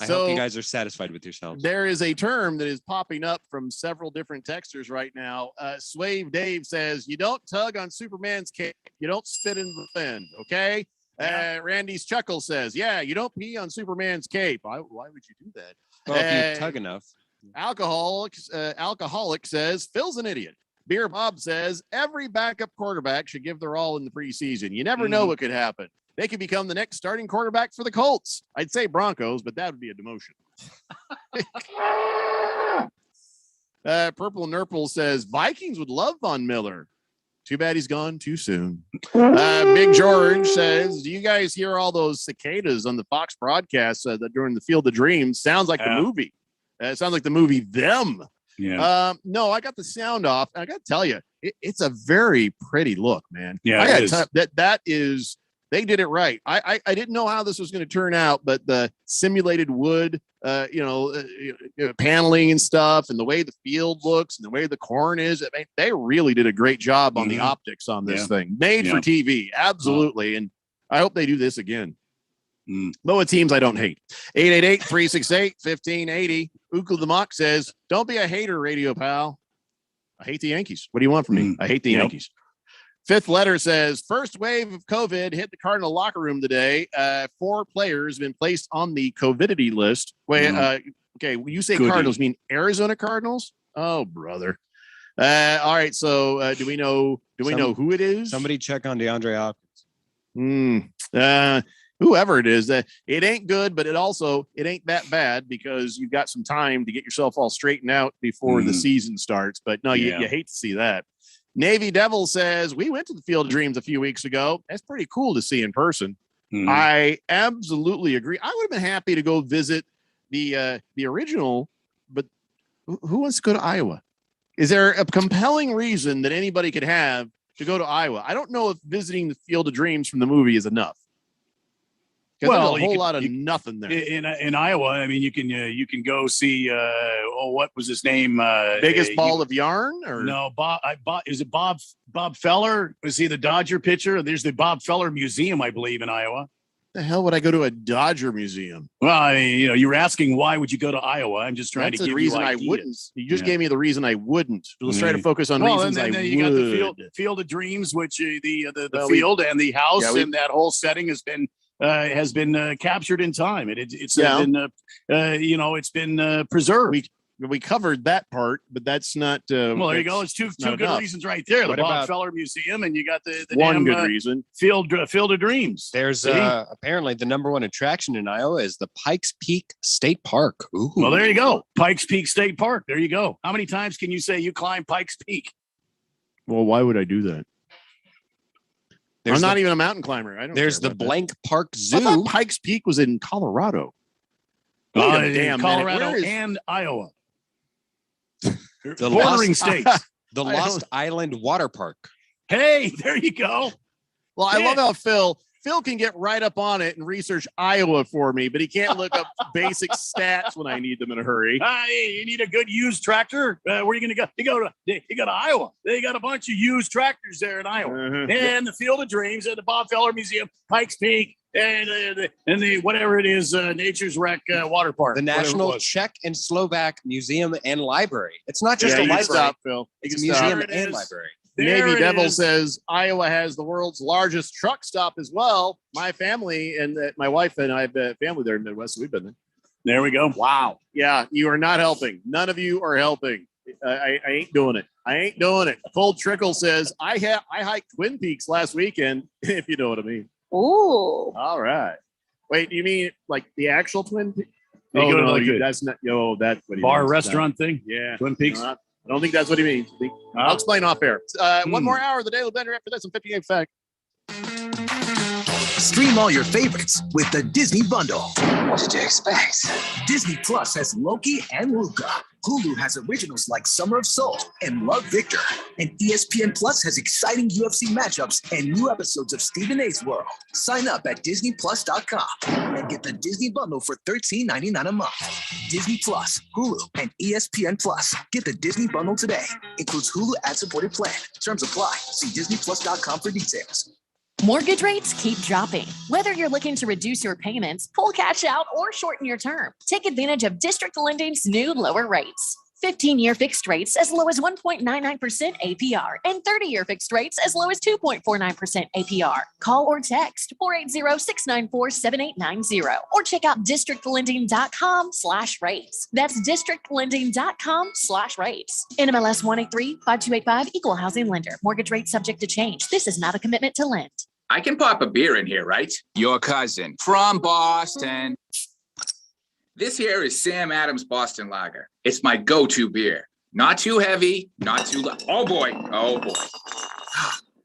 I hope you guys are satisfied with yourselves. There is a term that is popping up from several different texters right now. Swave Dave says, "You don't tug on Superman's cape. You don't spit in the wind." Okay. Randy's Chuckle says, "Yeah, you don't pee on Superman's cape." Why would you do that? Well, if you tug enough. Alcoholic says, "Phil's an idiot." Beer Bob says, "Every backup quarterback should give their all in the preseason. You never know what could happen. They could become the next starting quarterback for the Colts." I'd say Broncos, but that would be a demotion. Purple Nurple says, "Vikings would love Von Miller. Too bad he's gone too soon." Big George says, "Do you guys hear all those cicadas on the Fox broadcast during the Field of Dreams? Sounds like the movie. It sounds like the movie Them." Yeah. No, I got the sound off. I got to tell you, it's a very pretty look, man. Yeah, I got to tell you, that is, they did it right. I didn't know how this was going to turn out, but the simulated wood, paneling and stuff, and the way the field looks and the way the corn is, I mean, they really did a great job on the optics on this thing. Made for TV, absolutely. And I hope they do this again. Though it teams I don't hate. 888-368-1580. Ukla the Mock says, "Don't be a hater, radio pal. I hate the Yankees. What do you want from me? I hate the Yankees." Fifth letter says, "First wave of COVID hit the Cardinal locker room today. 4 players have been placed on the COVIDity list." Wait, okay, when you say Cardinals, mean Arizona Cardinals? Oh, brother. All right, so do we know who it is? Somebody check on DeAndre Hopkins. Whoever it is, it ain't good, but it ain't that bad, because you've got some time to get yourself all straightened out before the season starts. But no, you hate to see that. Navy Devil says, "We went to the Field of Dreams a few weeks ago. That's pretty cool to see in person." I absolutely agree. I would have been happy to go visit the original, but who wants to go to Iowa? Is there a compelling reason that anybody could have to go to Iowa? I don't know if visiting the Field of Dreams from the movie is enough. Well, there's a whole lot of nothing there in Iowa. I mean, you can go see. What was his name? Biggest ball of yarn, or no? Is it Bob Feller? Was he the Dodger pitcher? There's the Bob Feller Museum, I believe, in Iowa. The hell would I go to a Dodger museum? Well, I mean, you were asking why would you go to Iowa? I'm just trying to give you ideas. I wouldn't. You just gave me the reason I wouldn't. Let's try to focus on reasons I would. You got the Field of Dreams, which the field and the house and that whole setting has been has been captured in time. It's Yeah. been, it's been preserved. We covered that part, but that's not. Well, there you go. It's two good enough. reasons right there. What The Bob about- Feller Museum, and you got the One damn, good reason. Field of Dreams. There's See? apparently the number one attraction in Iowa is the Pikes Peak State Park. Ooh. Well, there you go. Pikes Peak State Park. There you go. How many times can you say you climb Pikes Peak? Well, why would I do that? There's I'm not the- even a mountain climber. I don't. There's care the about that. Blank Park I Zoo. thought Pikes Peak was in Colorado. Wait a damn minute. Colorado Where is- and Iowa. The Bordering Lost- states. The I Lost don't- Island Water Park. Hey, there you go. Well, I Yeah. love how Phil can get right up on it and research Iowa for me, but he can't look up basic stats when I need them in a hurry. Hey, you need a good used tractor. Where are you going to go? You go to Iowa. They got a bunch of used tractors there in Iowa, and the Field of Dreams, and the Bob Feller Museum, Pikes Peak, and the whatever it is, Nature's Wreck Water Park. The whatever it National was. Czech and Slovak Museum and Library. It's not just Yeah, a you can library. stop, Phil. You It's a can stop. museum There it and is. library. There Navy it Devil is. says Iowa has the world's largest truck stop as well. My family and my wife and I have a family there in the Midwest, so we've been there. There we go. Wow. Yeah, you are not helping. None of you are helping. I ain't doing it. I ain't doing it. Cold Trickle says I hiked Twin Peaks last weekend, if you know what I mean. Ooh. All right. Wait, you mean like the actual Twin Peaks? You Oh, go to no, like a that's not. Yo, that's what he bar means. restaurant thing. Yeah, Twin Peaks. No, I don't think that's what he means. I'll explain off air. One more hour of the Daily Blender after this on 58 Fact. Stream all your favorites with the Disney Bundle. What did you expect? Disney Plus has Loki and Luca. Hulu has originals like Summer of Soul and Love Victor. And ESPN Plus has exciting UFC matchups and new episodes of Stephen A's World. Sign up at DisneyPlus.com and get the Disney Bundle for $13.99 a month. Disney Plus, Hulu, and ESPN Plus. Get the Disney Bundle today. Includes Hulu ad-supported plan. Terms apply. See DisneyPlus.com for details. Mortgage rates keep dropping. Whether you're looking to reduce your payments, pull cash out, or shorten your term, take advantage of District Lending's new lower rates. 15-year fixed rates as low as 1.99% APR and 30-year fixed rates as low as 2.49% APR. Call or text 480-694-7890 or check out districtlending.com/rates. That's districtlending.com/rates. NMLS 183-5285, Equal Housing Lender. Mortgage rate subject to change. This is not a commitment to lend. I can pop a beer in here, right? Your cousin from Boston. This here is Sam Adams Boston Lager. It's my go-to beer. Not too heavy, not too light. Oh boy, oh boy.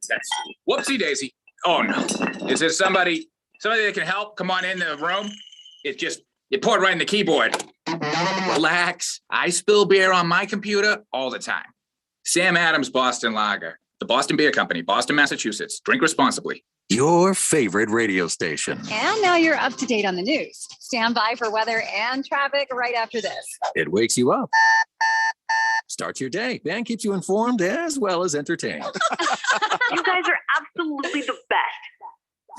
That's whoopsie daisy. Oh no. Is there somebody that can help? Come on in the room. It poured right in the keyboard. Relax. I spill beer on my computer all the time. Sam Adams Boston Lager. The Boston Beer Company, Boston, Massachusetts. Drink responsibly. Your favorite radio station. And now you're up to date on the news. Stand by for weather and traffic right after this. It wakes you up, starts your day, and keeps you informed as well as entertained. You guys are absolutely the best.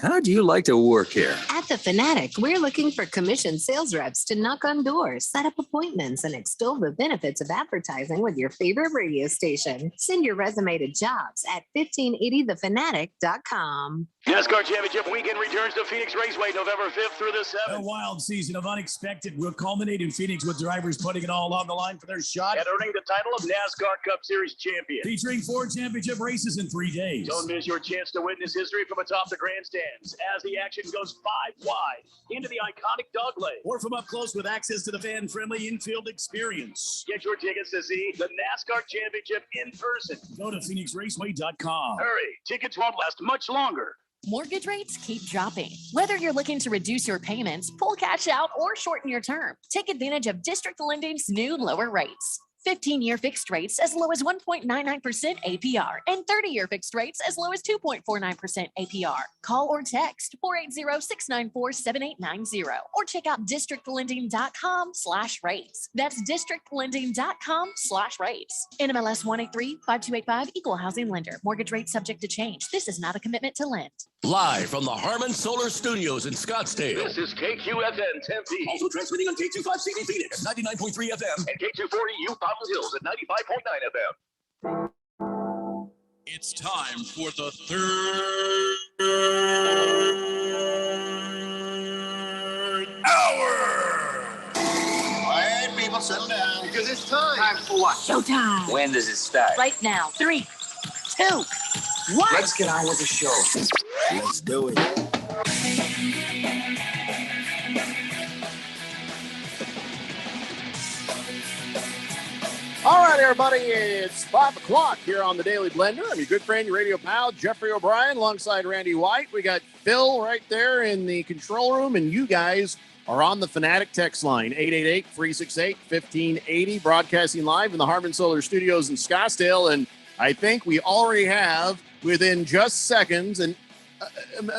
How do you like to work here? At The Fanatic, we're looking for commissioned sales reps to knock on doors, set up appointments, and extol the benefits of advertising with your favorite radio station. Send your resume to jobs at 1580thefanatic.com. NASCAR Championship weekend returns to Phoenix Raceway November 5th through the 7th. A wild season of unexpected will culminate in Phoenix with drivers putting it all on the line for their shot And earning the title of NASCAR Cup Series champion. featuring 4 championship races in 3 days. Don't miss your chance to witness history from atop the grandstands as the action goes 5 wide into the iconic dog leg. Or from up close with access to the fan-friendly infield experience. Get your tickets to see the NASCAR Championship in person. Go to PhoenixRaceway.com. Hurry, tickets won't last much longer. Mortgage rates keep dropping. Whether you're looking to reduce your payments, pull cash out, or shorten your term, take advantage of District Lending's new lower rates. 15-year fixed rates as low as 1.99% APR and 30-year fixed rates as low as 2.49% APR. Call or text 480-694-7890 or check out districtlending.com/rates. That's districtlending.com/rates. NMLS 183-5285, Equal Housing Lender. Mortgage rate subject to change. This is not a commitment to lend. Live from the Harmon Solar Studios in Scottsdale. This is KQFN Tempe. Also transmitting on K25CD Phoenix, 99.3 FM. And K240U Fountain Hills at 95.9 FM. It's time for the third settle down. Because it's time. Time for what? Showtime. When does it start? Right now. 3, 2, 1. Let's get on with the show. Let's do it. All right, everybody, it's 5 o'clock here on the Daily Blender. I'm your good friend, your radio pal, Jeffrey O'Brien, alongside Randy White. We got Phil right there in the control room, and you guys are on the Fanatic text line, 888-368-1580, broadcasting live in the Harman Solar Studios in Scottsdale. And I think we already have, within just seconds, a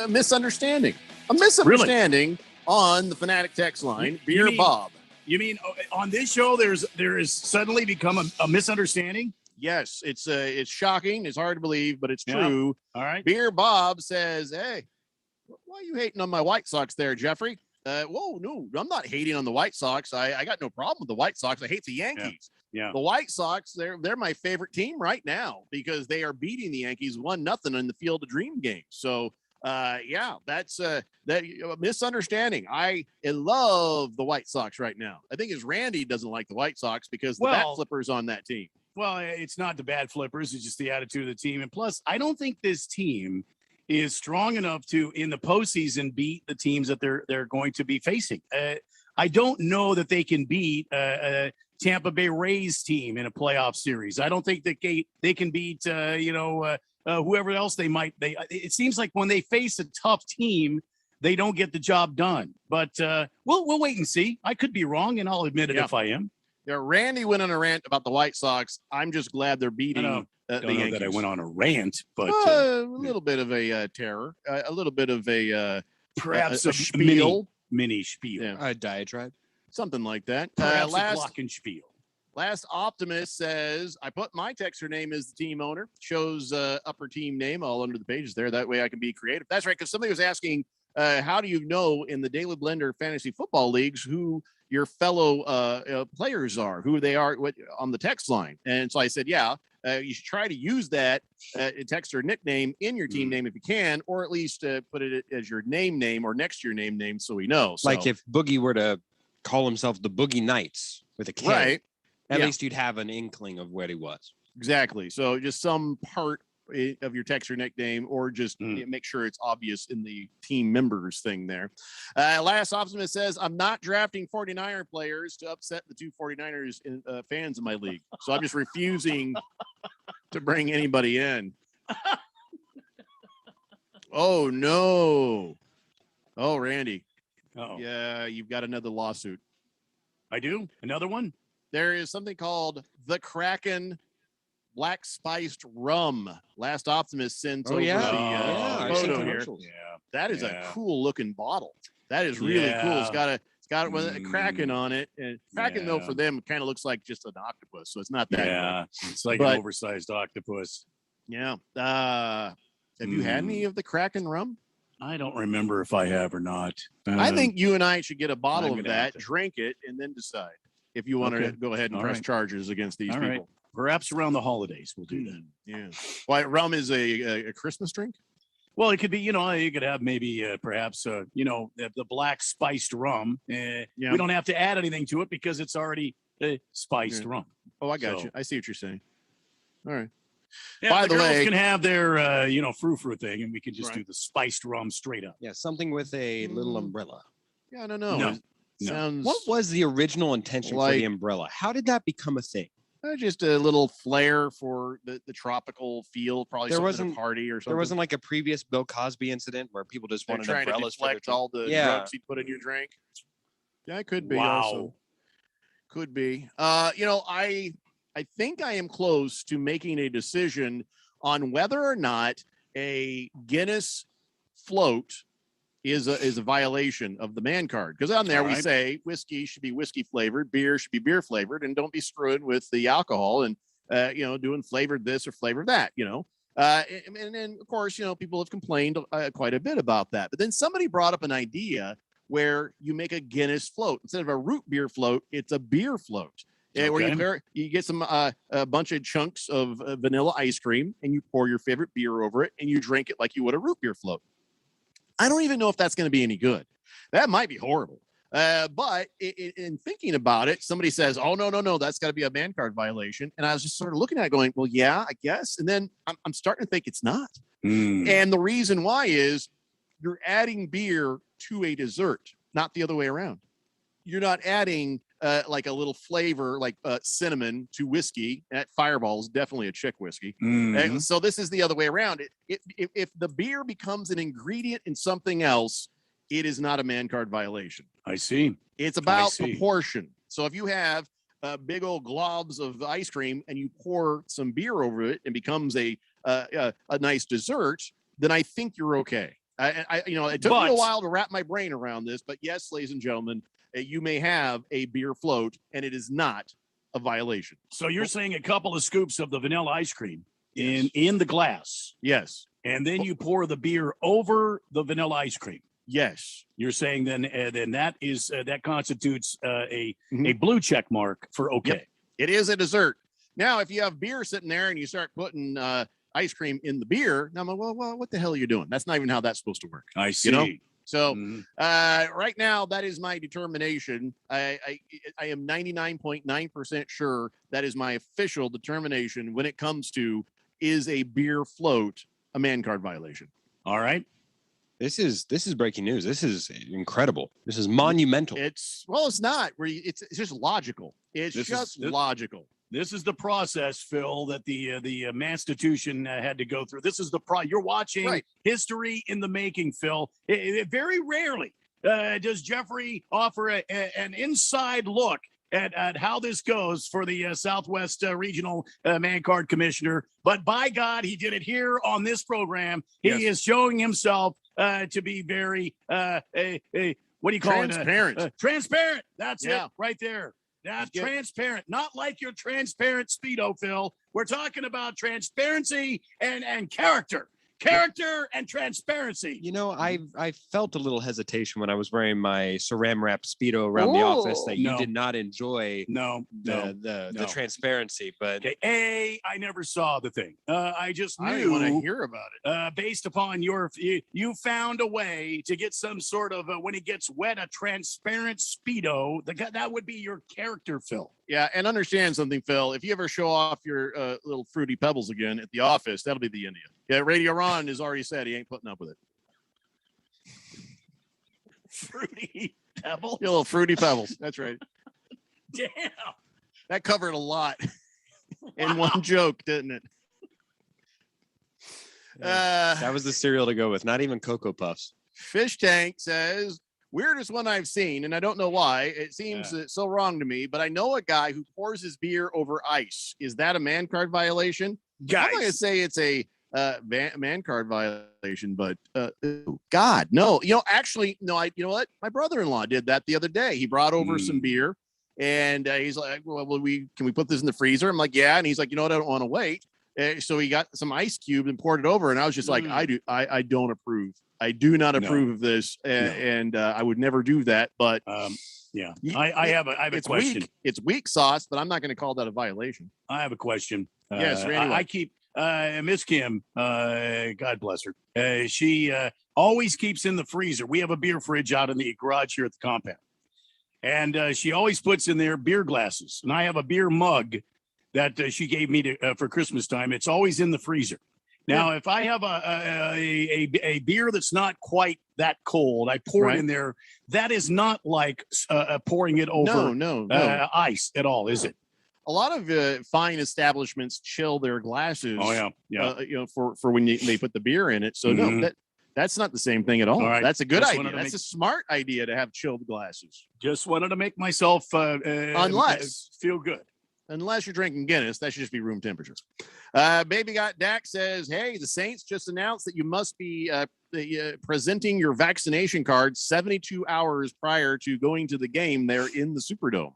misunderstanding. A misunderstanding on the Fanatic text line. Beer Bob. You mean on this show, there is suddenly become a misunderstanding? Yes, it's shocking. It's hard to believe, but it's true. All right. Beer Bob says, "Hey, why are you hating on my White Sox there, Jeffrey?" Whoa, no, I'm not hating on the White Sox. I got no problem with the White Sox. I hate the Yankees. Yeah. The White Sox, they're my favorite team right now because they are beating the Yankees 1-0 in the Field of Dream game. So. That's a misunderstanding. I love the White Sox right now. I think it's Randy doesn't like the White Sox because the bat flippers on that team. Well, it's not the bad flippers. It's just the attitude of the team. And plus, I don't think this team is strong enough to, in the postseason, beat the teams that they're going to be facing. I don't know that they can beat a Tampa Bay Rays team in a playoff series. I don't think that they can beat, whoever else they might. It seems like when they face a tough team, they don't get the job done. But we'll wait and see. I could be wrong, and I'll admit it if I am. Yeah, Randy went on a rant about the White Sox. I'm just glad they're beating the Yankees. That I went on a rant, but a little bit of a terror, a little bit of a perhaps a spiel, mini spiel, a diatribe, something like that. Perhaps a glockenspiel. Last Optimist says, I put my texter name as the team owner, shows upper team name all under the pages there. That way I can be creative. That's right, because somebody was asking, how do you know in the Daily Blender Fantasy Football Leagues who your fellow players are, who they are on the text line? And so I said, you should try to use that texter nickname in your team name if you can, or at least put it as your name or next to your name so we know. So, like if Boogie were to call himself the Boogie Knights with a K. Right. At least you'd have an inkling of what he was. Exactly. So just some part of your texter nickname, or just make sure it's obvious in the team members thing there. Last Optimist says, I'm not drafting 49er players to upset the two 49ers fans in my league. So I'm just refusing to bring anybody in. Oh, no. Oh, Randy. Uh-oh. Yeah, you've got another lawsuit. I do? Another one? There is something called the Kraken Black Spiced Rum. Last Optimist sends over the photo here. Yeah. That is a cool looking bottle. That is really cool. It's got a Kraken on it. And Kraken, though, for them, kind of looks like just an octopus. So it's not that. Yeah. It's like an oversized octopus. Yeah. Have you had any of the Kraken rum? I don't remember if I have or not. I think you and I should get a bottle of that, drink it, and then decide if you want to go ahead and press charges against these people. Right. Perhaps around the holidays we'll do that. Yeah. Why, rum is a Christmas drink? Well, it could be, you could have maybe perhaps, the black spiced rum. We don't have to add anything to it because it's already spiced rum. Oh, I got you. I see what you're saying. All right. Yeah, by the way, can have their, frou-frou thing, and we can just do the spiced rum straight up. Yeah, something with a little umbrella. Yeah, I don't know. Sounds what was the original intention for the umbrella? How did that become a thing? Just a little flair for the tropical feel. Probably there something wasn't a party or something. There wasn't like a previous Bill Cosby incident where people just wanted trying umbrellas to deflect all the drugs he put in your drink. Yeah, it could be. Also. Could be. I think I am close to making a decision on whether or not a Guinness float is a violation of the man card. Because on there we say whiskey should be whiskey flavored, beer should be beer flavored, and don't be screwing with the alcohol and doing flavored this or flavored that. And then of course people have complained quite a bit about that. But then somebody brought up an idea where you make a Guinness float instead of a root beer float. It's a beer float. Where you get some a bunch of chunks of vanilla ice cream and you pour your favorite beer over it and you drink it like you would a root beer float. I don't even know if that's going to be any good. That might be horrible. But in thinking about it, somebody says, oh, no, that's got to be a man card violation. And I was just sort of looking at it going, well, yeah, I guess. And then I'm starting to think it's not. And the reason why is you're adding beer to a dessert, not the other way around. You're not adding like a little flavor like cinnamon to whiskey. That Fireball is definitely a chick whiskey. And so this is the other way around. If the beer becomes an ingredient in something else, it is not a man card violation. I see. It's about proportion. So if you have big old globs of ice cream and you pour some beer over it and becomes a nice dessert, then I think you're okay. It took me a while to wrap my brain around this, but yes, ladies and gentlemen, you may have a beer float and it is not a violation. So you're saying a couple of scoops of the vanilla ice cream in the glass. Yes. And then you pour the beer over the vanilla ice cream. Yes. You're saying then that is that constitutes a blue check mark for okay. Yep. It is a dessert. Now, if you have beer sitting there and you start putting ice cream in the beer, now I'm like, well, what the hell are you doing? That's not even how that's supposed to work. I see. You know? So right now, that is my determination. I am 99.9% sure that is my official determination when it comes to, is a beer float a man card violation? All right. This is breaking news. This is incredible. This is monumental. It's not. It's just logical. It's just logical. This is the process, Phil, that the Manstitution had to go through. This is the you're watching history in the making, Phil. Very rarely does Jeffrey offer an inside look at how this goes for the Southwest Regional Man Card Commissioner. But by God, he did it here on this program. He is showing himself to be very, what do you call it? Transparent. That's it right there. Not transparent, not like your transparent Speedo, Phil. We're talking about transparency and character. Character and transparency. You know, I felt a little hesitation when I was wearing my Saran Wrap Speedo around the office that you did not enjoy the transparency. But I never saw the thing. I just knew. I didn't want to hear about it. Based upon you found a way to get some sort of when it gets wet, a transparent Speedo. That would be your character, Phil. Yeah, and understand something, Phil. If you ever show off your little Fruity Pebbles again at the office, that'll be the end of you. Yeah, Radio Ron has already said he ain't putting up with it. Fruity Pebbles? Your little Fruity Pebbles. That's right. Damn. That covered a lot in one joke, didn't it? That was the cereal to go with. Not even Cocoa Puffs. Fish Tank says, weirdest one I've seen, and I don't know why. It seems so wrong to me, but I know a guy who pours his beer over ice. Is that a man card violation? Guys. I'm not going to say it's a man card violation, but God, no. You know know what? My brother-in-law did that the other day. He brought over some beer, and he's like, well, can we put this in the freezer? I'm like, yeah. And he's like, you know what? I don't want to wait. So he got some ice cubes and poured it over, and I was just like, I don't approve. I do not approve of this, and I would never do that. But I have a question. It's weak sauce, but I'm not going to call that a violation. I have a question. Yes, Randy. I keep Miss Kim. God bless her. She always keeps in the freezer. We have a beer fridge out in the garage here at the compound, and she always puts in there beer glasses. And I have a beer mug that she gave me for Christmas time. It's always in the freezer. Now, if I have a beer that's not quite that cold, I pour it in there. That is not like pouring it over ice at all, is it? A lot of fine establishments chill their glasses. Oh yeah. For when they put the beer in it. So no, that's not the same thing at all. Right. That's a good idea. That's a smart idea to have chilled glasses. Just wanted to make myself feel good. Unless you're drinking Guinness, that should just be room temperature. Baby Got Dak says, hey, the Saints just announced that you must be presenting your vaccination card 72 hours prior to going to the game there in the Superdome.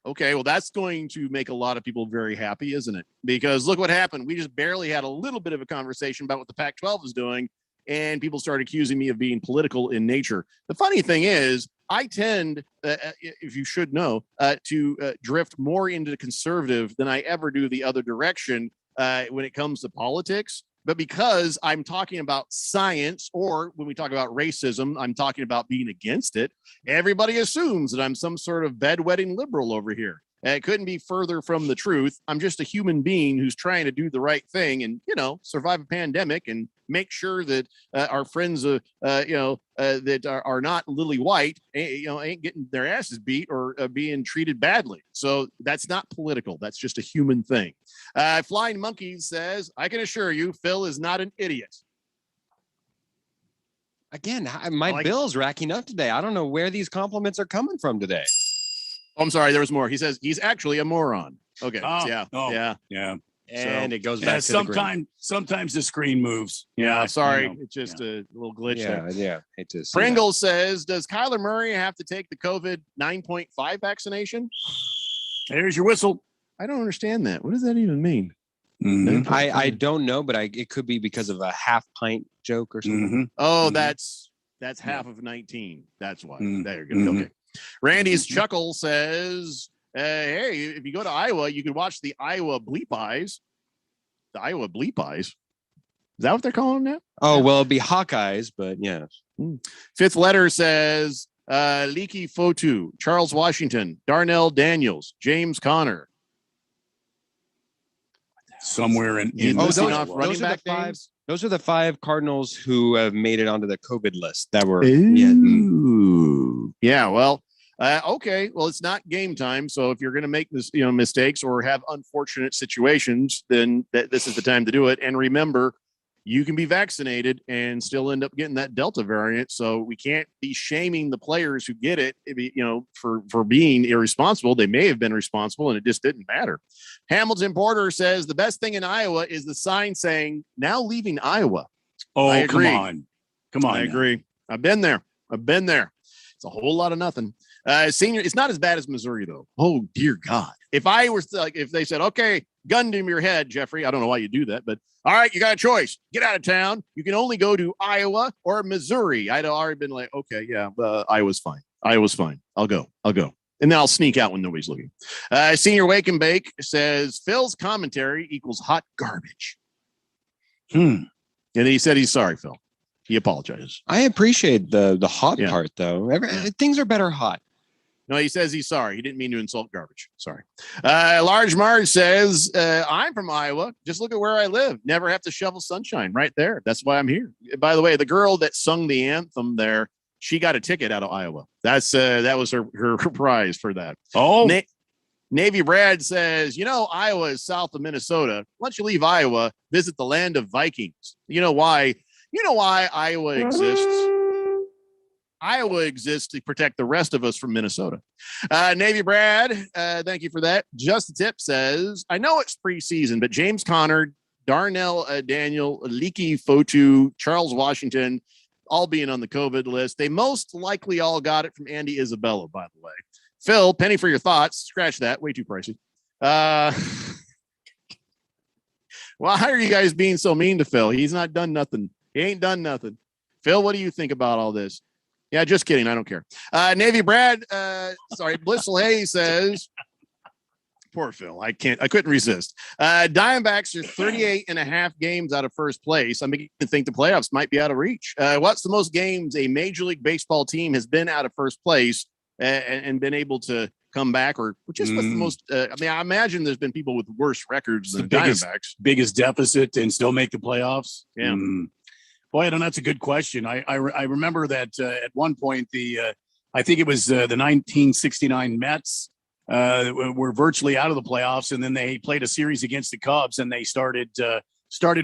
Okay. Well, that's going to make a lot of people very happy, isn't it? Because look what happened. We just barely had a little bit of a conversation about what the Pac-12 is doing, and people started accusing me of being political in nature. The funny thing is, I tend, if you should know, to drift more into conservative than I ever do the other direction when it comes to politics. But because I'm talking about science, or when we talk about racism, I'm talking about being against it, everybody assumes that I'm some sort of bedwetting liberal over here. And it couldn't be further from the truth. I'm just a human being who's trying to do the right thing and, survive a pandemic and make sure that our friends, that are not lily white, ain't getting their asses beat or being treated badly. So that's not political. That's just a human thing. Flying Monkeys says, I can assure you, Phil is not an idiot. Again, my bill's racking up today. I don't know where these compliments are coming from today. Oh, I'm sorry. There was more. He says he's actually a moron. Okay. Yeah. And it goes back to the green. Sometimes the screen moves. Yeah. Sorry. It's just a little glitch there. Yeah. Hate to see Pringle says, does Kyler Murray have to take the COVID 9.5 vaccination? There's your whistle. I don't understand that. What does that even mean? Mm-hmm. I don't know, but it could be because of a half pint joke or something. Mm-hmm. Oh, that's half of 19. That's why. There you go. Okay. Randy's chuckle says, hey, if you go to Iowa, you could watch the Iowa Bleep Eyes. The Iowa Bleep Eyes. Is that what they're calling them now? Oh, well, it'd be Hawkeyes, but yes. Fifth letter says, Leaky Fotu, Charles Washington, Darnell Daniels, James Conner. Somewhere in those are the 5 Cardinals who have made it onto the COVID list that were. Yeah. Well, okay. Well, it's not game time. So if you're going to make this, mistakes or have unfortunate situations, then this is the time to do it. And remember, you can be vaccinated and still end up getting that Delta variant. So we can't be shaming the players who get it, for being irresponsible. They may have been responsible and it just didn't matter. Hamilton Porter says the best thing in Iowa is the sign saying now leaving Iowa. Oh, I agree. Come on. I agree. I've been there. It's a whole lot of nothing. Senior, it's not as bad as Missouri though. Oh dear God. If I was if they said, okay, gun to your head, Jeffrey, I don't know why you do that, but all right, you got a choice. Get out of town. You can only go to Iowa or Missouri. I'd already been like, okay, yeah, Iowa's fine. I'll go. And then I'll sneak out when nobody's looking. Senior Wake and Bake says Phil's commentary equals hot garbage. And he said he's sorry, Phil. He apologizes. I appreciate the hot part though. Things are better hot. No, he says he's sorry. He didn't mean to insult garbage. Sorry. Large Marge says, I'm from Iowa. Just look at where I live. Never have to shovel sunshine right there. That's why I'm here. By the way, the girl that sung the anthem there, she got a ticket out of Iowa. That was her prize for that. Oh, Navy Brad says, Iowa is south of Minnesota. Once you leave Iowa, visit the land of Vikings. You know why Iowa exists? Iowa exists to protect the rest of us from Minnesota. Navy Brad, thank you for that. Just the Tip says, I know it's preseason, but James Conner, Darnell Daniel, Leaky Fotu, Charles Washington, all being on the COVID list. They most likely all got it from Andy Isabella, by the way. Phil, penny for your thoughts. Scratch that. Way too pricey. Why are you guys being so mean to Phil? He's not done nothing. He ain't done nothing. Phil, what do you think about all this? Yeah, just kidding. I don't care. Navy Brad, Blissful Hayes says, poor Phil. I couldn't resist. Diamondbacks are 38 and a half games out of first place. I'm beginning to think the playoffs might be out of reach. What's the most games a Major League Baseball team has been out of first place and been able to come back, or just what's the most? I imagine there's been people with worse records than Diamondbacks. Biggest deficit and still make the playoffs. Yeah. Boy, I don't know. That's a good question. I remember that at one point I think it was the 1969 Mets were virtually out of the playoffs, and then they played a series against the Cubs, and they started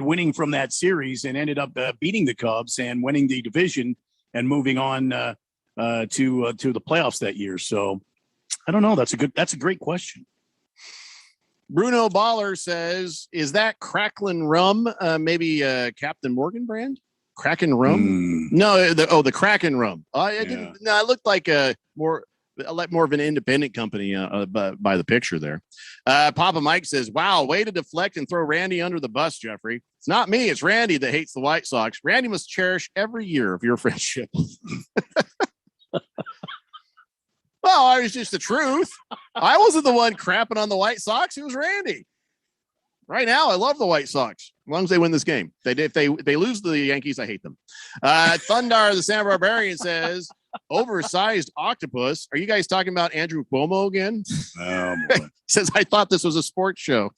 winning from that series and ended up beating the Cubs and winning the division and moving on to the playoffs that year. So I don't know. That's a great question. Bruno Baller says, is that Cracklin Rum maybe Captain Morgan brand? Kraken Rum? No, the Kraken Rum. It looked like more of an independent company by the picture there. Papa Mike says, wow, way to deflect and throw Randy under the bus, Jeffrey. It's not me. It's Randy that hates the White Sox. Randy must cherish every year of your friendship. Well, it's just the truth. I wasn't the one crapping on the White Sox. It was Randy. Right now, I love the White Sox. long as they win this game. If they lose to the Yankees, I hate them. Thundar, the Santa Barbarian, says, oversized octopus. Are you guys talking about Andrew Cuomo again? Oh, boy. He says, I thought this was a sports show.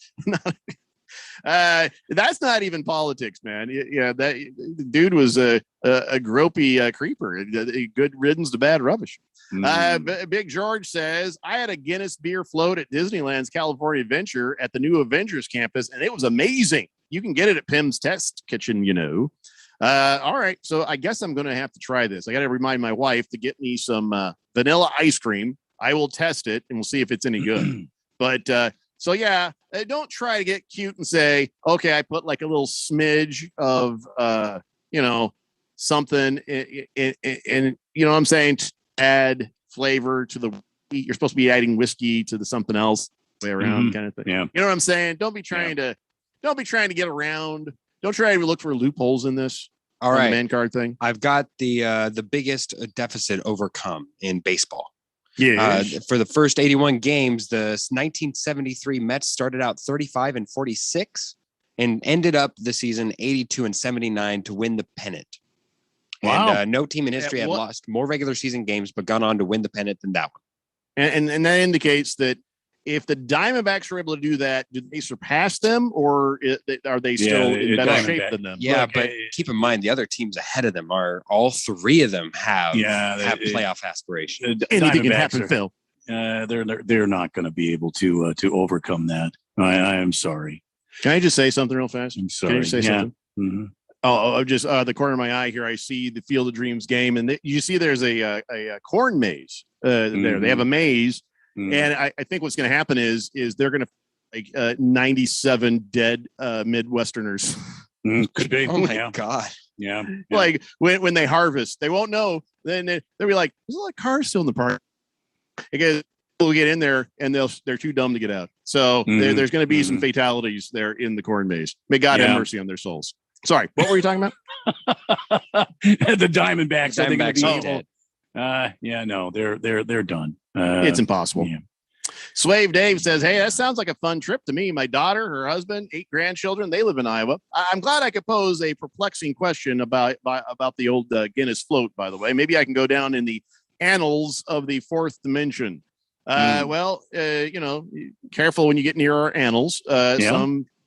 That's not even politics, man. Yeah, that dude was a gropey creeper. Good riddance to bad rubbish. Big George says, I had a Guinness beer float at Disneyland's California Adventure at the new Avengers campus, and it was amazing. You can get it at Pim's Test Kitchen, you know. All right, so I guess I'm going to have to try this. I got to remind my wife to get me some vanilla ice cream. I will test it, and we'll see if it's any good. But so, yeah, don't try to get cute and say, okay, I put like a little smidge of, something in, you know what I'm saying? Add flavor to the, you're supposed to be adding whiskey to the something else way around kind of thing. Yeah. You know what I'm saying? Don't be trying to get around. Don't try to look for loopholes in this. All right. Man card thing. I've got the biggest deficit overcome in baseball. Yeah. For the first 81 games, the 1973 Mets started out 35-46 and ended up the season 82-79 to win the pennant. Wow. And no team in history had lost more regular season games, but gone on to win the pennant than that one. And that indicates that if the Diamondbacks were able to do that, did they surpass them, or are they still in better shape than them? Yeah, but keep in mind the other teams ahead of them are all three of them have playoff aspirations. Anything can happen, Phil. They're not going to be able to overcome that. I am sorry. Can I just say something real fast? I'm sorry. Can you say something? Mm-hmm. Oh, just the corner of my eye here. I see the Field of Dreams game, and you see there's a corn maze there. They have a maze, and I think what's going to happen is they're going to 97 dead Midwesterners. Could be. Oh my God. Yeah. Like when they harvest, they won't know. Then they'll be like, "There's a lot of cars still in the park." Because people get in there and they're too dumb to get out. So there's going to be some fatalities there in the corn maze. May God have mercy on their souls. Sorry, what were you talking about? The Diamondbacks. The Diamondbacks they're done. It's impossible. Yeah. Swave Dave says, hey, that sounds like a fun trip to me. My daughter, her husband, 8 grandchildren, they live in Iowa. I'm glad I could pose a perplexing question about the old Guinness float, by the way. Maybe I can go down in the annals of the fourth dimension. Well, careful when you get near our annals.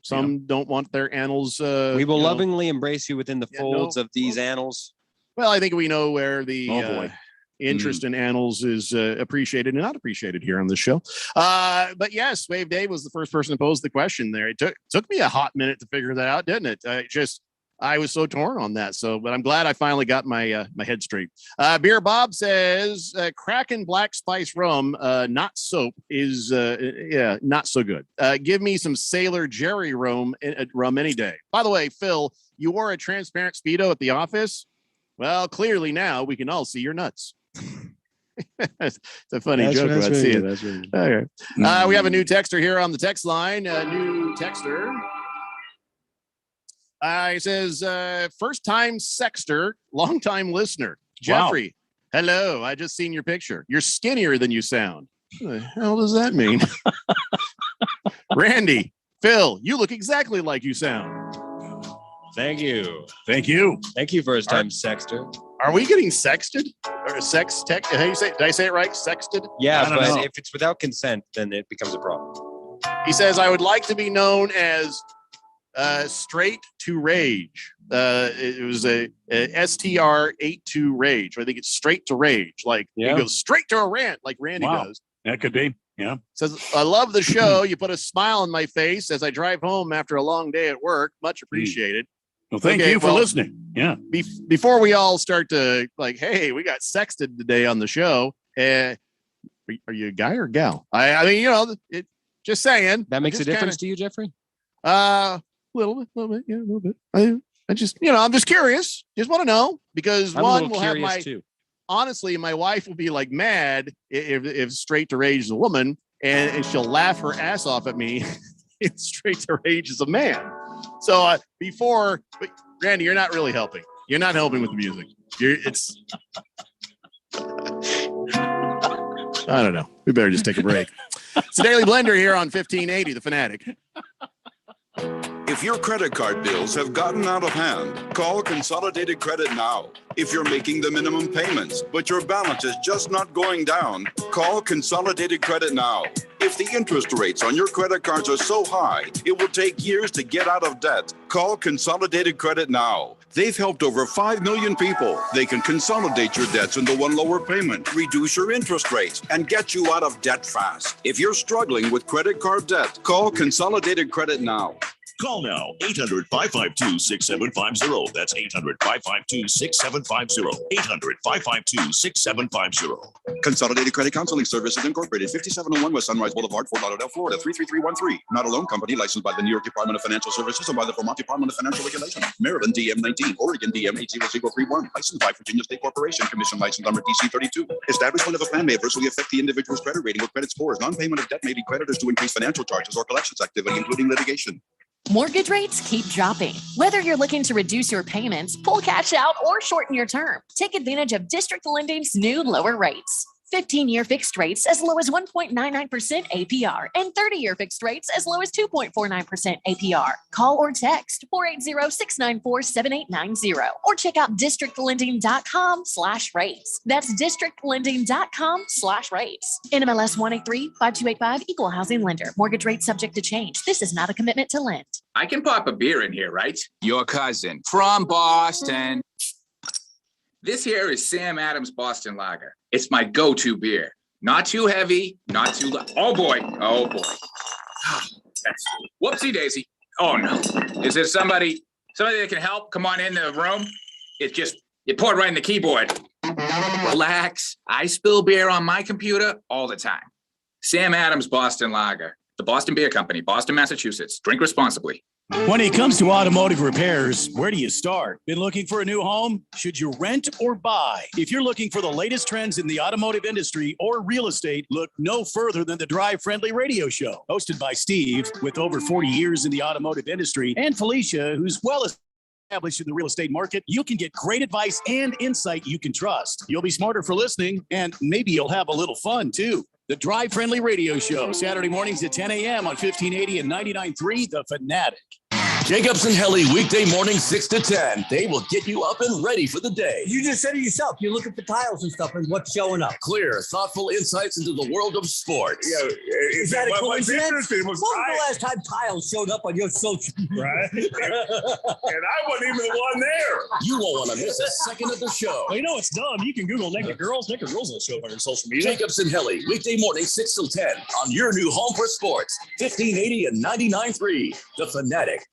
Some don't want their annals. We will lovingly embrace you within the folds of these annals. Well, I think we know where the interest in annals is appreciated and not appreciated here on this show. But yes, Wave Dave was the first person to pose the question there. It took me a hot minute to figure that out, didn't it? I was so torn on that. But I'm glad I finally got my head straight. Beer Bob says Kraken Black Spice Rum, not soap, is not so good. Give me some Sailor Jerry rum any day. By the way, Phil, you wore a transparent Speedo at the office. Well, clearly now we can all see your nuts. It's a funny joke about seeing it. Okay. We have a new texter here on the text line. A new texter. He says, first time sexter, long time listener. Jeffrey, hello. I just seen your picture. You're skinnier than you sound. What the hell does that mean? Randy, Phil, you look exactly like you sound. Thank you. Thank you. Thank you, first time sexter. Are we getting sexted? Or sex tech? How you say? Did I say it right? Sexted? Yeah, but if it's without consent, then it becomes a problem. He says, I would like to be known as straight to rage. It was a STR82 rage. I think it's straight to rage. Like it goes straight to a rant, like Randy does. That could be. Yeah. Says, I love the show. You put a smile on my face as I drive home after a long day at work. Much appreciated. Well, thank you for listening. Yeah. Before we all start to like, hey, we got sexted today on the show. Are you a guy or gal? I mean, just saying. That makes a difference to you, Jeffrey? Little bit. I just, I'm just curious. Just want to know because one will have honestly, my wife will be like mad if straight to rage is a woman and she'll laugh her ass off at me if straight to rage is a man. So but Randy, you're not really helping. You're not helping with the music. I don't know. We better just take a break. It's the Daily Blender here on 1580, The Fanatic. If your credit card bills have gotten out of hand, call Consolidated Credit now. If you're making the minimum payments, but your balance is just not going down, call Consolidated Credit now. If the interest rates on your credit cards are so high, it will take years to get out of debt, call Consolidated Credit now. They've helped over 5 million people. They can consolidate your debts into one lower payment, reduce your interest rates, and get you out of debt fast. If you're struggling with credit card debt, call Consolidated Credit now. Call now, 800-552-6750. That's 800-552-6750. 800-552-6750. Consolidated Credit Counseling Services Incorporated, 5701 West Sunrise Boulevard, Fort Lauderdale, Florida, 33313. Not a loan company licensed by the New York Department of Financial Services and by the Vermont Department of Financial Regulation. Maryland DM 19, Oregon DM 80031. Licensed by Virginia State Corporation. Commission license number DC 32. Establishment of a plan may adversely affect the individual's credit rating or credit scores. Non-payment of debt may lead creditors to increase financial charges or collections activity, including litigation. Mortgage rates keep dropping. Whether you're looking to reduce your payments, pull cash out, or shorten your term, take advantage of District Lending's new lower rates. 15-year fixed rates as low as 1.99% APR and 30-year fixed rates as low as 2.49% APR. Call or text 480-694-7890 or check out districtlending.com/rates. That's districtlending.com/rates. NMLS 183-5285, Equal Housing Lender. Mortgage rates subject to change. This is not a commitment to lend. I can pop a beer in here, right? Your cousin from Boston. This here is Sam Adams Boston Lager. It's my go-to beer. Not too heavy, not too light. Oh boy, oh boy. Whoopsie daisy. Oh no. Is there somebody that can help? Come on in the room. It poured right in the keyboard. Relax. I spill beer on my computer all the time. Sam Adams Boston Lager. The Boston Beer Company, Boston, Massachusetts. Drink responsibly. When it comes to automotive repairs, where do you start? Been looking for a new home? Should you rent or buy? If you're looking for the latest trends in the automotive industry or real estate, look no further than the Drive Friendly Radio Show, hosted by Steve, with over 40 years in the automotive industry, and Felicia, who's well established in the real estate market. You can get great advice and insight you can trust. You'll be smarter for listening, and maybe you'll have a little fun too. The Drive Friendly Radio Show, Saturday mornings at 10 a.m. on 1580 and 99.3 The Fanatic. Jacobs and Helly, weekday morning 6 to 10. They will get you up and ready for the day. You just said it yourself. You're looking for tiles and stuff and what's showing up. Clear, thoughtful insights into the world of sports. Yeah, is that a coincidence? When was the last time tiles showed up on your social media? Right. And I wasn't even the one there. You won't want to miss a second of the show. Well, you know, it's dumb. You can Google naked girls. Naked girls will show up on your social media. Jacobs and Helly, weekday morning 6 till 10 on your new home for sports. 1580 and 99.3 The Fanatic.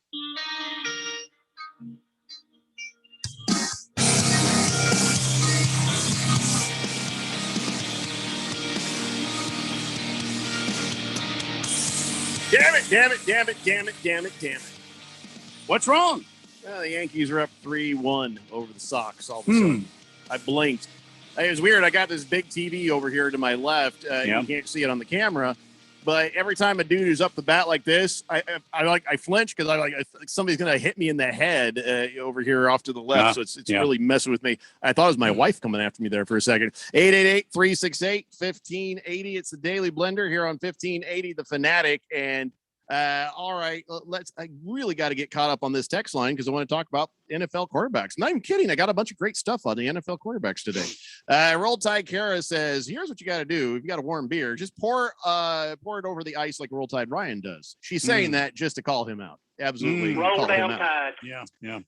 Damn it. What's wrong? Well, the Yankees are up 3-1 over the Sox all of a sudden. I blinked. It was weird. I got this big TV over here to my left. You can't see it on the camera. But every time a dude who's up the bat like this, I flinch because I think somebody's going to hit me in the head over here off to the left. So it's really messing with me. I thought it was my wife coming after me there for a second. 888-368-1580. It's the Daily Blender here on 1580 The Fanatic. And all right, I really got to get caught up on this text line because I want to talk about NFL quarterbacks. I'm not even kidding. I got a bunch of great stuff on the NFL quarterbacks today. Roll Tide Kara says, here's what you got to do. If you got a warm beer, just pour it over the ice like Roll Tide Ryan does. She's saying that just to call him out. Absolutely. Roll down Tide. Yeah.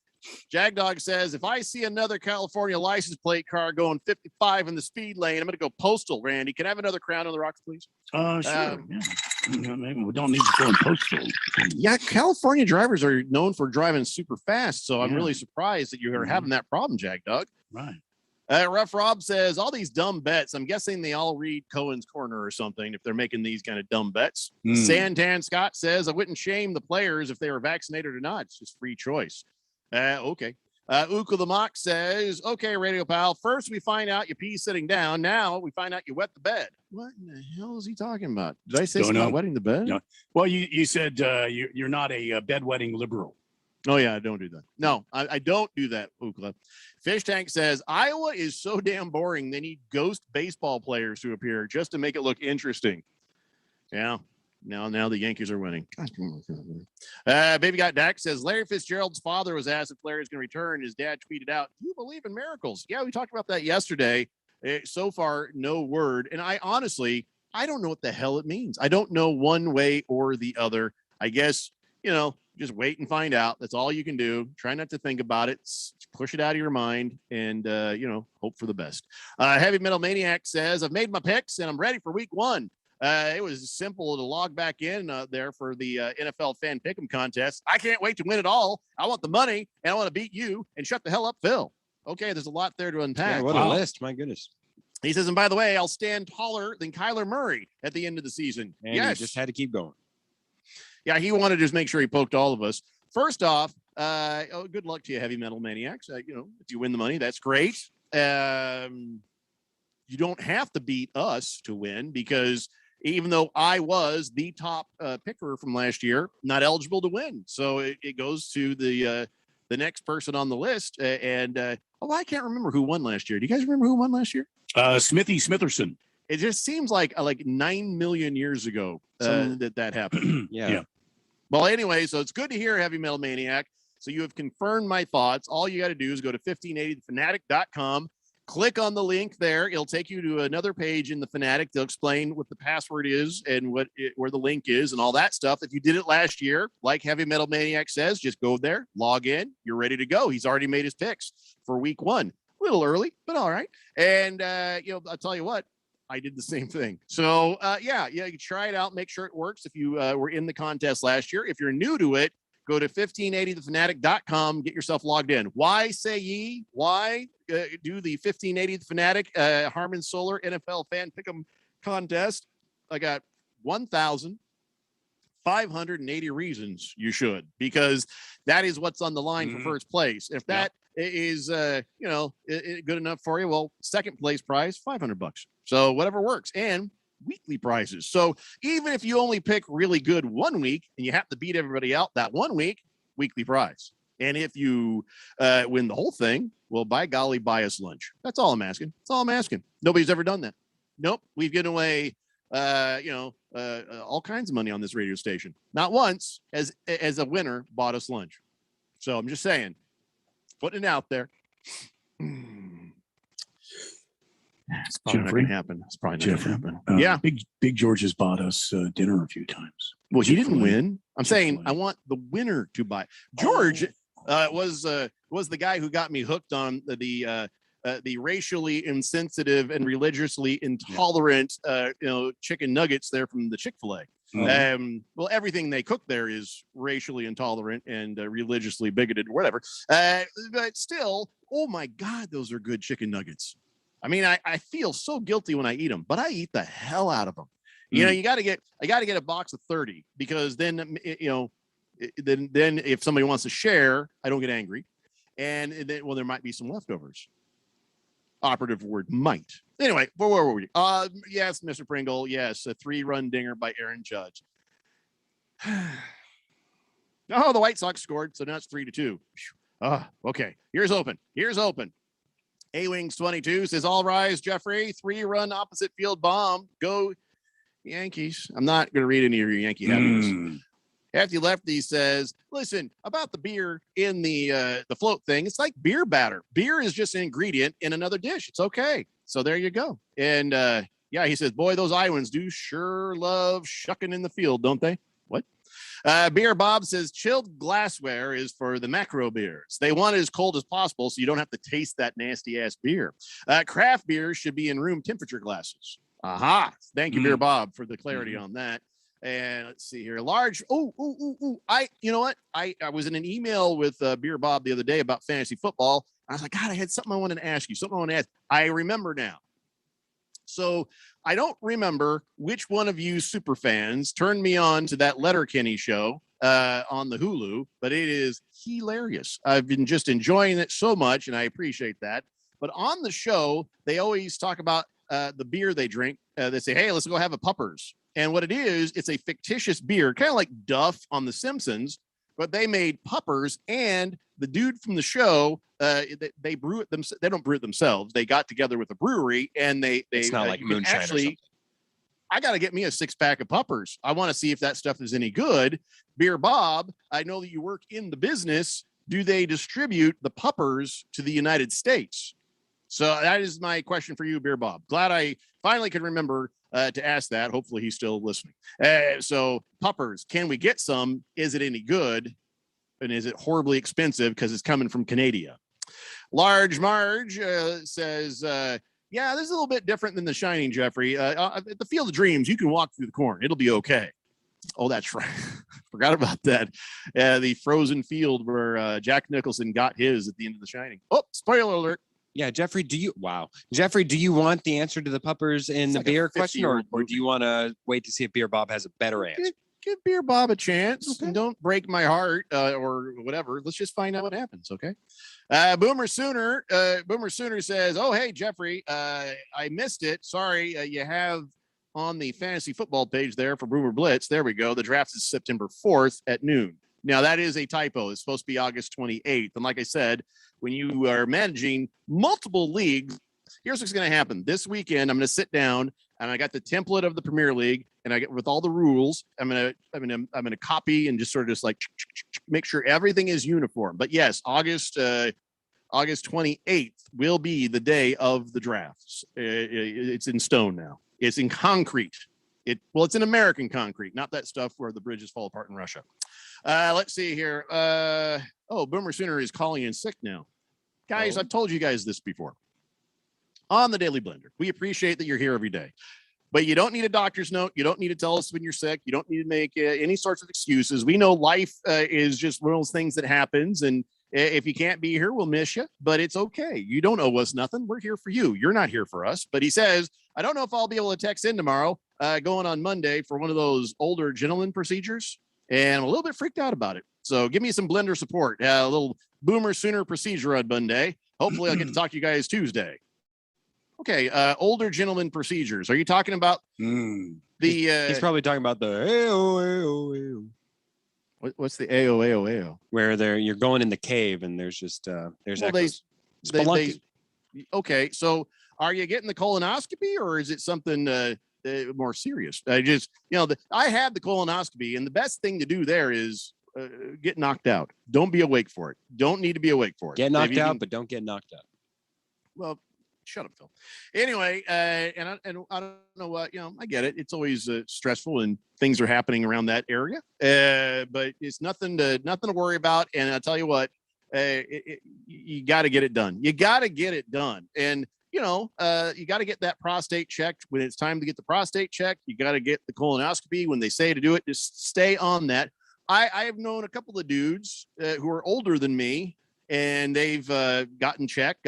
Jagdog says, if I see another California license plate car going 55 in the speed lane, I'm going to go postal, Randy. Can I have another Crown on the Rocks, please? Sure. Maybe we don't need to go in postal. Yeah, California drivers are known for driving super fast, so I'm really surprised that you're having that problem, Jagdog. Right. Rough Rob says, all these dumb bets, I'm guessing they all read Cohen's Corner or something if they're making these kind of dumb bets. Santan Scott says, I wouldn't shame the players if they were vaccinated or not. It's just free choice. Okay. Uku the Mock says, okay, Radio Pal, first we find out you pee sitting down. Now we find out you wet the bed. What in the hell is he talking about? Did I say something about wetting the bed? No. Well, you said you're not a bedwetting liberal. Oh, yeah, I don't do that. No, I don't do that, Ukla. Fish Tank says, Iowa is so damn boring. They need ghost baseball players to appear just to make it look interesting. Yeah. Now the Yankees are winning. Baby Got Dak says Larry Fitzgerald's father was asked if Larry's going to return. His dad tweeted out, "Do you believe in miracles?" Yeah, we talked about that yesterday. So far, no word. And I honestly don't know what the hell it means. I don't know one way or the other. I guess, just wait and find out. That's all you can do. Try not to think about it. Push it out of your mind and, hope for the best. Heavy Metal Maniac says, I've made my picks and I'm ready for week 1. It was simple to log back in there for the NFL Fan Pick'em contest. I can't wait to win it all. I want the money and I want to beat you and shut the hell up, Phil. Okay, there's a lot there to unpack. Yeah, what a list. My goodness. He says, and by the way, I'll stand taller than Kyler Murray at the end of the season. And yes. he just had to keep going. Yeah, he wanted to just make sure he poked all of us. First off, good luck to you, Heavy Metal Maniacs. If you win the money, that's great. You don't have to beat us to win because even though I was the top picker from last year, not eligible to win. So it goes to the next person on the list. I can't remember who won last year. Do you guys remember who won last year? Smithy Smitherson. It just seems like 9 million years ago that happened. Yeah. Well, anyway, so it's good to hear, Heavy Metal Maniac. So you have confirmed my thoughts. All you got to do is go to 1580thefanatic.com. Click on the link there. It'll take you to another page in the Fanatic. They'll explain what the password is and where the link is and all that stuff. If you did it last year, like Heavy Metal Maniac says, just go there, log in. You're ready to go. He's already made his picks for week 1. A little early, but all right. And, I'll tell you what, I did the same thing. So, you try it out. Make sure it works. If you were in the contest last year, if you're new to it, go to 1580thefanatic.com. Get yourself logged in. Why say ye? Why do the 1580 The Fanatic Harman Solar NFL Fan Pick'em contest? I got 1,580 reasons you should, because that is what's on the line for first place. If that is, good enough for you, well, second place prize, $500. So whatever works. And weekly prizes. So even if you only pick really good 1 week and you have to beat everybody out that 1 week, weekly prize. And if you win the whole thing, well, by golly, buy us lunch. That's all I'm asking. That's all I'm asking. Nobody's ever done that. Nope. We've given away, all kinds of money on this radio station. Not once as a winner bought us lunch. So I'm just saying, putting it out there. It's probably not going to happen. It's probably not going to happen. Yeah. Big George has bought us dinner a few times. Well, he didn't win. I'm saying I want the winner to buy. George was the guy who got me hooked on the racially insensitive and religiously intolerant, chicken nuggets there from the Chick-fil-A. Well, everything they cook there is racially intolerant and religiously bigoted or whatever. But still, oh my God, those are good chicken nuggets. I mean, I feel so guilty when I eat them, but I eat the hell out of them. I got to get a box of 30 because then, then if somebody wants to share, I don't get angry. And then, there might be some leftovers. Operative word might. Anyway, where were we? Yes, Mr. Pringle. Yes, a 3-run dinger by Aaron Judge. The White Sox scored, so now it's 3-2. Okay. Here's open. A-Wings 22 says, all rise, Jeffrey. 3-run opposite field bomb. Go Yankees. I'm not going to read any of your Yankee happiness. Hefty Lefty says, listen, about the beer in the float thing, it's like beer batter. Beer is just an ingredient in another dish. It's okay. So there you go. And he says, boy, those Iowans do sure love shucking in the field, don't they? What? Beer Bob says, chilled glassware is for the macro beers. They want it as cold as possible so you don't have to taste that nasty ass beer. Craft beers should be in room temperature glasses. Aha. Thank you, Beer Bob, for the clarity on that. And let's see here. Large. You know what? I was in an email with Beer Bob the other day about fantasy football. I was like, God, I had something I wanted to ask you. I remember now. So I don't remember which one of you super fans turned me on to that Letterkenny show on the Hulu, but it is hilarious. I've been just enjoying it so much, and I appreciate that. But on the show, they always talk about the beer they drink. They say, hey, let's go have a Puppers. And what it is, it's a fictitious beer, kind of like Duff on The Simpsons, but they made Puppers, and the dude from the show, they brew it themselves. They don't brew it themselves. They got together with a brewery, and they. It's not like moonshine or something. I got to get me a 6-pack of puppers. I want to see if that stuff is any good. Beer Bob, I know that you work in the business. Do they distribute the puppers to the United States? So that is my question for you, Beer Bob. Glad I finally could remember to ask that. Hopefully he's still listening. So puppers, can we get some? Is it any good? And is it horribly expensive because it's coming from Canada? Large Marge says, yeah, this is a little bit different than The Shining, Jeffrey. At the Field of Dreams, you can walk through the corn. It'll be okay. Oh, that's right. Forgot about that. The frozen field where Jack Nicholson got his at the end of The Shining. Oh, spoiler alert. Yeah, Jeffrey, do you want the answer to the puppers in the beer question, or do you want to wait to see if Beer Bob has a better answer? Give Beer Bob a chance and don't break my heart or whatever. Let's just find out what happens. Okay. Boomer Sooner says, oh, hey, Jeffrey, I missed it. Sorry. You have on the fantasy football page there for Boomer Blitz. There we go. The draft is September 4th at noon. Now that is a typo. It's supposed to be August 28th. And like I said, when you are managing multiple leagues, here's what's going to happen. This weekend, I'm going to sit down and I got the template of the Premier League and I get with all the rules. I'm going to copy and just sort of just like make sure everything is uniform. But yes, August 28th will be the day of the drafts. It's in stone now. It's in concrete. It's in American concrete, not that stuff where the bridges fall apart in Russia. Let's see here. Boomer Sooner is calling in sick now. Guys, I've told you guys this before. On the Daily Blender, we appreciate that you're here every day. But you don't need a doctor's note. You don't need to tell us when you're sick. You don't need to make any sorts of excuses. We know life is just one of those things that happens. And if you can't be here, we'll miss you. But it's okay. You don't owe us nothing. We're here for you. You're not here for us. But he says, I don't know if I'll be able to text in tomorrow, going on Monday for one of those older gentleman procedures. And I'm a little bit freaked out about it. So give me some Blender support. A little Boomer Sooner procedure on Monday. Hopefully I'll get to talk to you guys Tuesday. Okay, older gentleman procedures. Are you talking about He's probably talking about the AO. What's the AO? Where you're going in the cave and there's just echoes. Okay, so are you getting the colonoscopy or is it something more serious? I had the colonoscopy and the best thing to do there is get knocked out. Don't be awake for it. Don't need to be awake for it. Get knocked out, but don't get knocked out. Well, shut up, Phil. Anyway, and I don't know what, I get it. It's always stressful and things are happening around that area. But it's nothing to worry about. And I'll tell you what, you got to get it done. You got to get it done. And, you got to get that prostate checked when it's time to get the prostate checked. You got to get the colonoscopy when they say to do it. Just stay on that. I have known a couple of dudes who are older than me, and they've gotten checked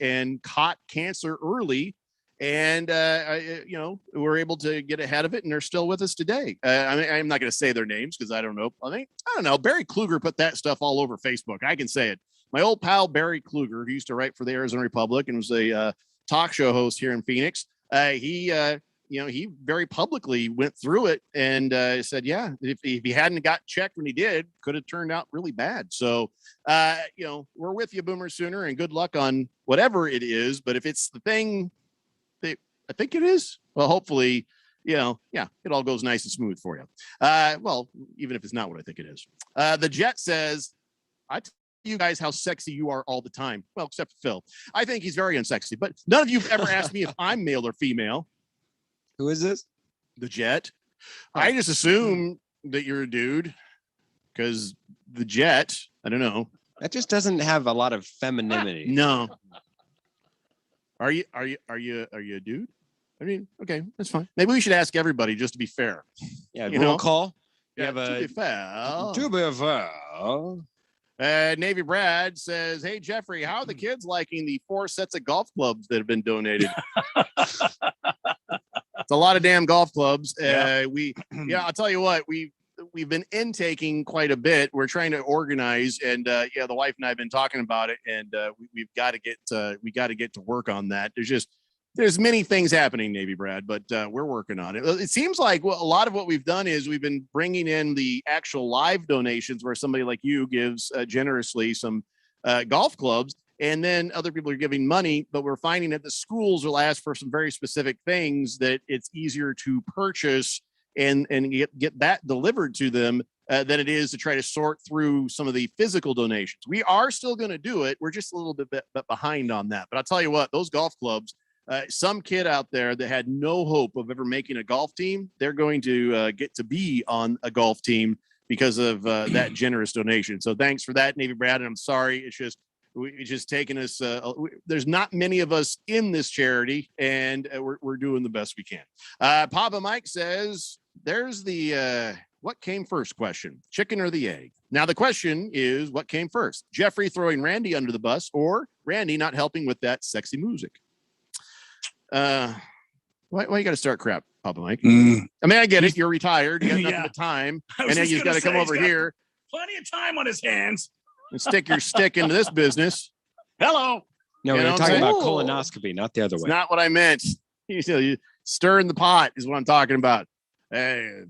and caught cancer early. And, we're able to get ahead of it, and they're still with us today. I'm not going to say their names because I don't know. I don't know. Barry Kluger put that stuff all over Facebook. I can say it. My old pal, Barry Kluger, who used to write for the Arizona Republic and was a talk show host here in Phoenix. He very publicly went through it and said, yeah, if he hadn't got checked when he did, could have turned out really bad. So, we're with you, Boomer Sooner, and good luck on whatever it is. But if it's the thing that I think it is, well, hopefully, it all goes nice and smooth for you. Well, even if it's not what I think it is. The Jet says, I tell you guys how sexy you are all the time. Well, except for Phil. I think he's very unsexy, but none of you have ever asked me if I'm male or female. Who is this? The Jet. I just assume that you're a dude because the Jet, I don't know. That just doesn't have a lot of femininity. No. Are you a dude? I mean, okay, that's fine. Maybe we should ask everybody just to be fair. Yeah, roll call. Yeah, to be fair. To be fair. Navy Brad says, hey, Jeffrey, how are the kids liking the 4 sets of golf clubs that have been donated? It's a lot of damn golf clubs. I'll tell you what, we've been intaking quite a bit. We're trying to organize, and the wife and I have been talking about it, and we've got to get to work on that. There's many things happening, Navy Brad, but we're working on it. It seems like a lot of what we've done is we've been bringing in the actual live donations where somebody like you gives generously some golf clubs. And then other people are giving money, but we're finding that the schools will ask for some very specific things that it's easier to purchase and get that delivered to them than it is to try to sort through some of the physical donations. We are still going to do it. We're just a little bit behind on that. But I'll tell you what, those golf clubs, some kid out there that had no hope of ever making a golf team, they're going to get to be on a golf team because of that generous donation. So thanks for that, Navy Brad. And I'm sorry. It's just taking us. There's not many of us in this charity, and we're doing the best we can. Papa Mike says there's the what came first question, chicken or the egg? Now, the question is what came first, Jeffrey throwing Randy under the bus or Randy not helping with that sexy music? Why you got to start crap, Papa Mike? I mean, I get it. You're retired. You got nothing but time. And then you got to come over here. Plenty of time on his hands. And stick your stick into this business. Hello. No, we're talking about colonoscopy, not the other way. It's not what I meant. You stirring the pot is what I'm talking about.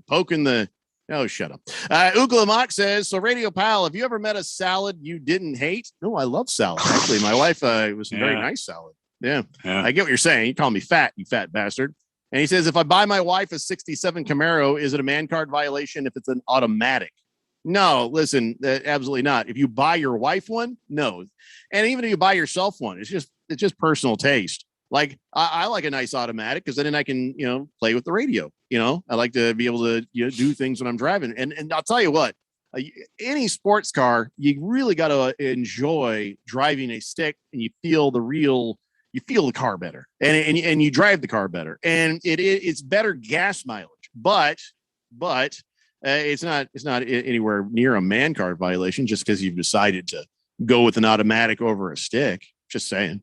Poking the. Oh, shut up. Uklamak says, so Radio Pal, have you ever met a salad you didn't hate? No, I love salad. Actually, my wife it was a very nice salad. Yeah, I get what you're saying. You call me fat, you fat bastard. And he says, if I buy my wife a 67 Camaro, is it a man card violation if it's an automatic? No, listen, absolutely not. If you buy your wife one, no. And even if you buy yourself one, it's just personal taste. Like I like a nice automatic because then I can, play with the radio. I like to be able to do things when I'm driving. And I'll tell you what, any sports car, you really got to enjoy driving a stick, and you feel the car better, and you drive the car better, and it's better gas mileage, but it's not anywhere near a man card violation just because you've decided to go with an automatic over a stick. Just saying.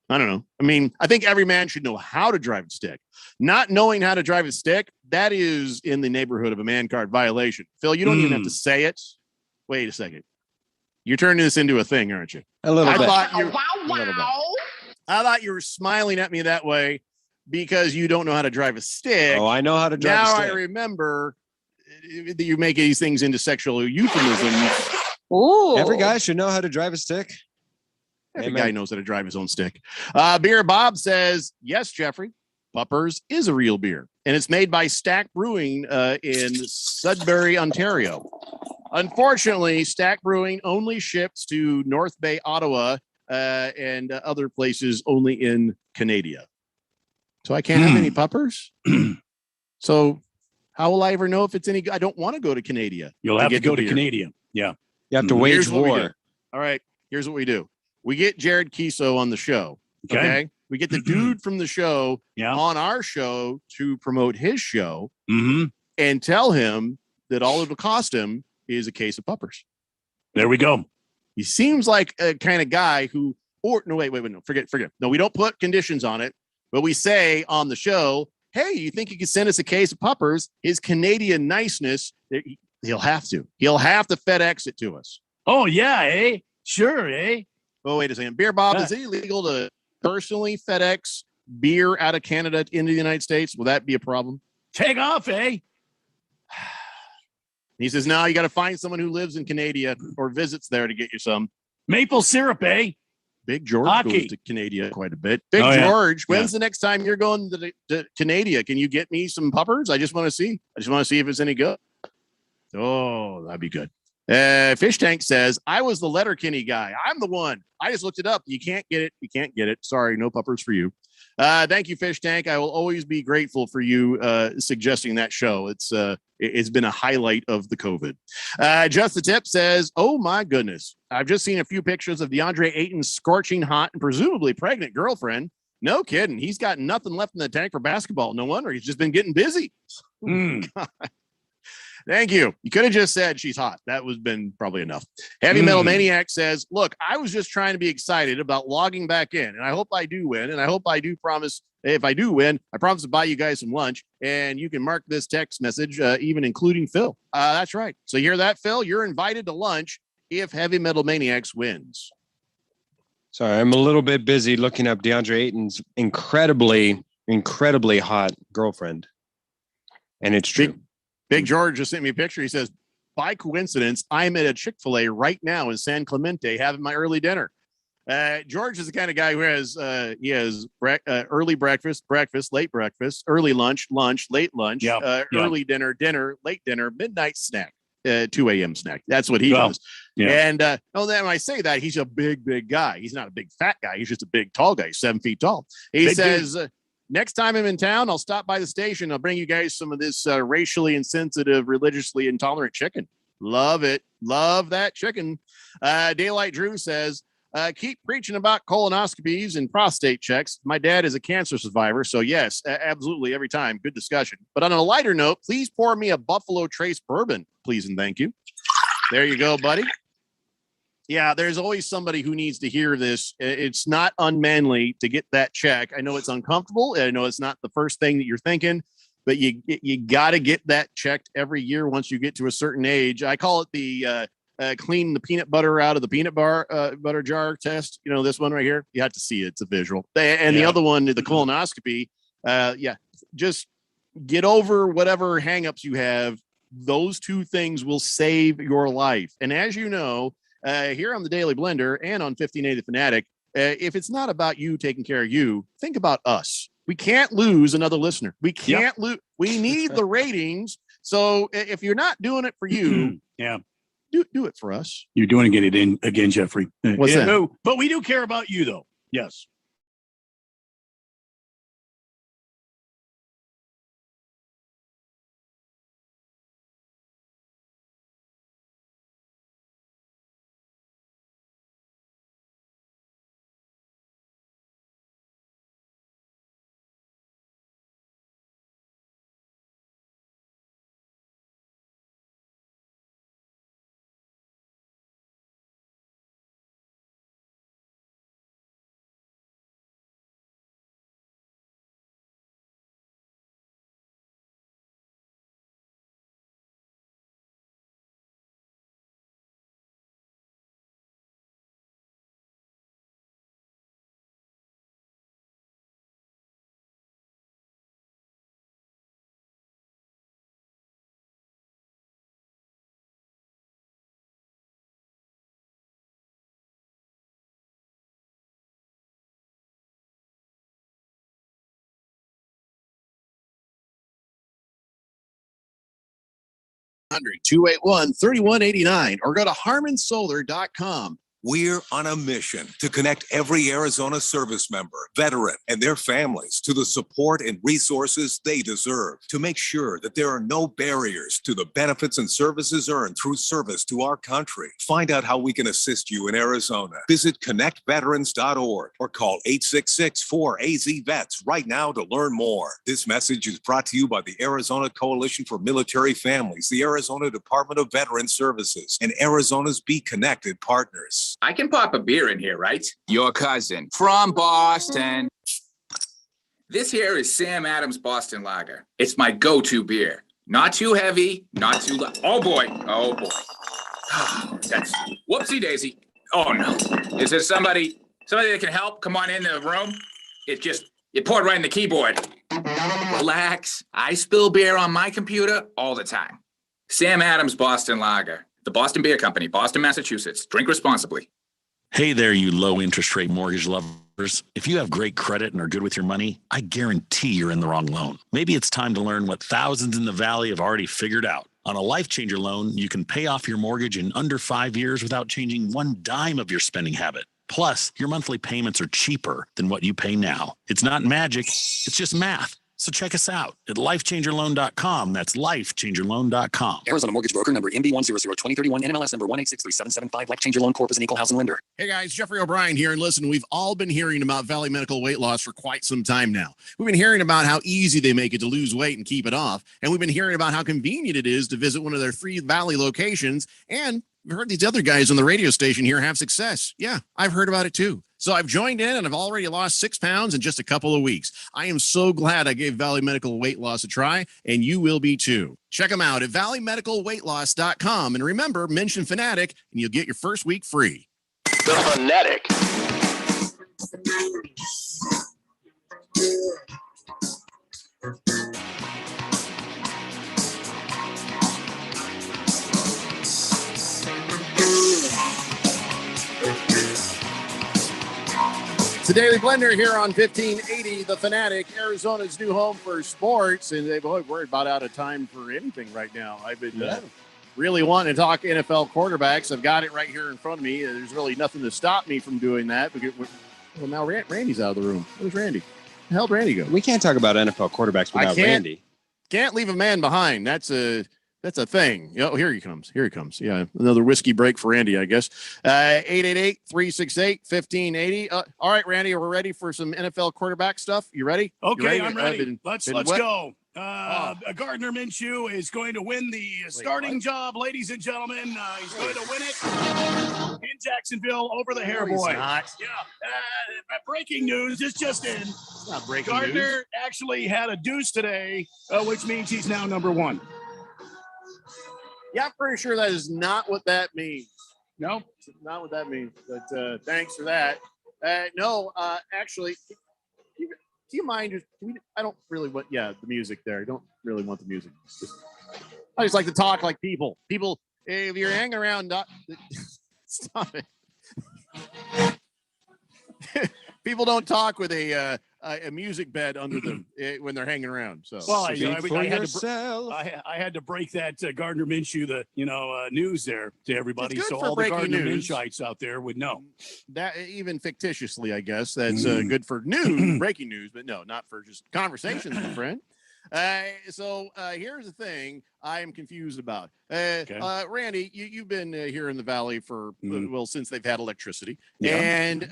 I don't know. I mean, I think every man should know how to drive a stick. Not knowing how to drive a stick, that is in the neighborhood of a man card violation. Phil, you don't even have to say it. Wait a second. You're turning this into a thing, aren't you? A little bit. I thought you were smiling at me that way because you don't know how to drive a stick. Oh, I know how to drive a stick. Now I remember that you make these things into sexual euphemisms. Ooh. Every guy should know how to drive a stick. Every guy knows how to drive his own stick. Beer Bob says, yes, Jeffrey, Puppers is a real beer, and it's made by Stack Brewing in Sudbury, Ontario. Unfortunately, Stack Brewing only ships to North Bay, Ottawa, and other places only in Canada. So I can't have any Puppers. So how will I ever know if it's any good? I don't want to go to Canada. You'll have to go to Canada. Yeah. You have to wage war. All right. Here's what we do. We get Jared Kiso on the show. Okay. We get the dude from the show on our show to promote his show and tell him that all it'll cost him is a case of Puppers. There we go. He seems like a kind of guy who, wait, no, forget. No, we don't put conditions on it, but we say on the show, hey, you think you could send us a case of Puppers? His Canadian niceness, he'll have to FedEx it to us. Oh, yeah, eh? Sure, eh? Oh, wait a second. Beer Bob, is it illegal to personally FedEx beer out of Canada into the United States? Will that be a problem? Take off, eh? He says, no, you got to find someone who lives in Canada or visits there to get you some. Maple syrup, eh? Big George goes to Canada quite a bit. George, when's the next time you're going to Canada? Can you get me some Puppers? I just want to see. If it's any good. Oh, that'd be good. Fish Tank says, I was the Letterkenny guy. I'm the one. I just looked it up. You can't get it. Sorry, no Puppers for you. Thank you, Fish Tank. I will always be grateful for you suggesting that show. It's been a highlight of the COVID. Just the Tip says, oh my goodness. I've just seen a few pictures of DeAndre Ayton's scorching hot and presumably pregnant girlfriend. No kidding. He's got nothing left in the tank for basketball. No wonder he's just been getting busy. God. Thank you. You could have just said she's hot. That would have been probably enough. Heavy Metal Maniac says, look, I was just trying to be excited about logging back in, and I hope I do win. And I hope I do promise, if I do win, I promise to buy you guys some lunch. And you can mark this text message, even including Phil. That's right. So you hear that, Phil? You're invited to lunch if Heavy Metal Maniacs wins. Sorry, I'm a little bit busy looking up DeAndre Ayton's incredibly hot girlfriend. And it's true. Big George just sent me a picture. He says, by coincidence, I'm at a Chick-fil-A right now in San Clemente having my early dinner. George is the kind of guy who has early breakfast, late breakfast, early lunch, late lunch, early dinner, late dinner, midnight snack, 2 a.m. snack. That's what he does. Yeah. And then when I say that, he's a big guy. He's not a big fat guy. He's just a big tall guy. He's 7 feet tall. He says, next time I'm in town, I'll stop by the station. I'll bring you guys some of this racially insensitive, religiously intolerant chicken. Love it. Love that chicken. Daylight Drew says, keep preaching about colonoscopies and prostate checks. My dad is a cancer survivor, so yes, absolutely, every time. Good discussion. But on a lighter note, please pour me a Buffalo Trace bourbon, please and thank you. There you go, buddy. Yeah, there's always somebody who needs to hear this. It's not unmanly to get that check. I know it's uncomfortable. I know it's not the first thing that you're thinking, but you got to get that checked every year once you get to a certain age. I call it the clean the peanut butter out of the peanut butter jar test. You know, this one right here, you have to see it. It's a visual. And the other one, the colonoscopy. Just get over whatever hangups you have. Those two things will save your life. And as you know, here on the Daily Blender and on 1580 The Fanatic, if it's not about you taking care of you, think about us. We can't lose another listener. We can't lose. We need the ratings. So if you're not doing it for you, do it for us. You're doing it again, Jeffrey. What's that? No, but we do care about you, though. Yes. Hundred 281-3189 or go to harmonsolar.com. We're on a mission to connect every Arizona service member, veteran, and their families to the support and resources they deserve to make sure that there are no barriers to the benefits and services earned through service to our country. Find out how we can assist you in Arizona. Visit connectveterans.org or call 866-4AZ-VETS right now to learn more. This message is brought to you by the Arizona Coalition for Military Families, the Arizona Department of Veteran Services, and Arizona's Be Connected partners. I can pop a beer in here, right? Your cousin from Boston. This here is Sam Adams Boston Lager. It's my go-to beer. Not too heavy, not too light. Oh boy, oh boy. That's whoopsie daisy. Oh no. Is there somebody that can help? Come on into the room. It poured right in the keyboard. Relax. I spill beer on my computer all the time. Sam Adams Boston Lager. The Boston Beer Company, Boston, Massachusetts. Drink responsibly. Hey there, you low interest rate mortgage lovers. If you have great credit and are good with your money, I guarantee you're in the wrong loan. Maybe it's time to learn what thousands in the Valley have already figured out. On a Life Changer loan, you can pay off your mortgage in under 5 years without changing one dime of your spending habit. Plus, your monthly payments are cheaper than what you pay now. It's not magic, it's just math. So check us out at lifechangerloan.com. That's lifechangerloan.com. Arizona Mortgage Broker number MB1002031, NMLS number 1863775. Life Changer Loan Corp is an equal housing lender. Hey guys, Jeffrey O'Brien here. And listen, we've all been hearing about Valley Medical weight loss for quite some time now. We've been hearing about how easy they make it to lose weight and keep it off. And we've been hearing about how convenient it is to visit one of their 3 Valley locations. And we've heard these other guys on the radio station here have success. Yeah, I've heard about it too. So I've joined in and I've already lost 6 pounds in just a couple of weeks. I am so glad I gave Valley Medical weight loss a try, and you will be too. Check them out at valleymedicalweightloss.com. And remember, mention Fanatic and you'll get your first week free. The Fanatic. It's the Daily Blender here on 1580 The Fanatic, Arizona's new home for sports, and they've worried about out of time for anything right now. I've been really wanting to talk NFL quarterbacks. I've got it right here in front of me. There's really nothing to stop me from doing that. Well, now Randy's out of the room. Where's Randy? Where the hell did Randy go? We can't talk about NFL quarterbacks without Randy. Can't leave a man behind. That's a thing. Oh, here he comes. Yeah, another whiskey break for Randy, I guess. 888-368-1580. All right, Randy, we're ready for some NFL quarterback stuff. You ready? Okay, I'm ready. Let's go. Gardner Minshew is going to win the starting job, ladies and gentlemen. He's going to win it in Jacksonville over the Hair Boy. Yeah. Breaking news. It's just in. It's not breaking Gardner news. actually had a deuce today, which means he's now number one. Yeah, I'm pretty sure that is not what that means. No, not what that means. But thanks for that. Actually, do you mind? I don't really want. Yeah, the music there. I don't really want the music. I just like to talk like people. People, if you're hanging around, stop it. People don't talk with a music bed under them when they're hanging around. So, well, I had to break that Gardner Minshew, news there to everybody, so all the Gardner Minshewites out there would know. That even fictitiously, I guess that's good for news, breaking news, but no, not for just conversations, my friend. So here's the thing I am confused about. Randy, you've been here in the Valley for, since they've had electricity. Yeah. And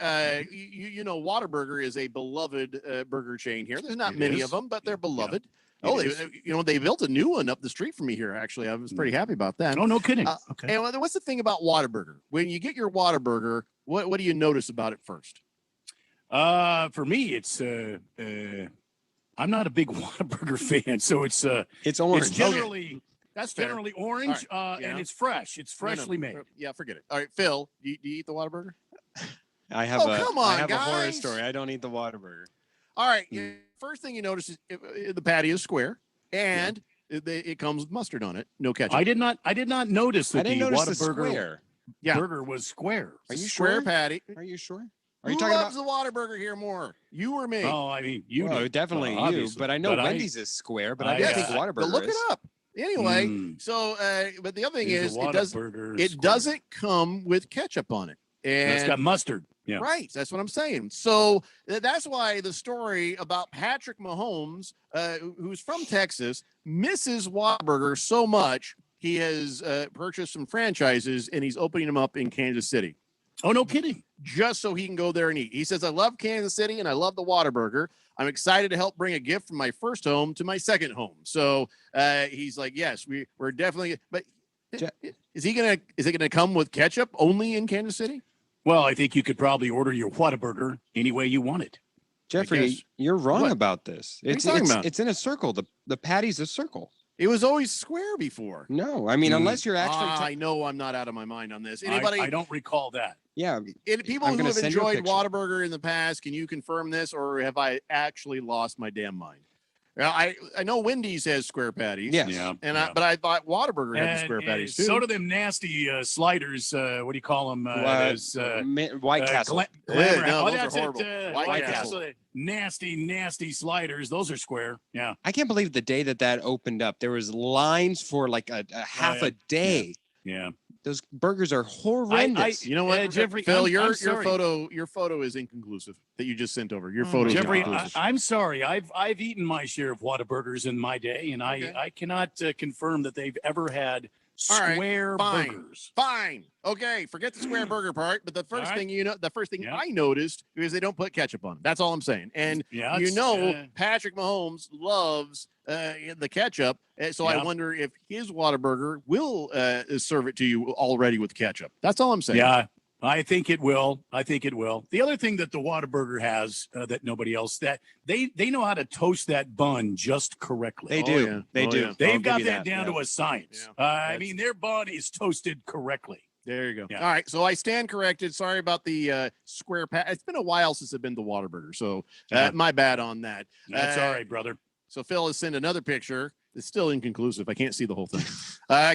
you know, Whataburger is a beloved burger chain here. There's not many of them, but they're beloved. Yeah. They built a new one up the street from me here, actually. I was pretty happy about that. Oh, no kidding. Okay. And what's the thing about Whataburger? When you get your Whataburger, what do you notice about it first? For me, it's I'm not a big Whataburger fan, so it's orange. It's generally that's generally orange, and it's fresh. It's freshly made. Yeah, forget it. All right, Phil, do you eat the Whataburger? I have a horror story. I don't eat the Whataburger. All right, first thing you notice is the patty is square, and it comes with mustard on it. No ketchup. I did not notice that the Whataburger burger was square. Are you square patty? Are you sure? Who loves the Whataburger here more? You or me? Oh, I mean, you. Oh, definitely you. But I know Wendy's is square, but I don't think Whataburger is. Look it up. Anyway, so but the other thing is it doesn't come with ketchup on it. And it's got mustard. Yeah. Right. That's what I'm saying. So that's why the story about Patrick Mahomes, who's from Texas, misses Whataburger so much, he has purchased some franchises and he's opening them up in Kansas City. Oh, no kidding. Just so he can go there and eat. He says, I love Kansas City and I love the Whataburger. I'm excited to help bring a gift from my first home to my second home. So he's like, yes, we're definitely, but is it gonna come with ketchup only in Kansas City? Well, I think you could probably order your Whataburger any way you want it. Jeffrey, you're wrong about this. It's in a circle. The patty's a circle. It was always square before. No, I mean, unless you're actually. I know I'm not out of my mind on this. Anybody? I don't recall that. Yeah. People who have enjoyed Whataburger in the past, can you confirm this, or have I actually lost my damn mind? I know Wendy's has square patties. Yes. Yeah. But I thought Whataburger had square patties too. So do them nasty sliders. What do you call them? White Castle. Those are horrible. White Castle. Nasty sliders. Those are square. Yeah. I can't believe the day that opened up. There was lines for like a half a day. Yeah. Those burgers are horrendous. You know what, Jeffrey? Phil, your photo is inconclusive that you just sent over. Your photo, Jeffrey. I'm sorry. I've eaten my share of Whataburgers in my day, and I cannot confirm that they've ever had square burgers. Fine. Okay, forget the square burger part. But the first thing I noticed is they don't put ketchup on it. That's all I'm saying. And Patrick Mahomes loves the ketchup. So I wonder if his Whataburger will serve it to you already with ketchup. That's all I'm saying. Yeah, I think it will. The other thing that the Whataburger has that nobody else, that they know how to toast that bun just correctly. They do. They do. Yeah. They've got that down to a science. Yeah. I mean, their bun is toasted correctly. There you go. Yeah. All right, so I stand corrected. Sorry about the square pat. It's been a while since I've been to Whataburger, so my bad on that. That's all right, brother. So Phil has sent another picture. It's still inconclusive. I can't see the whole thing.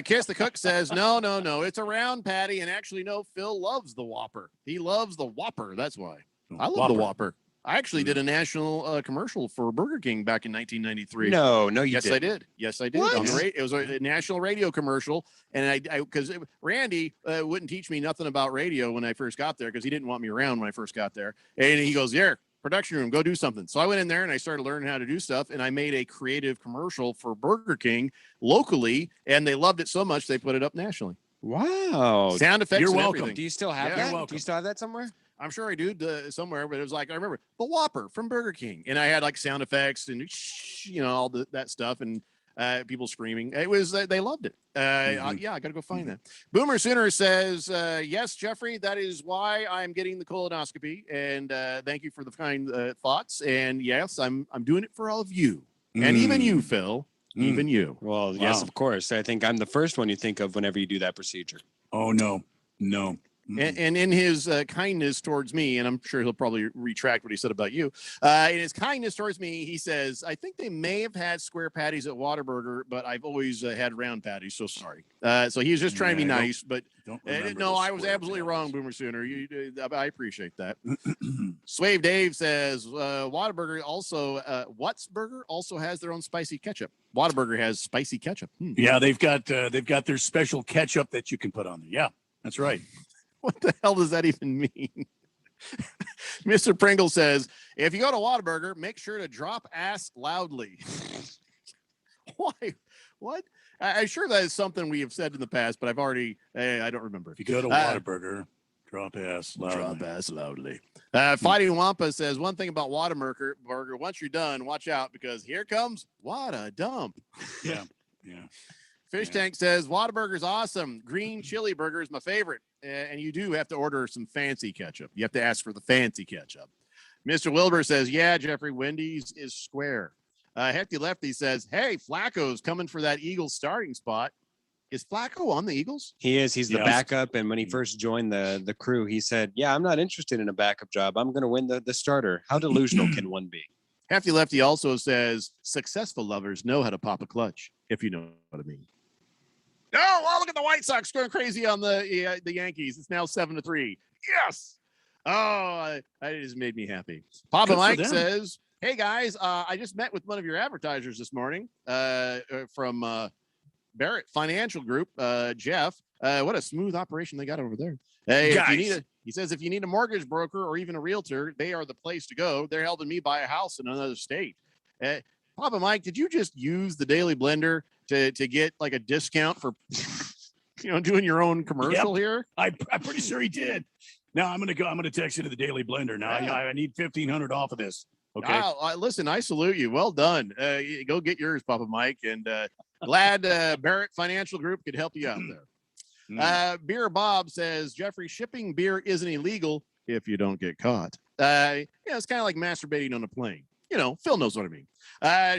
Kiss the Cook says, no. It's a round patty. And actually, no, Phil loves the Whopper. He loves the Whopper. That's why. I love the Whopper. I actually did a national commercial for Burger King back in 1993. No, you yes, didn't. I did. Yes, I did. What? On the it was a national radio commercial, and I because Randy wouldn't teach me nothing about radio when I first got there because he didn't want me around when I first got there. And he goes, "Here, production room, go do something." So I went in there and I started learning how to do stuff, and I made a creative commercial for Burger King locally, and they loved it so much they put it up nationally. Wow! Sound effects. You're and welcome. everything. Do you still have that? Do you still have that somewhere? I'm sure I do somewhere, but it was like I remember the Whopper from Burger King, and I had like sound effects and all that stuff and people screaming. It was they loved it. Yeah, I got to go find that. Boomer Sooner says, "Yes, Jeffrey, that is why I'm getting the colonoscopy, and thank you for the kind thoughts. And yes, I'm doing it for all of you, and even you, Phil, even you. Well, yes, of course. I think I'm the first one you think of whenever you do that procedure. Oh no. And in his kindness towards me, and I'm sure he'll probably retract what he said about you, in his kindness towards me, he says, I think they may have had square patties at Whataburger, but I've always had round patties, so sorry. So he was just trying to be nice, but no, I was absolutely wrong, Boomer Sooner. I appreciate that. Swave Dave says, Whataburger also, Whatsburger also has their own spicy ketchup. Whataburger has spicy ketchup. Yeah, they've got their special ketchup that you can put on there. Yeah, that's right. What the hell does that even mean? Mr. Pringle says, if you go to Whataburger, make sure to drop ass loudly. Why? What? I'm sure that is something we have said in the past, but I don't remember. If you go to Whataburger, drop ass loudly. Drop ass loudly. Fighting Wampa says, one thing about Whataburger, once you're done, watch out because here comes what a dump. Yeah. Fish Tank says, Whataburger's awesome. Green chili burger is my favorite. And you do have to order some fancy ketchup. You have to ask for the fancy ketchup. Mr. Wilbur says, yeah, Jeffrey, Wendy's is square. Hefty Lefty says, hey, Flacco's coming for that Eagles starting spot. Is Flacco on the Eagles? He is. He's the backup. And when he first joined the crew, he said, yeah, I'm not interested in a backup job. I'm going to win the starter. How delusional can one be? Hefty Lefty also says, successful lovers know how to pop a clutch, if you know what I mean. Oh, look at the White Sox going crazy on the Yankees. It's now 7-3. Yes. Oh, that just made me happy. Papa Mike says, hey, guys, I just met with one of your advertisers this morning from Barrett Financial Group, Jeff. What a smooth operation they got over there. Hey, he says, if you need a mortgage broker or even a realtor, they are the place to go. They're helping me buy a house in another state. Papa Mike, did you just use the Daily Blender to get like a discount for doing your own commercial here? I'm pretty sure he did. Now I'm gonna text you to the Daily Blender. Now I need $1,500 off of this. Okay. Listen, I salute you. Well done. Go get yours, Papa Mike, and glad Barrett Financial Group could help you out there. Beer Bob says, Jeffrey, shipping beer isn't illegal if you don't get caught. It's kind of like masturbating on a plane. Phil knows what I mean.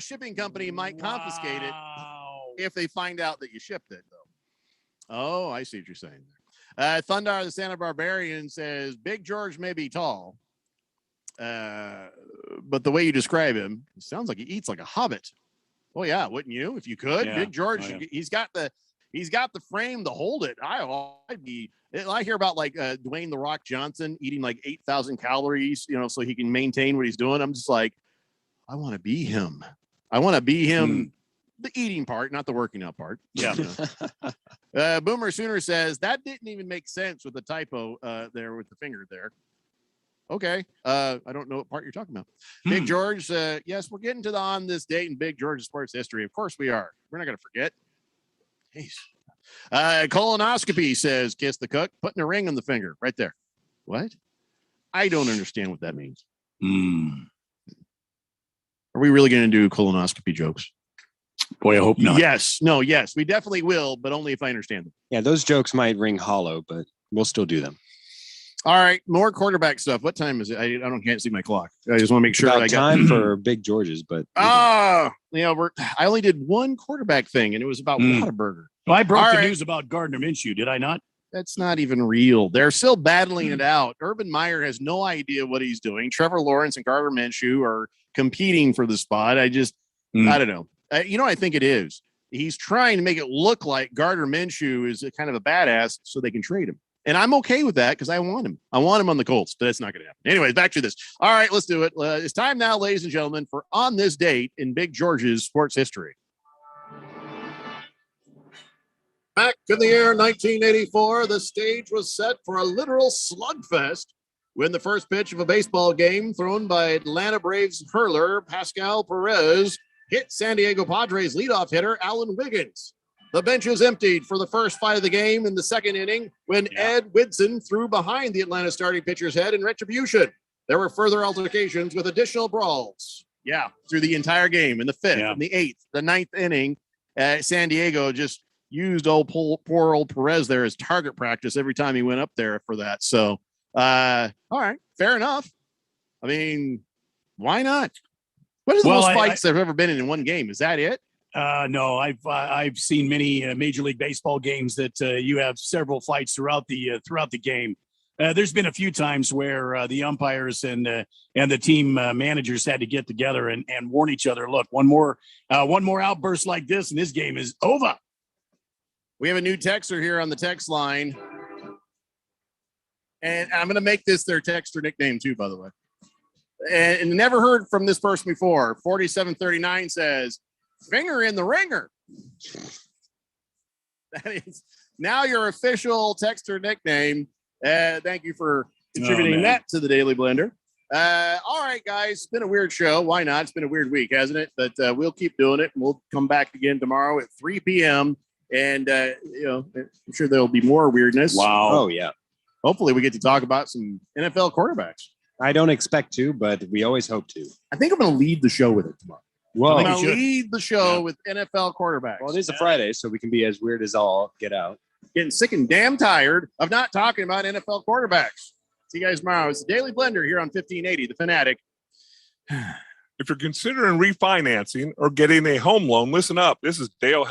Shipping company might confiscate it if they find out that you shipped it, though. Oh, I see what you're saying. Thundar the Santa Barbarian says, Big George may be tall, but the way you describe him, it sounds like he eats like a hobbit. Oh, yeah, wouldn't you? If you could. Yeah. Big George, he's got the frame to hold it. I hear about like Dwayne The Rock Johnson eating like 8,000 calories, so he can maintain what he's doing. I'm just like, I want to be him. The eating part, not the working out part. Yeah. Boomer Sooner says that didn't even make sense with the typo there with the finger there. Okay. I don't know what part you're talking about. Big George, yes, we're getting to on this date in Big George's sports history. Of course we are. We're not going to forget. Jeez. Colonoscopy says, kiss the cook, putting a ring on the finger right there. What? I don't understand what that means. Are we really going to do colonoscopy jokes? Boy, I hope not. Yes. No, yes, we definitely will, but only if I understand them. Yeah, those jokes might ring hollow, but we'll still do them. All right, more quarterback stuff. What time is it? I can't see my clock. I just want to make sure I got time for Big George's, but I only did one quarterback thing, and it was about Whataburger. Well, I broke the news about Gardner Minshew, did I not? That's not even real. They're still battling it out. Urban Meyer has no idea what he's doing. Trevor Lawrence and Gardner Minshew are competing for the spot. I don't know. What I think it is? He's trying to make it look like Gardner Minshew is a kind of a badass so they can trade him. And I'm okay with that because I want him. I want him on the Colts, but that's not going to happen. Anyways, back to this. All right, let's do it. It's time now, ladies and gentlemen, for On This Date in Big George's sports history. Back in the year 1984, the stage was set for a literal slugfest when the first pitch of a baseball game thrown by Atlanta Braves hurler Pascal Perez hit San Diego Padres leadoff hitter Alan Wiggins. The benches emptied for the first fight of the game in the second inning when Ed Whitson threw behind the Atlanta starting pitcher's head in retribution. There were further altercations with additional brawls. Yeah, through the entire game in the fifth, in the eighth, the ninth inning. San Diego just used poor old Perez there as target practice every time he went up there for that. So, all right, fair enough. I mean, why not? What is the most fights there have ever been in one game? Is that it? No, I've seen many Major League Baseball games that you have several fights throughout the game. There's been a few times where the umpires and the team managers had to get together and warn each other. Look, one more outburst like this, and this game is over. We have a new texter here on the text line, and I'm going to make this their texter nickname too, by the way. And never heard from this person before. 4739 says, "Finger in the ringer." That is now your official texter nickname. Thank you for contributing that to the Daily Blender. All right, guys, it's been a weird show. Why not? It's been a weird week, hasn't it? But we'll keep doing it. We'll come back again tomorrow at 3 p.m. And, I'm sure there'll be more weirdness. Wow. Oh, yeah. Hopefully we get to talk about some NFL quarterbacks. I don't expect to, but we always hope to. I think I'm going to lead the show with it tomorrow. Whoa. I'm going to lead the show with NFL quarterbacks. Well, it is a Friday, so we can be as weird as all get out. Getting sick and damn tired of not talking about NFL quarterbacks. See you guys tomorrow. It's the Daily Blender here on 1580, The Fanatic. If you're considering refinancing or getting a home loan, listen up. This is Dale